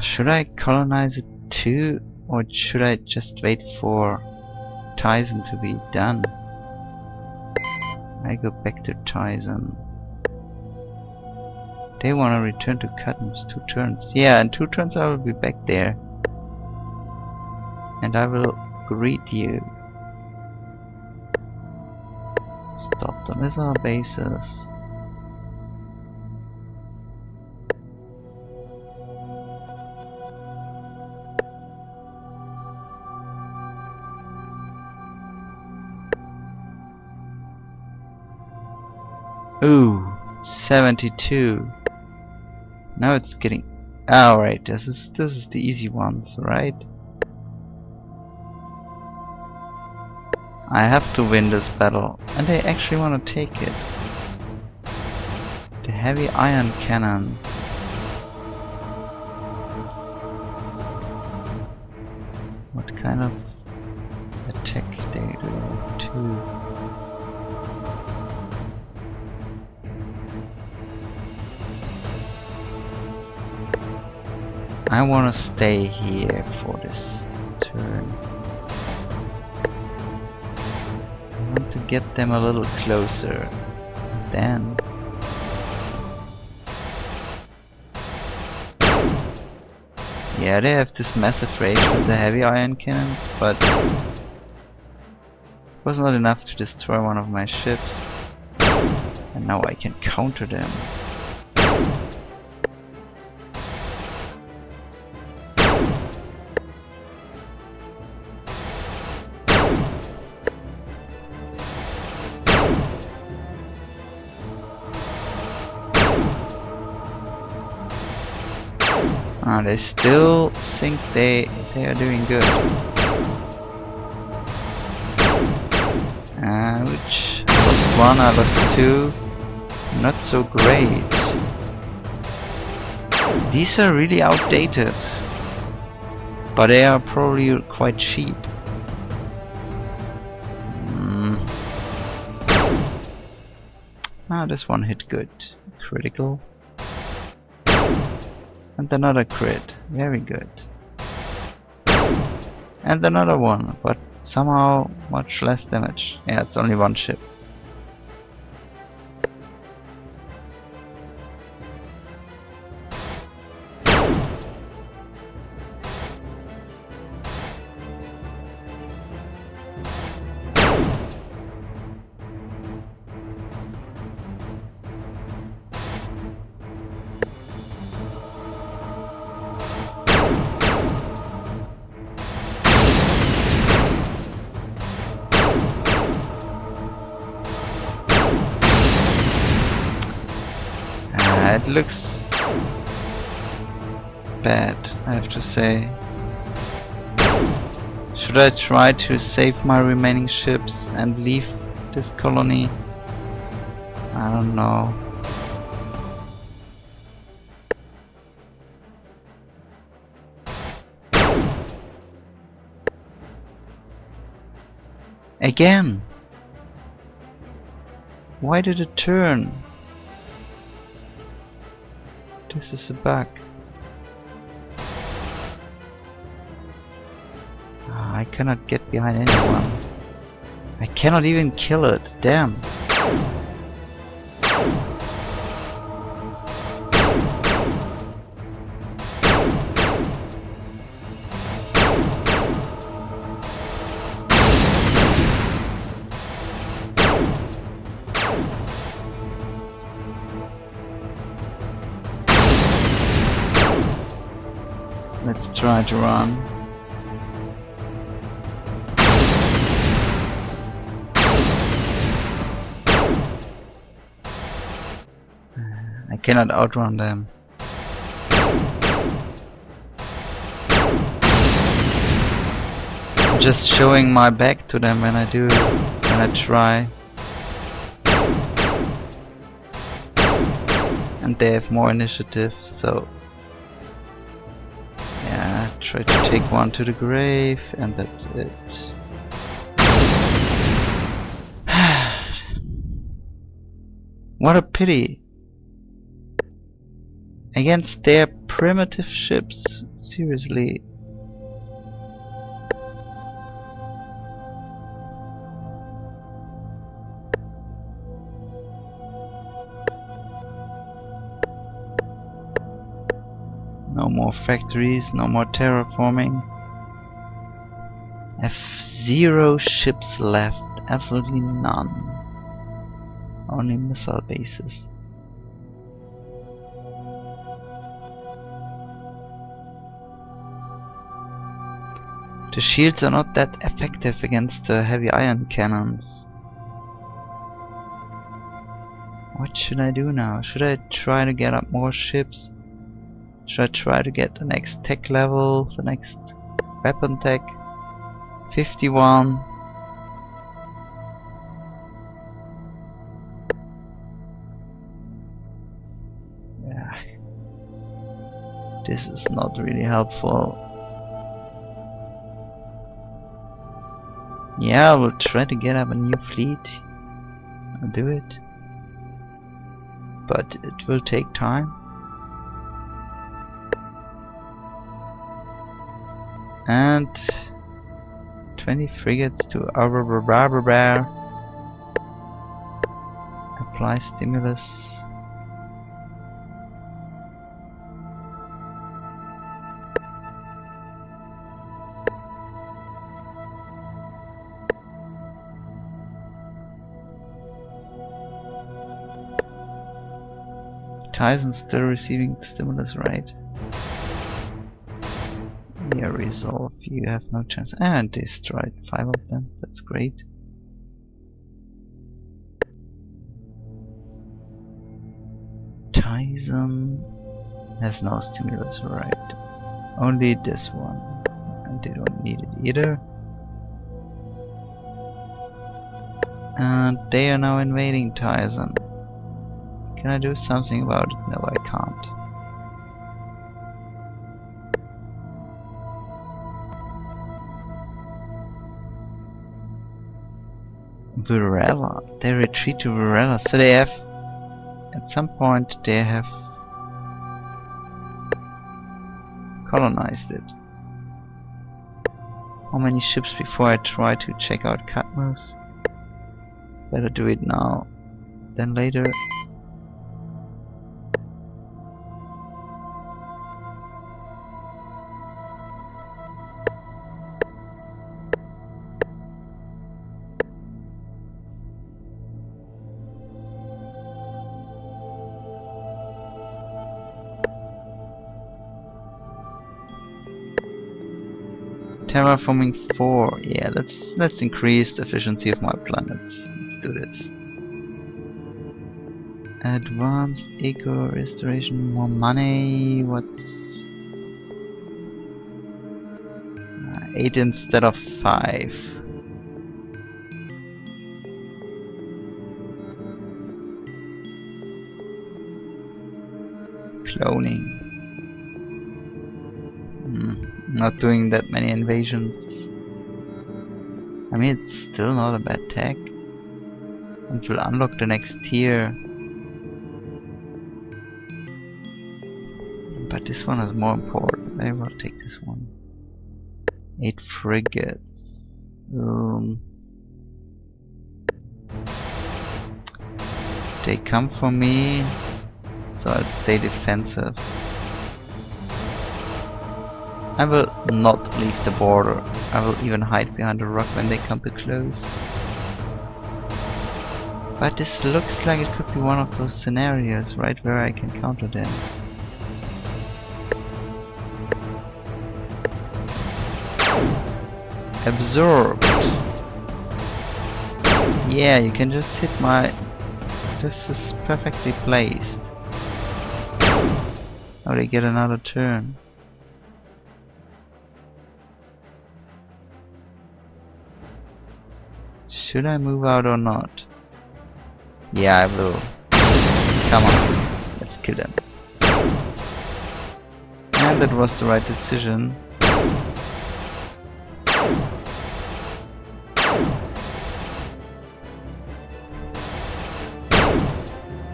Should I colonize it too, or should I just wait for Tyson to be done? I go back to Tyson. They wanna return to Cadmus 2 turns. Yeah, in 2 turns I will be back there. And I will greet you. Stop the missile bases. Ooh, 72. Now it's getting. Alright, this is the easy ones, right? I have to win this battle, and they actually want to take it. The heavy iron cannons. What kind of attack they do too? I want to stay here for this turn. I want to get them a little closer. Then yeah, they have this massive range with the heavy iron cannons, but it was not enough to destroy one of my ships. And now I can counter them. They still think they are doing good. Which I lost 1, I lost 2. Not so great. These are really outdated, but they are probably quite cheap. This one hit good. Critical. And another crit. Very good. And another one, but somehow much less damage. Yeah, it's only one ship. It looks bad, I have to say. Should I try to save my remaining ships and leave this colony? I don't know. Again! Why did it turn? This is a bug. I cannot get behind anyone. I cannot even kill it. Damn. Let's try to run. I cannot outrun them. I'm just showing my back to them when I do, when I try. And they have more initiative, so yeah, try to take one to the grave, and that's it. What a pity! Against their primitive ships, seriously. No more factories, no more terraforming. I have 0 ships left, absolutely none. Only missile bases. The shields are not that effective against heavy iron cannons. What should I do now? Should I try to get up more ships? Should I try to get the next tech level, the next weapon tech? 51. Yeah. This is not really helpful. Yeah, I will try to get up a new fleet. I'll do it. But it will take time. And 20 frigates to apply stimulus. Tyson's still receiving stimulus, right? Yeah, resolve, you have no chance. And destroyed 5 of them, that's great. Tyson has no stimulus, right? Only this one. And they don't need it either. And they are now invading Tyson. Can I do something about it? No, I can't. Varela. They retreat to Varela. So they have, at some point, they have colonized it. How many ships before I try to check out Cadmus? Better do it now than later. Terraforming 4. Yeah, let's increase the efficiency of my planets. Let's do this. Advanced eco restoration, more money. What's 8 instead of 5. cloning. Not doing that many invasions. I mean, it's still not a bad tech. And we'll unlock the next tier. But this one is more important. I will take this one. 8 frigates. They come for me, so I'll stay defensive. I will not leave the border. I will even hide behind a rock when they come too close. But this looks like it could be one of those scenarios, right, where I can counter them. Absorbed. Yeah, you can just hit my... This is perfectly placed. Oh, they get another turn. Should I move out or not? Yeah, I will. Come on, let's kill them. And that was the right decision.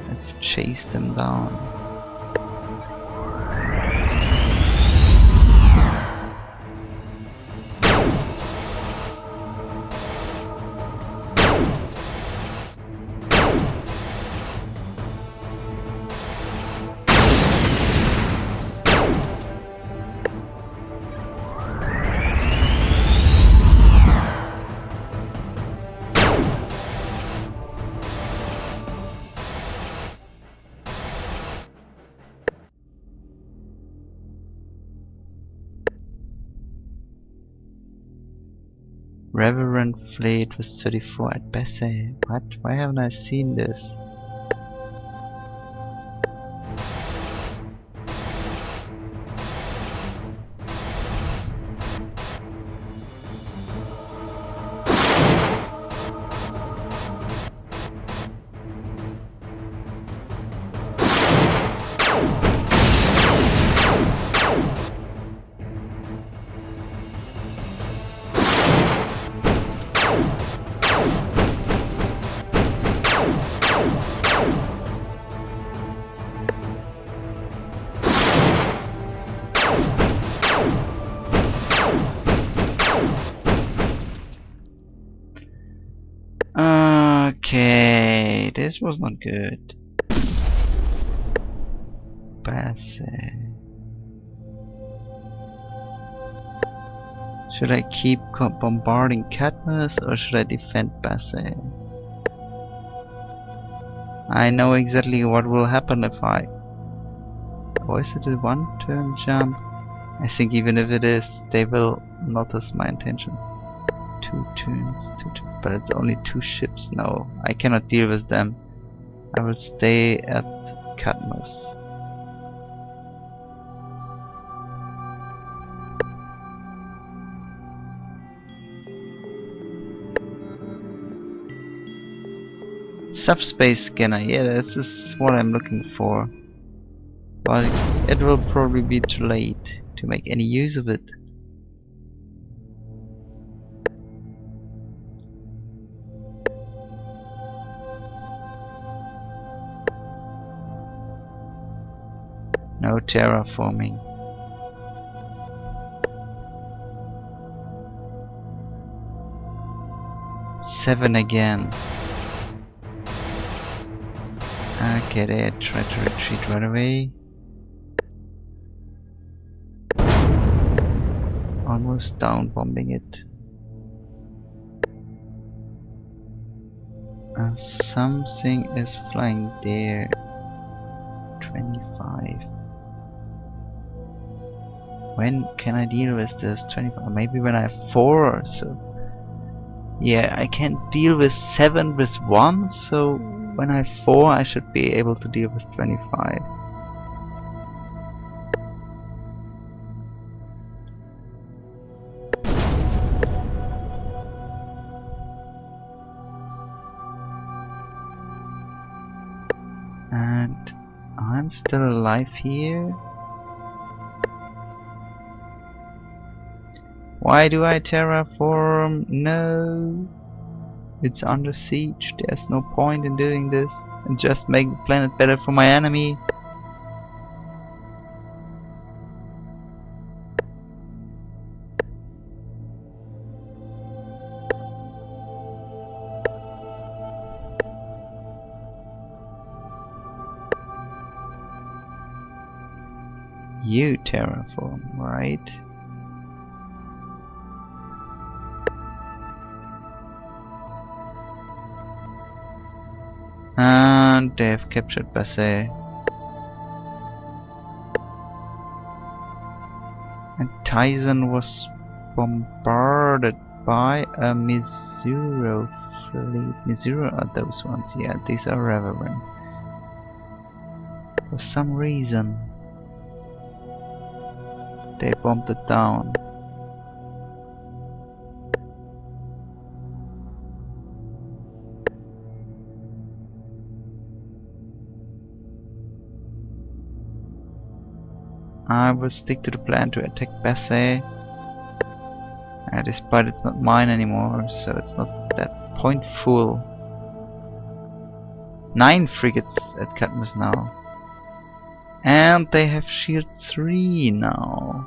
Let's chase them down. Reverend Fleet was 34 at Besse. What? Why haven't I seen this? Okay, this was not good. Basse. Should I keep bombarding Cadmus or should I defend Basse? I know exactly what will happen if I... Oh, is it a one-turn jump? I think even if it is, they will notice my intentions. 2 turns, but it's only 2 ships now. I cannot deal with them. I will stay at Cadmus. Subspace scanner, yeah, this is what I'm looking for. But it will probably be too late to make any use of it. No terraforming. Seven again. Okay, they try to retreat right away. Almost down bombing it. Something is flying there. 25. When can I deal with this? 25. Maybe when I have 4 or so. Yeah, I can't deal with 7 with 1, so when I have 4 I should be able to deal with 25. And I'm still alive here. Why do I terraform? No. It's under siege. There's no point in doing this. And just make the planet better for my enemy. You terraform, right? And they have captured Basse. And Tyson was bombarded by a Missouro fleet. Missouro are those ones, yeah, these are Reverend. For some reason they bombed it down. I will stick to the plan to attack Basse. Despite it's not mine anymore, so it's not that pointful. 9 frigates at Cadmus now. And they have shield 3 now.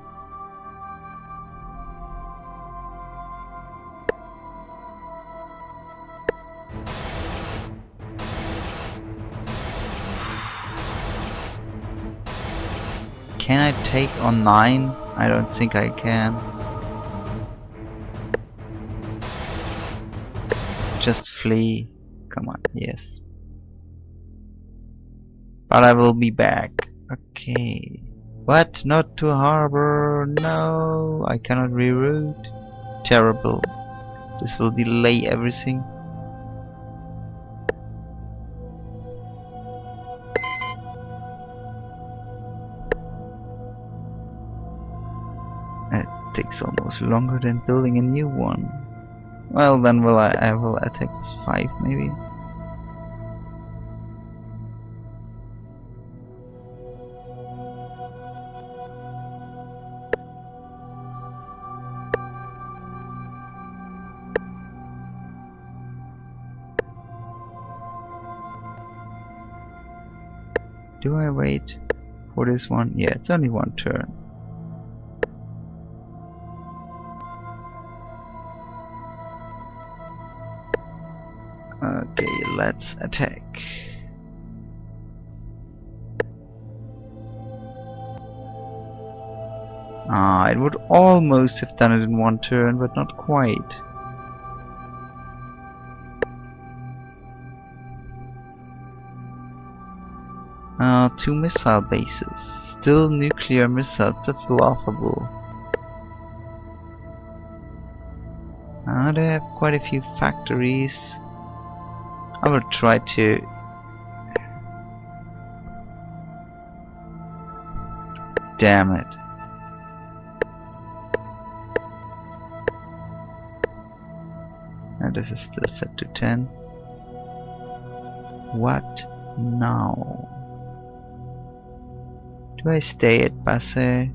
Can I take on 9? I don't think I can. Just flee. Come on, yes. But I will be back. Okay. What? Not to harbor? No, I cannot reroute. Terrible. This will delay everything. It takes almost longer than building a new one. Well, then I will attack 5 maybe. Do I wait for this one? Yeah, it's only one turn. Okay, let's attack. It would almost have done it in one turn, but not quite. Two missile bases. Still nuclear missiles, that's laughable. They have quite a few factories. I will try to... Damn it. And this is still set to 10. What now? Do I stay at Basse?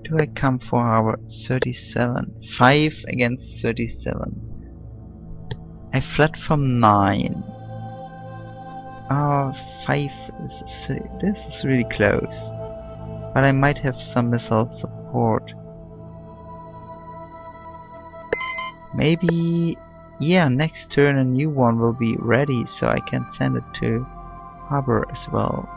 Do I come for our 37? 5 against 37. I fled from 9. 5 is... This is really close. But I might have some missile support. Maybe... Yeah, next turn a new one will be ready, so I can send it to harbor as well.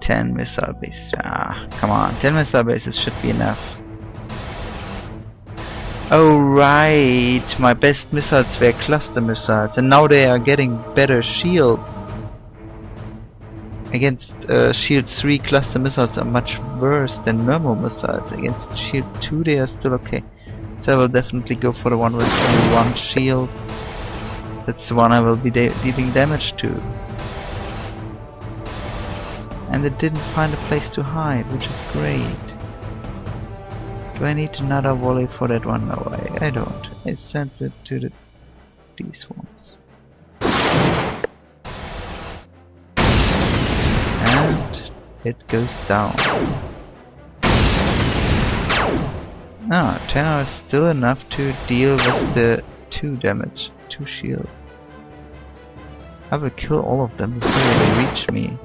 Ten missile bases. Come on, 10 missile bases should be enough. Oh right, my best missiles were cluster missiles, and now they are getting better shields. Against shield 3, cluster missiles are much worse than normal missiles. Against shield 2 they are still okay. So I will definitely go for the one with only one shield. That's the one I will be dealing damage to. And it didn't find a place to hide, which is great. Do I need another volley for that one? No, I don't. I sent it to these ones. And it goes down. Ah, 10 are still enough to deal with the 2 damage, 2 shield. I will kill all of them before they reach me.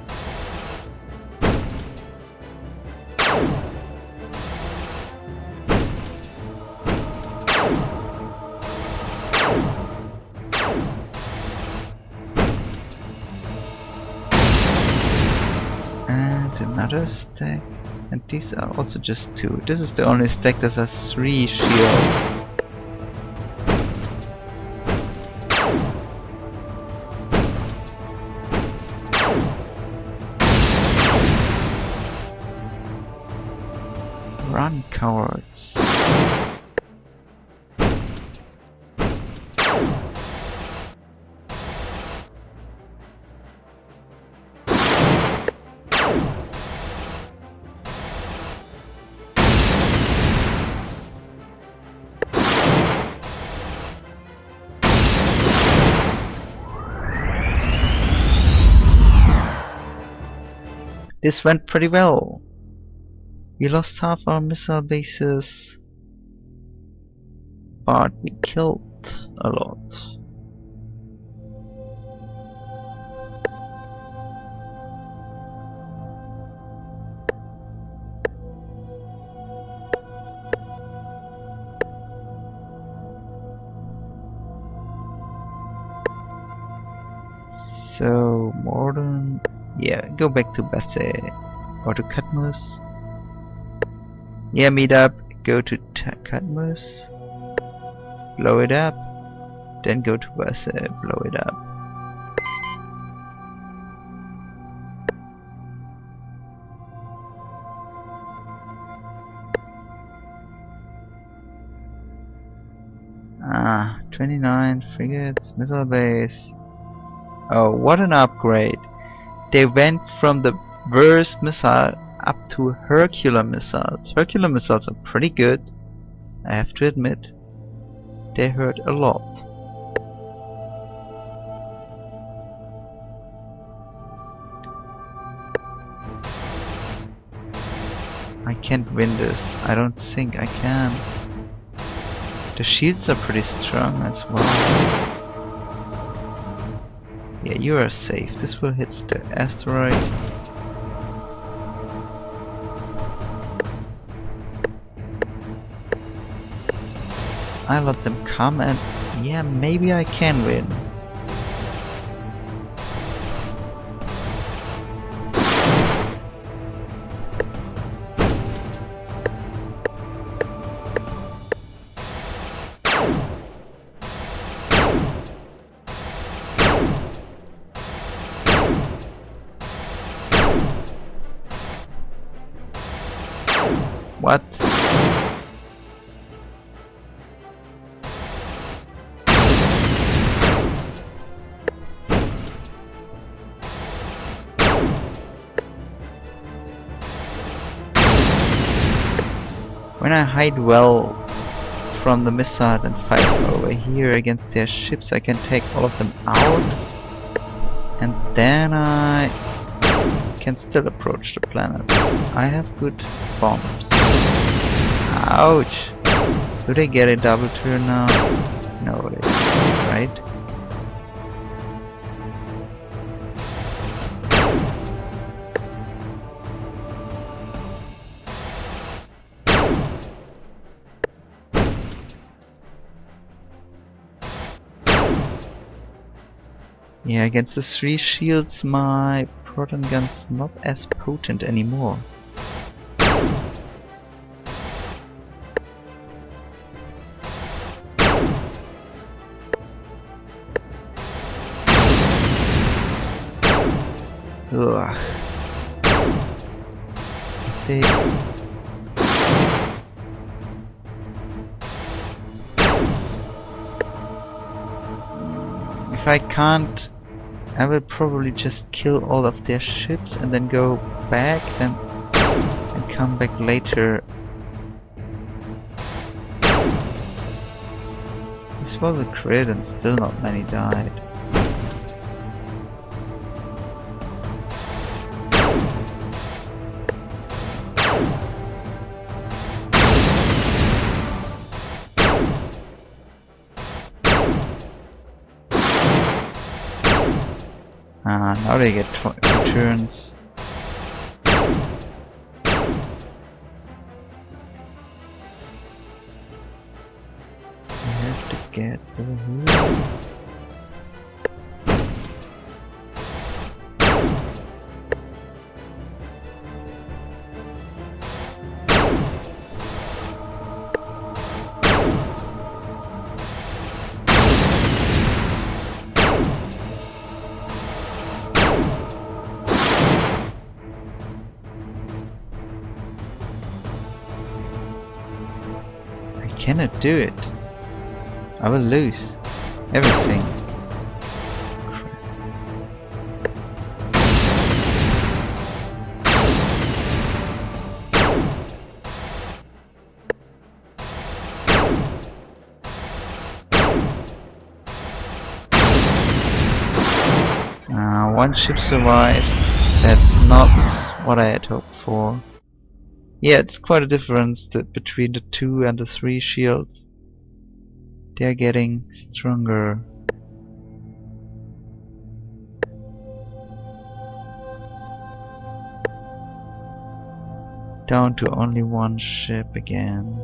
Another stack, and these are also just 2. This is the only stack that has 3 shields. Run, cowards. This went pretty well. We lost half our missile bases, but we killed a lot. So, modern... Yeah, go back to Basse or to Cadmus. Yeah, meet up, go to Cadmus, blow it up, then go to Basse, blow it up. Ah, 29 frigates, missile base. Oh, what an upgrade! They went from the worst missile up to Hercular missiles. Hercular missiles are pretty good, I have to admit. They hurt a lot. I can't win this. I don't think I can. The shields are pretty strong as well. Yeah, you are safe. This will hit the asteroid. I let them come and yeah, maybe I can win. What? When I hide well from the missiles and fight over here against their ships, I can take all of them out, and then I can still approach the planet. I have good bombs. Ouch! Do they get a double turn now? No, they don't, right? Yeah, against the 3 shields my Proton Gun's not as potent anymore. Ugh. If I can't I will probably just kill all of their ships and then go back and come back later. This was a crit and still not many died. Now they get 2 turns. I have to get over here. I cannot do it. I will lose everything. One ship survives. That's not what I had hoped for. Yeah, it's quite a difference between the 2 and the 3 shields. They're getting stronger. Down to only 1 ship again.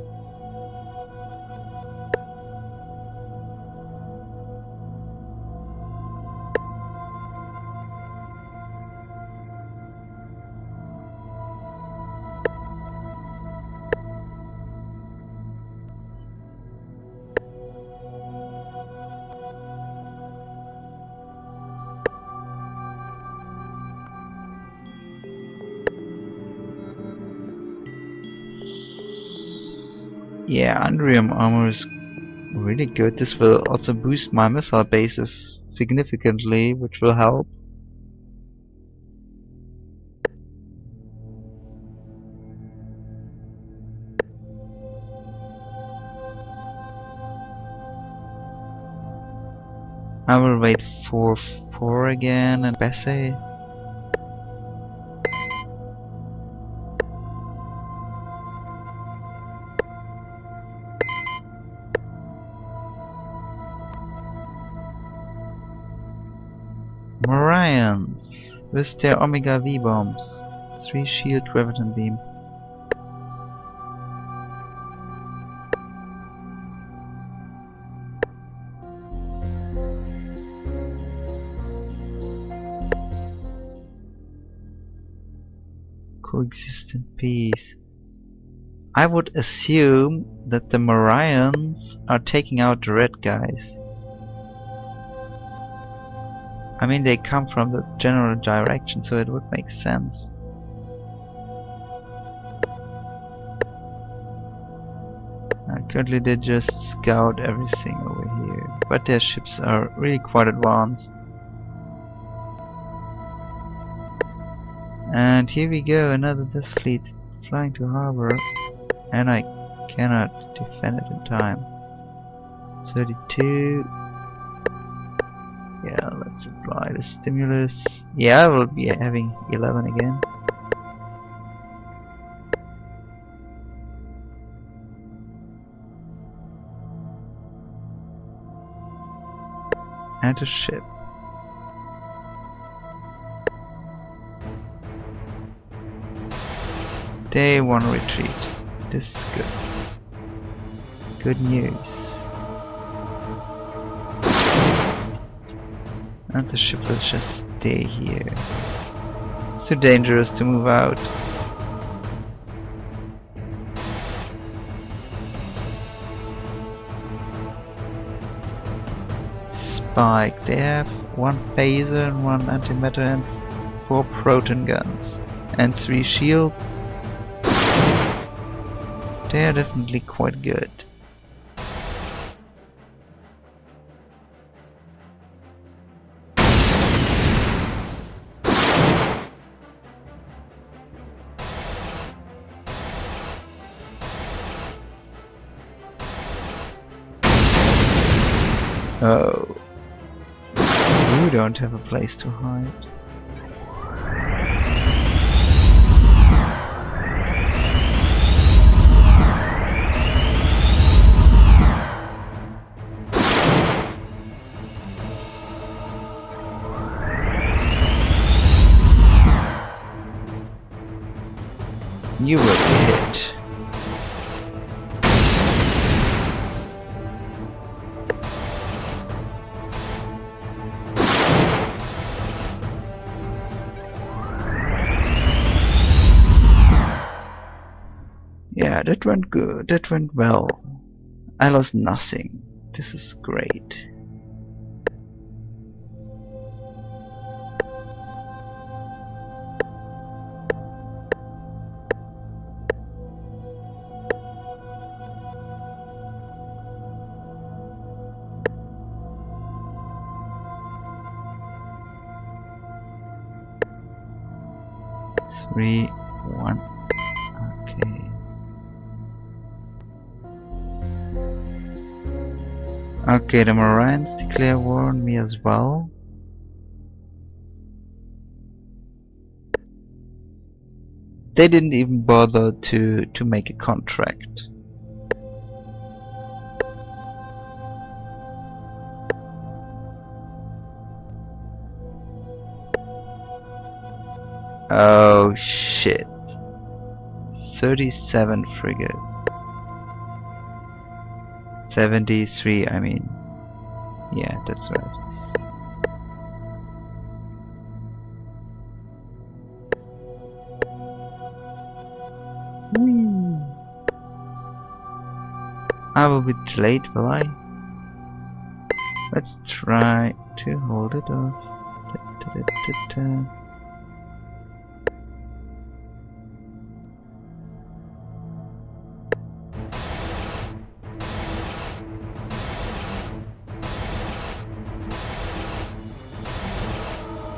Yeah, Undrium armor is really good. This will also boost my missile bases significantly, which will help. I will wait for 4 again and Bessie. Marians with their Omega V bombs. 3 shield graviton beam. Coexistent peace. I would assume that the Marians are taking out the red guys. I mean, they come from the general direction, so it would make sense. Currently they just scout everything over here, but their ships are really quite advanced. And here we go, another Death Fleet flying to harbor, and I cannot defend it in time. 32. Yeah, let's apply the stimulus. Yeah, I will be having 11 again. And a ship. Day 1 retreat. This is good. Good news. And the ship will just stay here. It's too dangerous to move out. Spike. They have 1 phaser and 1 antimatter and 4 proton guns. And 3 shield. They are definitely quite good. Oh. You don't have a place to hide. You will be hit. Yeah, that went good. That went well. I lost nothing. This is great. Three, one. Okay. Okay, the Marines declare war on me as well. They didn't even bother to make a contract. Oh shit. 37 frigates. 73, I mean. Yeah, that's right. Whee. I will be delayed, will I? Let's try to hold it off.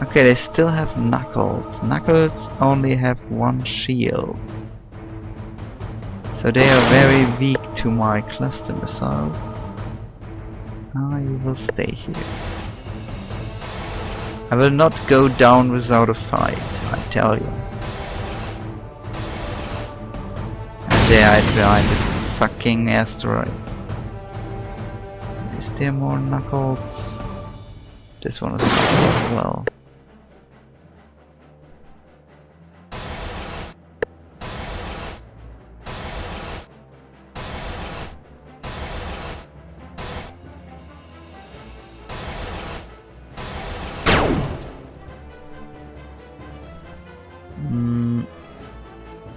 Okay, they still have Knuckles. Knuckles only have one shield. So they are very weak to my cluster missiles. I will stay here. I will not go down without a fight, I tell you. And they hide behind the fucking asteroids. Is there more Knuckles? This one is a Knuckle as well.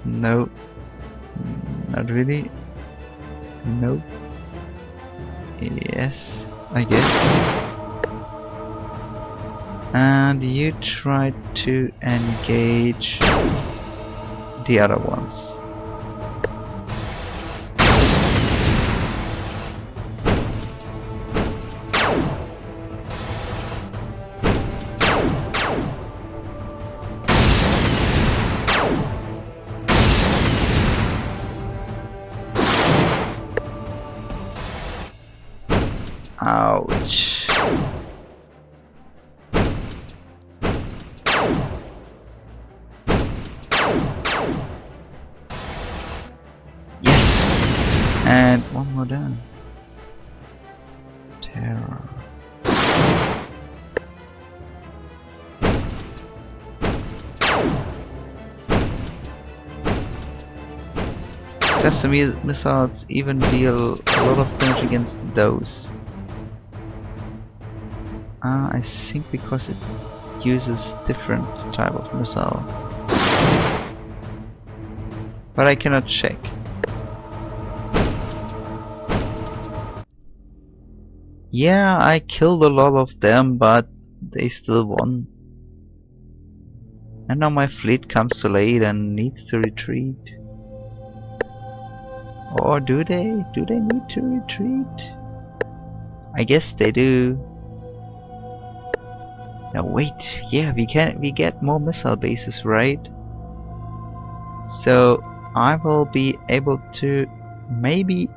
No, not really. Nope. Yes, I guess. And you try to engage the other ones. Ouch. Yes! And one more down. Terror. Cluster missiles even deal a lot of damage against those. I think because it uses different type of missile. But I cannot check. Yeah, I killed a lot of them, but they still won. And now my fleet comes too late and needs to retreat. Or do they? Do they need to retreat? I guess they do. Now wait, yeah, we get more missile bases, right? So I will be able to maybe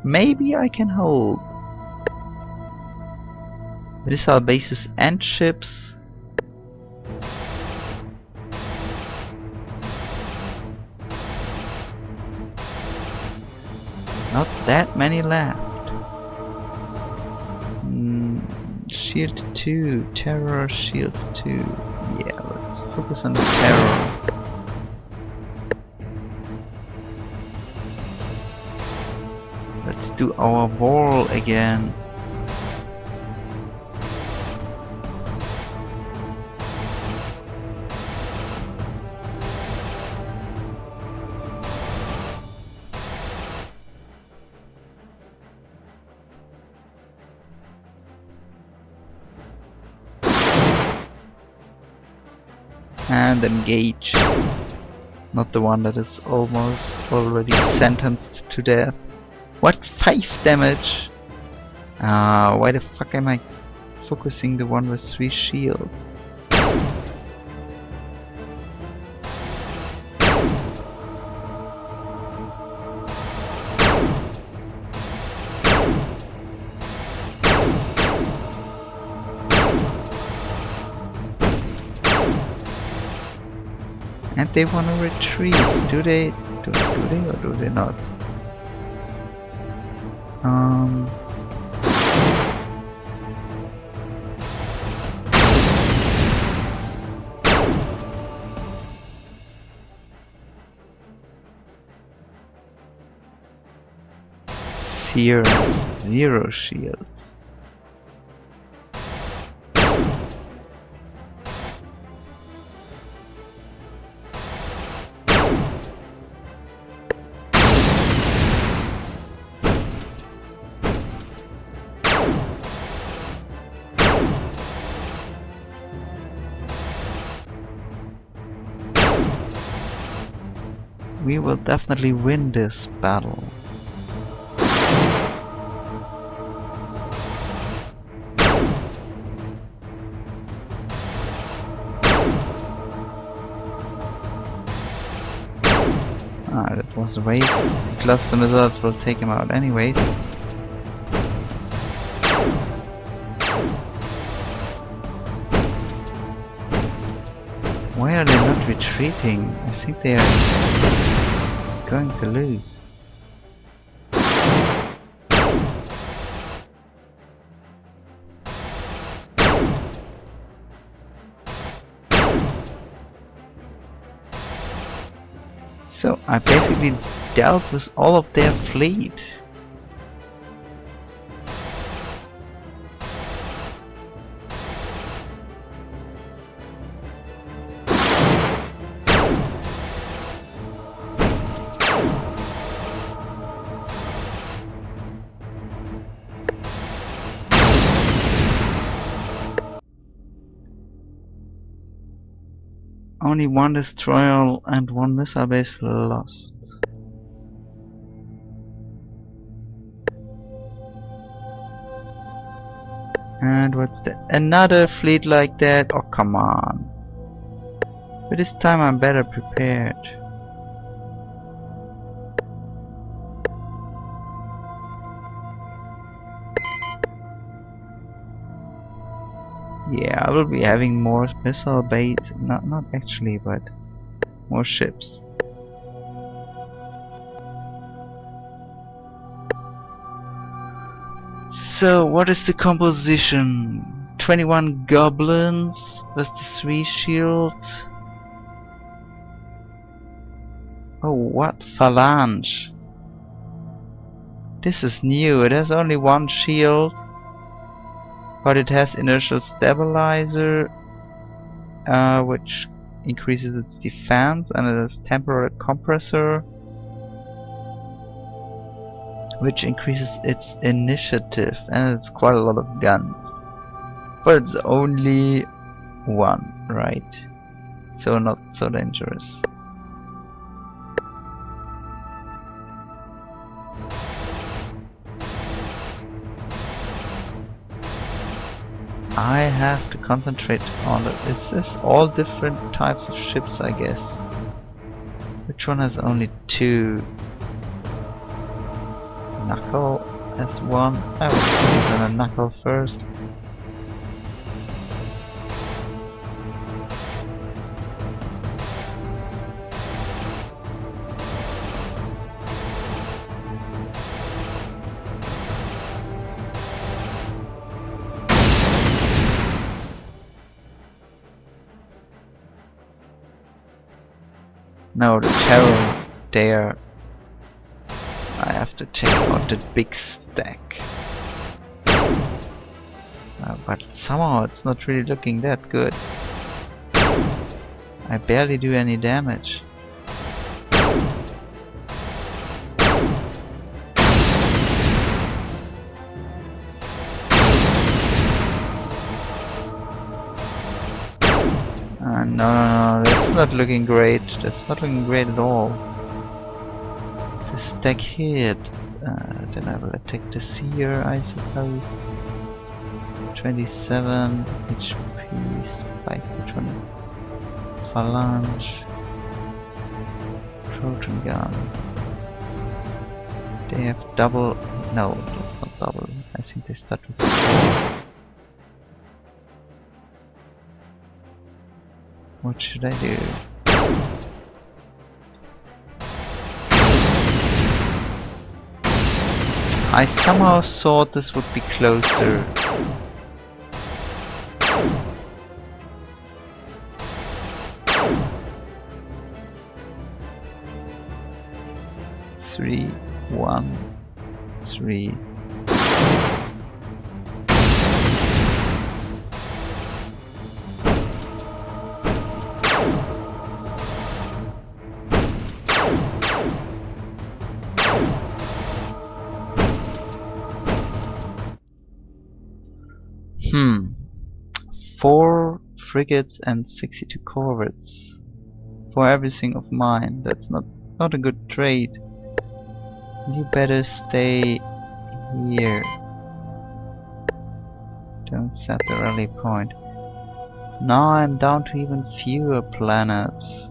I can hold. Missile bases and ships. Not that many left. Shield 2, Terror, Shield 2. Yeah, let's focus on the Terror. Let's do our wall again. And engage. Not the one that is almost already sentenced to death. What? 5 damage? Why the fuck am I focusing the one with 3 shield? And they want to retreat. Do they? Do they or do they not? Zero shields. We will definitely win this battle. That was a waste. Cluster missiles will take him out anyways. Why are they not retreating? I think they are going to lose. So I basically dealt with all of their fleet. Only 1 destroyer and 1 missile base lost. And what's that? Another fleet like that? Oh, come on. But this time I'm better prepared. Yeah, I will be having more missile bases. Not actually, but more ships. So, what is the composition? 21 goblins with the 3 shields. Oh, what? Phalange. This is new. It has only 1 shield. But it has inertial stabilizer, which increases its defense, and it has temporary compressor, which increases its initiative, and it's quite a lot of guns. But it's only 1, right? So not so dangerous. I have to concentrate on it. It's just all different types of ships, I guess. Which one has only 2? Knuckle has 1. I will focus on a Knuckle first. No, the terror there. I have to take out the big stack. But somehow it's not really looking that good. I barely do any damage. No, that's not looking great. That's not looking great at all. The stack hit. Then I will attack the seer, I suppose. 27 HP, spike, which one is it? Phalange. Proton Gun. They have double. No, that's not double. I think they start with 4. What should I do? I somehow thought this would be closer. Three, 1, 3. Hmm. 4 frigates and 62 corvettes for everything of mine. That's not a good trade. You better stay here. Don't set the rally point. Now I'm down to even fewer planets.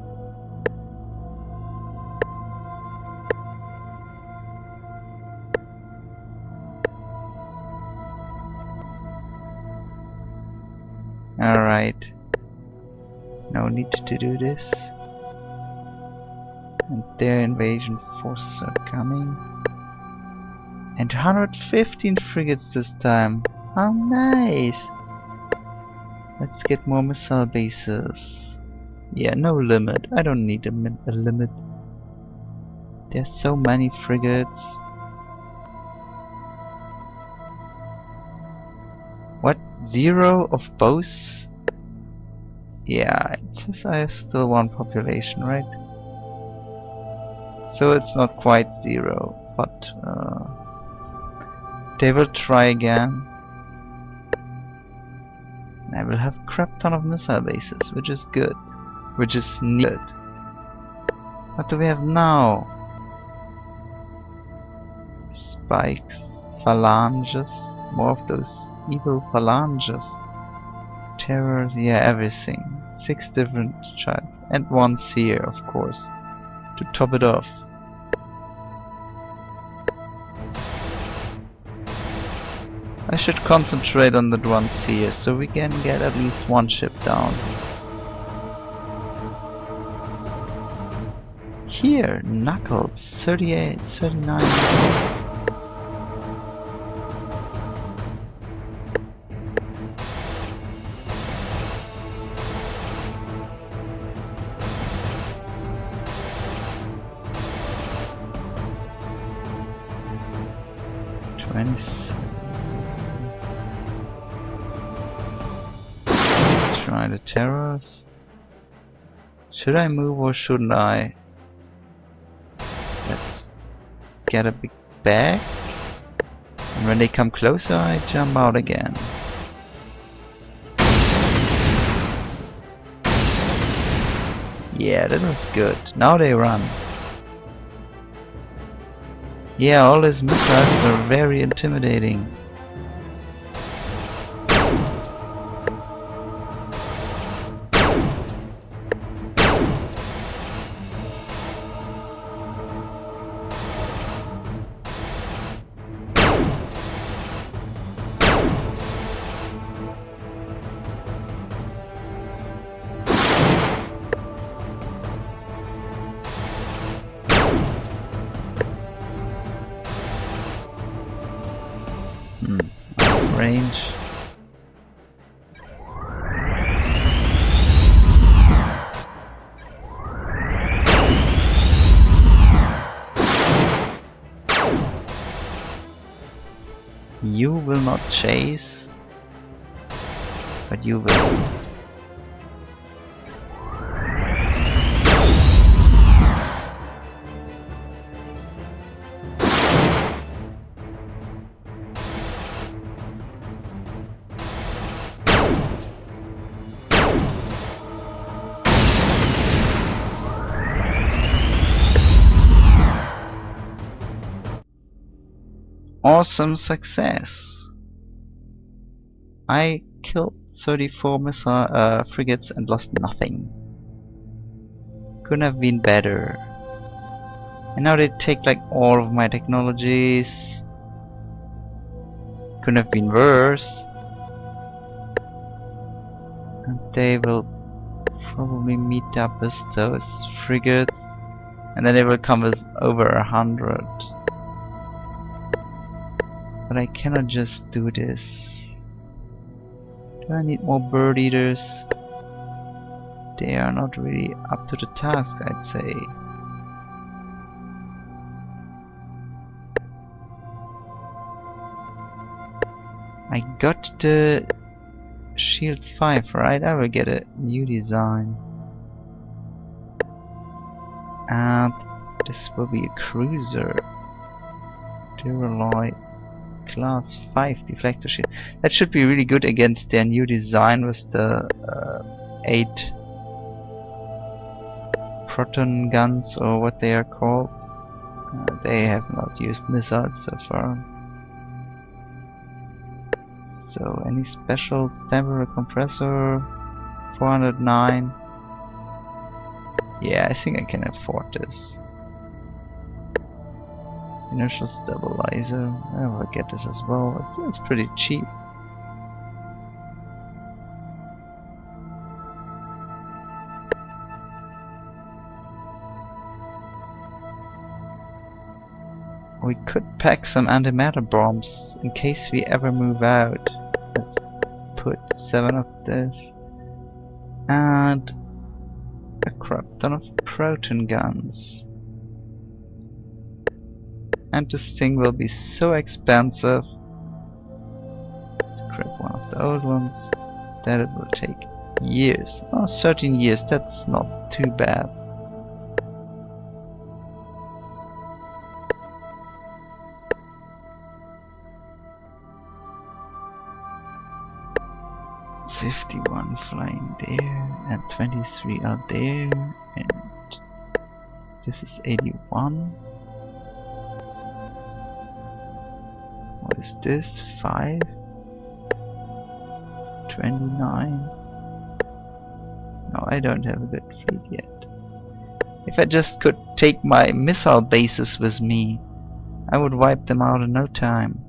Alright. No need to do this. And their invasion forces are coming. And 115 frigates this time. How nice! Let's get more missile bases. Yeah, no limit. I don't need a limit. There's so many frigates. What? 0 of both? Yeah, it says I have still 1 population, right? So it's not quite 0, but they will try again. I will have a crap ton of missile bases, which is good. Which is needed. What do we have now? Spikes, phalanges, more of those evil phalanges. Terrors, yeah, everything. 6 different types. And 1 seer, of course, to top it off. I should concentrate on that 1 seer so we can get at least 1 ship down. Here, Knuckles, 38, 39 Knuckles. Try the terrors. Should I move or shouldn't I? Let's get a big bag. And when they come closer, I jump out again. Yeah, that was good. Now they run. Yeah, all these missiles are very intimidating. Range. not chase, but you will. Awesome success! I killed 34 missile frigates and lost nothing. Couldn't have been better. And now they take like all of my technologies. Couldn't have been worse. And they will probably meet up with those frigates. And then they will come with over 100. But I cannot just do this. Do I need more bird eaters? They are not really up to the task, I'd say. I got the Shield 5, right? I will get a new design. And this will be a cruiser. Duraloy Class 5 deflector shield. That should be really good against their new design with the 8 Proton Guns, or what they are called. They have not used missiles so far. So any specials? Temporary compressor 409. Yeah, I think I can afford this. Inertial stabilizer, I will get this as well. It's pretty cheap. We could pack some antimatter bombs in case we ever move out. Let's put 7 of this. And a crap ton of proton guns. And this thing will be so expensive. Let's grab one of the old ones. That it will take years. Oh, 13 years, that's not too bad. $51 flying there, and 23 are there, and this is 81. What is this? 5? 29? No, I don't have a good fleet yet. If I just could take my missile bases with me, I would wipe them out in no time.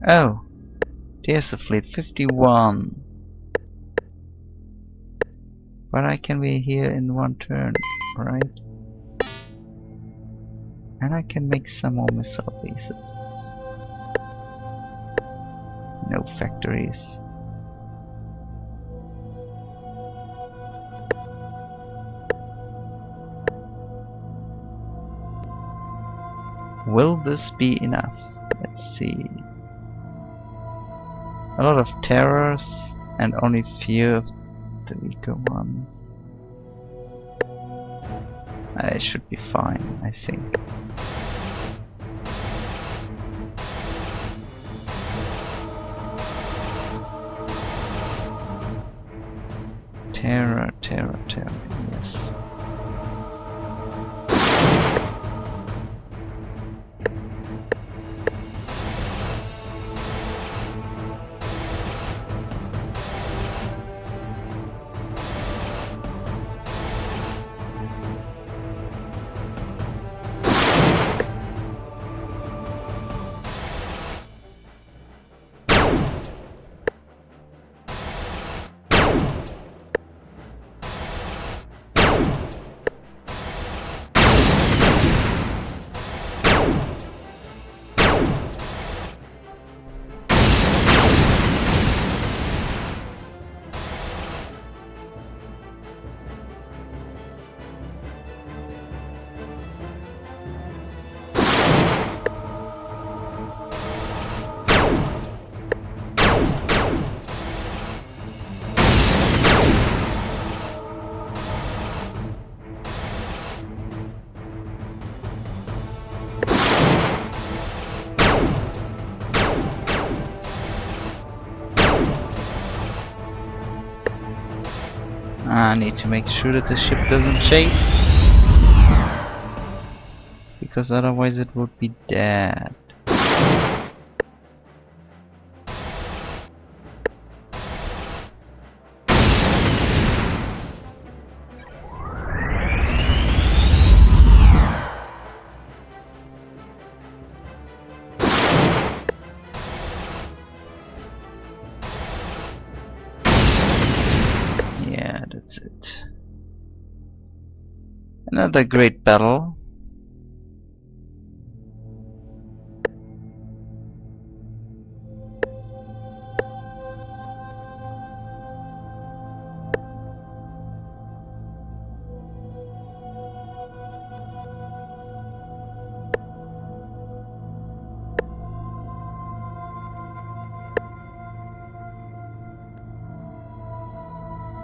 Oh, there's the fleet, 51. But I can be here in one turn, right? And I can make some more missile bases. No factories. Will this be enough? Let's see. A lot of terrors and only few of the weaker ones. I should be fine, I think. Terror, terror, terror, yes. I need to make sure that the ship doesn't chase, because otherwise it would be dead. Yeah, that's it. Another great battle.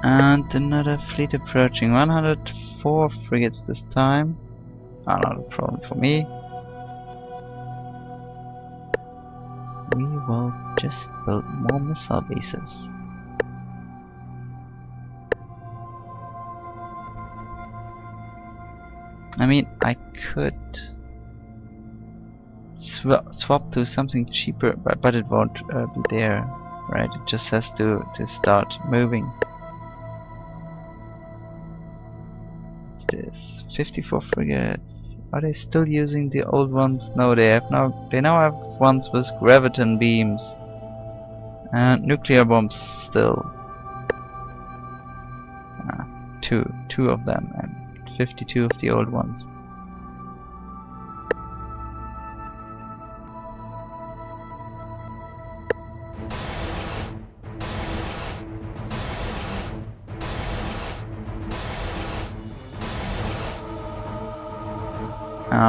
And another fleet approaching. 104 frigates this time. Not a problem for me. We will just build more missile bases. I mean, I could swap to something cheaper, but it won't be there, right? It just has to start moving. What's this? 54 frigates. Are they still using the old ones? No, they now have ones with graviton beams and nuclear bombs still. Two of them and 52 of the old ones.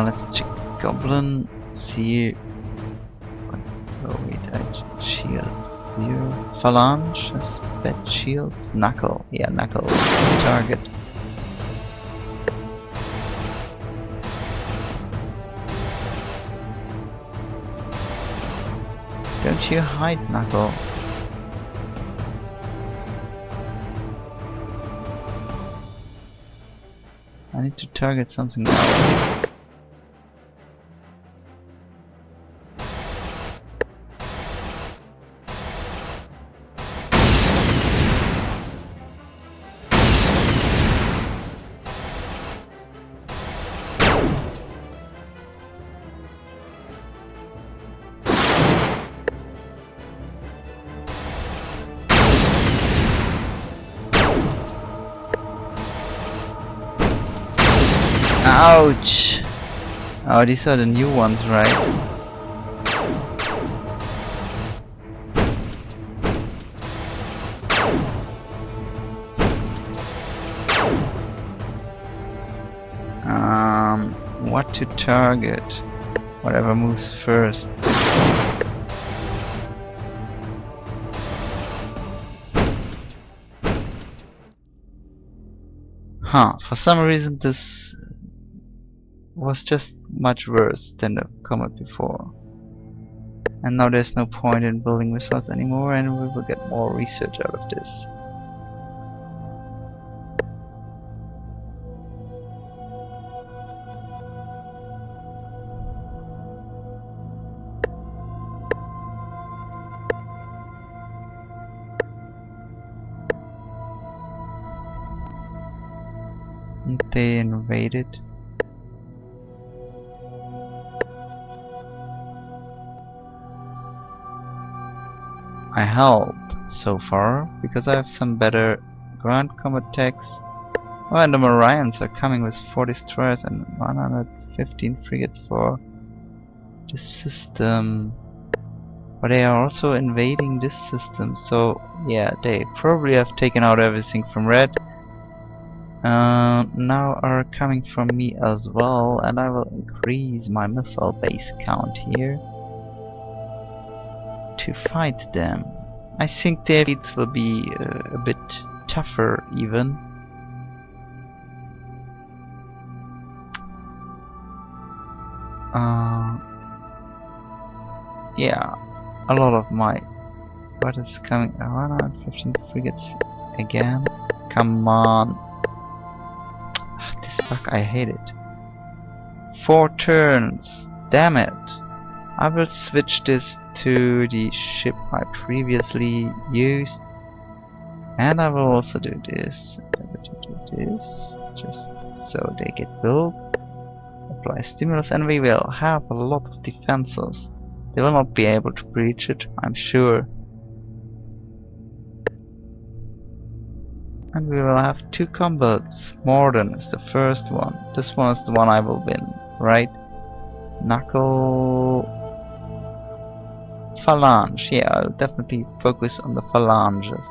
Let's check Goblin. See. Oh wait, shield 0. Phalange has bed shields. Knuckle. Yeah, Knuckle. Target. Don't you hide, Knuckle. I need to target something else. Ouch! Oh, these are the new ones, right? What to target? Whatever moves first. Huh, for some reason this was just much worse than the combat before. And now there's no point in building missiles anymore, and we will get more research out of this. And they invaded. I held so far because I have some better ground combat techs. Oh, and the Marians are coming with 4 destroyers and 115 frigates for this system. But they are also invading this system, so yeah, they probably have taken out everything from red. Now are coming from me as well, and I will increase my missile base count here to fight them. I think their fleets will be a bit tougher even. Yeah, a lot of my... What is coming? 115 frigates again. Come on. This bug, I hate it. 4 turns. Damn it. I will switch this to the ship I previously used. And I will also do this. Just so they get built. Apply stimulus, and we will have a lot of defenses. They will not be able to breach it, I'm sure. And we will have 2 combats. Morden is the first one. This one is the one I will win, right? Knuckle... Phalange. Yeah, I'll definitely focus on the phalanges.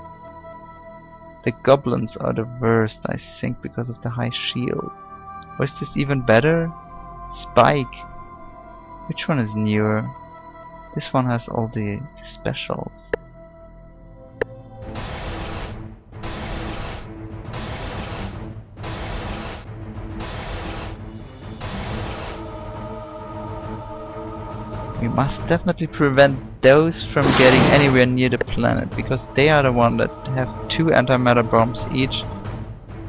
The goblins are the worst, I think, because of the high shields. Or is this even better? Spike. Which one is newer? This one has all the specials. We must definitely prevent those from getting anywhere near the planet, because they are the ones that have 2 antimatter bombs each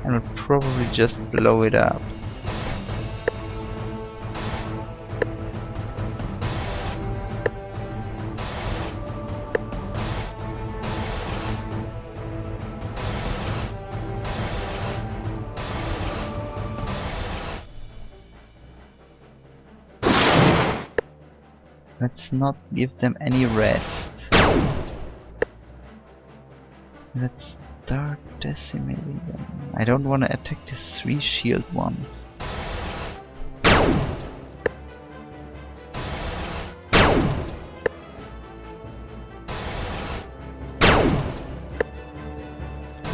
and will probably just blow it up. Let's not give them any rest. Let's start decimating them. I don't want to attack the 3 shield ones.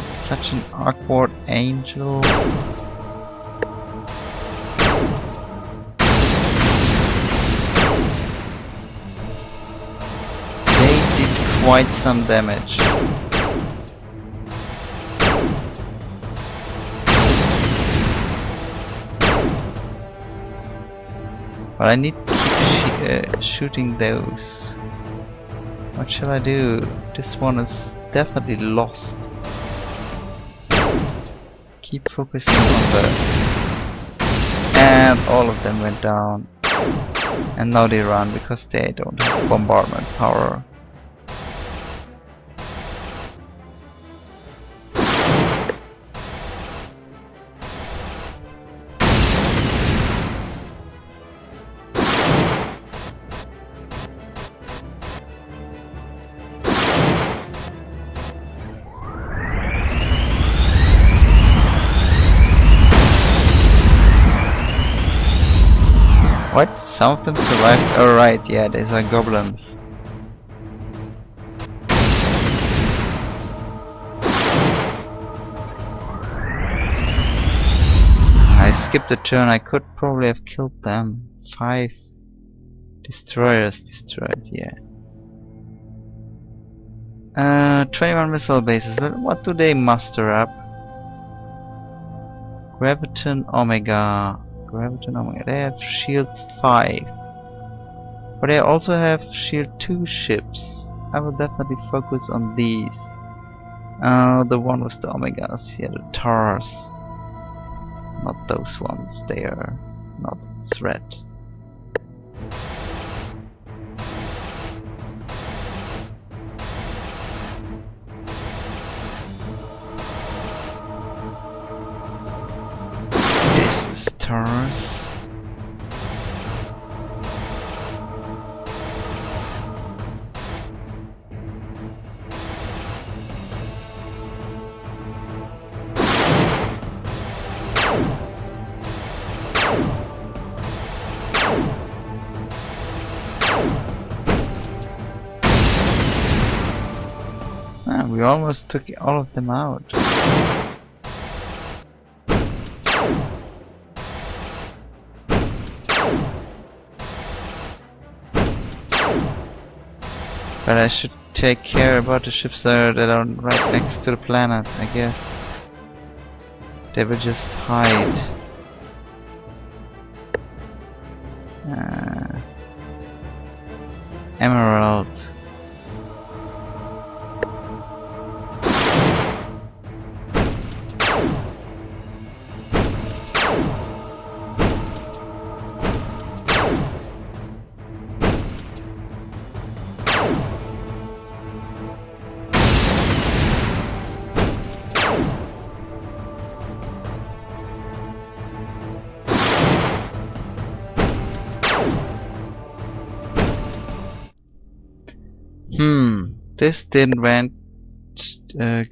Such an awkward angel. Quite some damage. But I need to keep shooting those. What shall I do? This one is definitely lost. Keep focusing on the... And all of them went down. And now they run because they don't have bombardment power. What? Some of them survived? Oh right, yeah, these are goblins. I skipped a turn, I could probably have killed them. 5 destroyers destroyed, yeah. 21 missile bases, what do they muster up? Graviton Omega. They have shield 5, but they also have shield 2 ships. I will definitely focus on these. The one with the Omegas, yeah, the Tars. Not those ones, they are not a threat. This is Tars. We almost took all of them out. But I should take care about the ships that are right next to the planet, I guess. They will just hide. Emerald. This didn't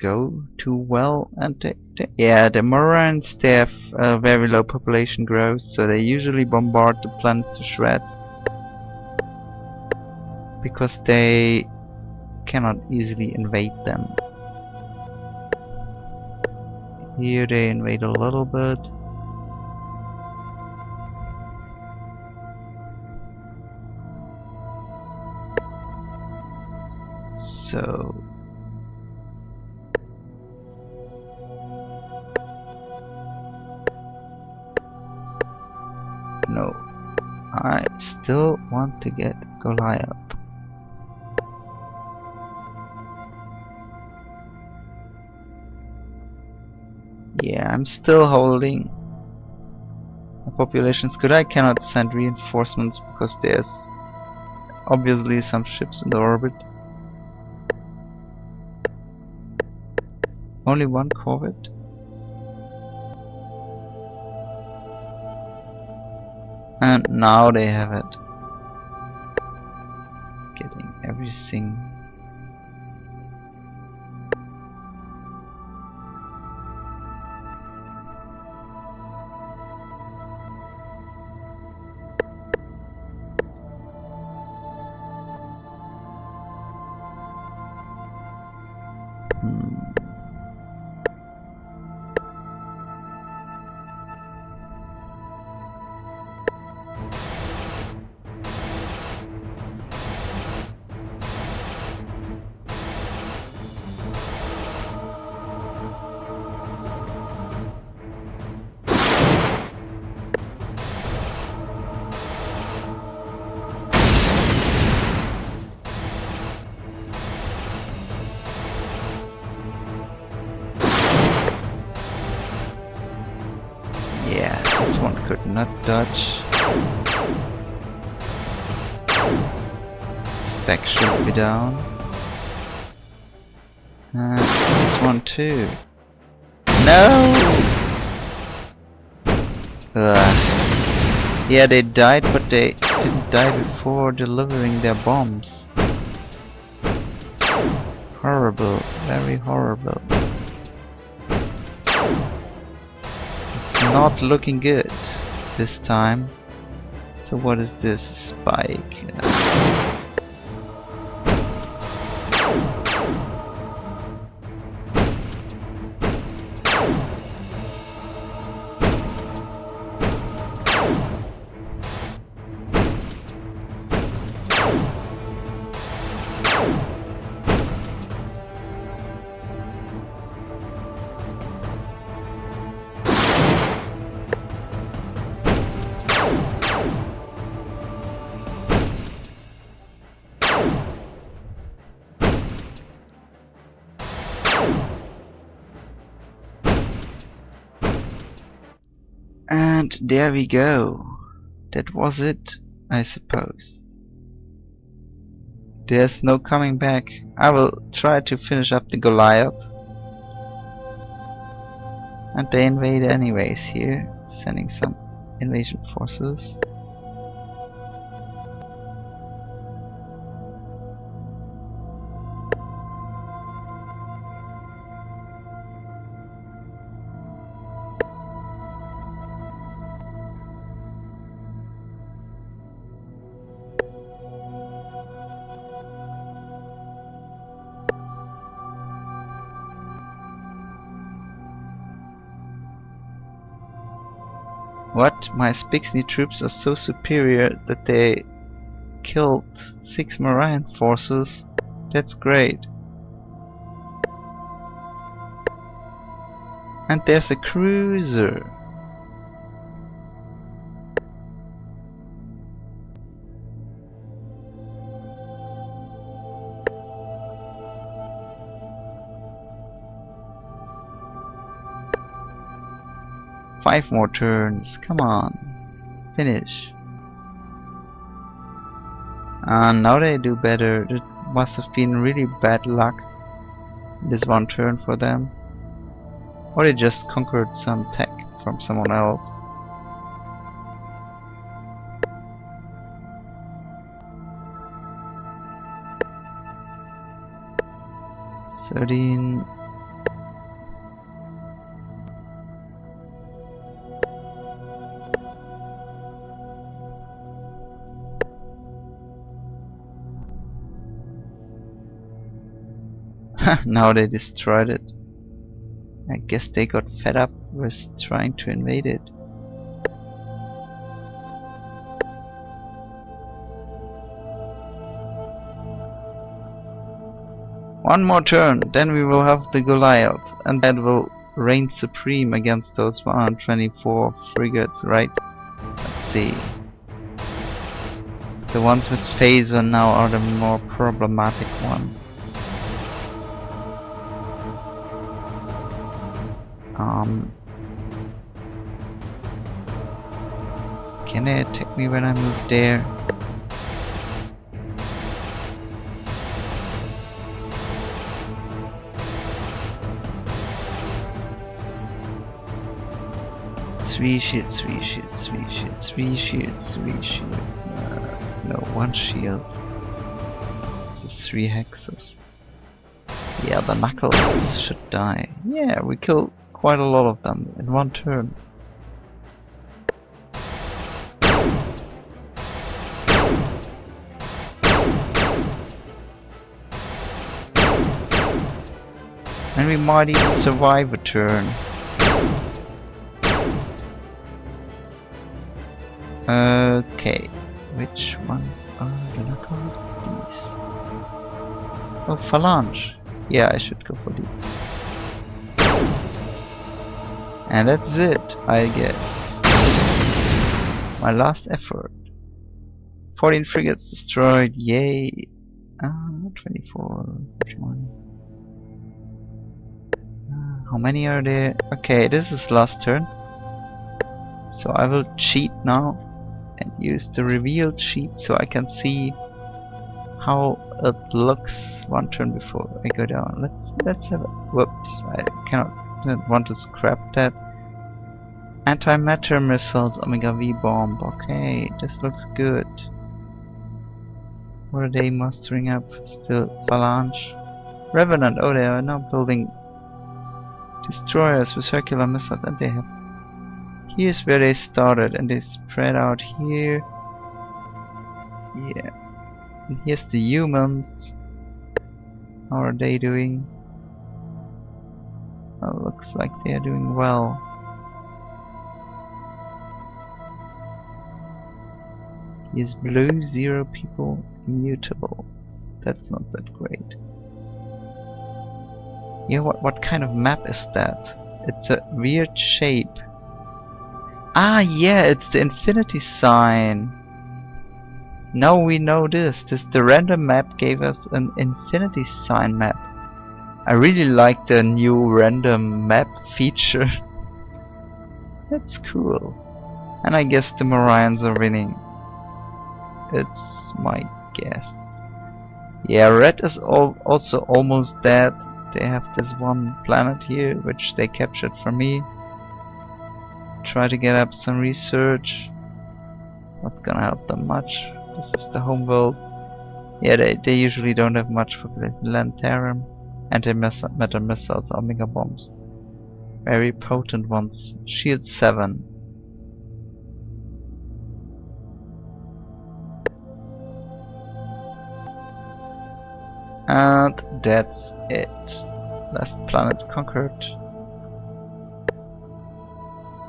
go too well, and yeah, the Morans, they have very low population growth, so they usually bombard the planets to shreds because they cannot easily invade them. Here they invade a little bit. So no, I still want to get Goliath. Yeah, I'm still holding. The population's good. I cannot send reinforcements because there's obviously some ships in the orbit. Only one corvette? And now they have it. Getting everything. Yeah, this one could not dodge. Stack should be down. And this one too. No! Yeah, they died, but they didn't die before delivering their bombs. Horrible, very horrible. It's not looking good this time. So what is this? Spike. And there we go. That was it, I suppose. There's no coming back. I will try to finish up the Goliath. And they invade anyways here, sending some invasion forces. What? My Spixnih troops are so superior that they killed 6 Marine forces? That's great. And there's a cruiser. Five more turns, come on, finish. And now they do better. It must have been really bad luck, this one turn for them. Or they just conquered some tech from someone else. 13. Now they destroyed it. I guess they got fed up with trying to invade it. One more turn, then we will have the Goliath, and that will reign supreme against those 124 frigates, right? Let's see. The ones with phaser now are the more problematic ones. Can they attack me when I move there? Three shields, 3 shields, 3 shields, 3 shields, 3 shields. No, 1 shield. This is 3 hexes. Yeah, the knuckles should die. Yeah, we killed quite a lot of them in 1 turn. And we might even survive a turn. Okay, which ones are the knuckles? These. Oh, phalange. Yeah, I should go for these. And that's it, I guess. My last effort. 14 frigates destroyed, yay. 24, 31. How many are there? Okay, this is last turn. So I will cheat now and use the reveal sheet so I can see how it looks 1 turn before I go down. Let's have a whoops, I don't want to scrap that. Antimatter missiles, Omega V bomb. Okay, this looks good. What are they mustering up? Still phalange. Revenant, oh, they are now building destroyers with circular missiles, and they have. Here's where they started, and they spread out here. Yeah. And here's the humans. How are they doing? Oh, looks like they are doing well. Here's blue, 0 people, immutable. That's not that great. Yeah, what kind of map is that? It's a weird shape. Ah, yeah, it's the infinity sign. Now we know this. The random map gave us an infinity sign map. I really like the new random map feature. That's cool. And I guess the Morians are winning. It's my guess. Yeah, red is also almost dead. They have this one planet here, which they captured from me. Try to get up some research. Not gonna help them much. This is the home world. Yeah, they usually don't have much for Lantarum. Antimatter missiles, Omega bombs. Very potent ones. Shield 7. And that's it. Last planet conquered.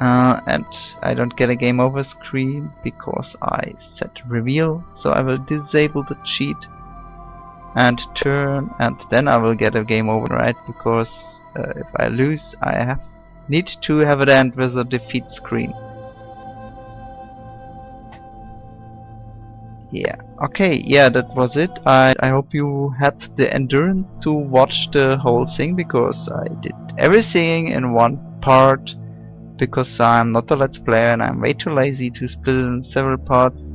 And I don't get a game over screen because I set reveal, so I will disable the cheat and turn, and then I will get a game over, right? Because if I lose, I need to have it end with a defeat screen. Yeah, okay, yeah, that was it. I hope you had the endurance to watch the whole thing, because I did everything in one part, because I'm not a let's player and I'm way too lazy to split it in several parts.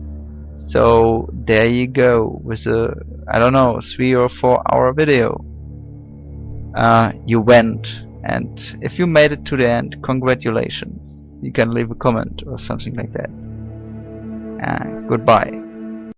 So there you go, with a, I don't know, 3 or 4 hour video. You went, and if you made it to the end, congratulations. You can leave a comment or something like that. Goodbye.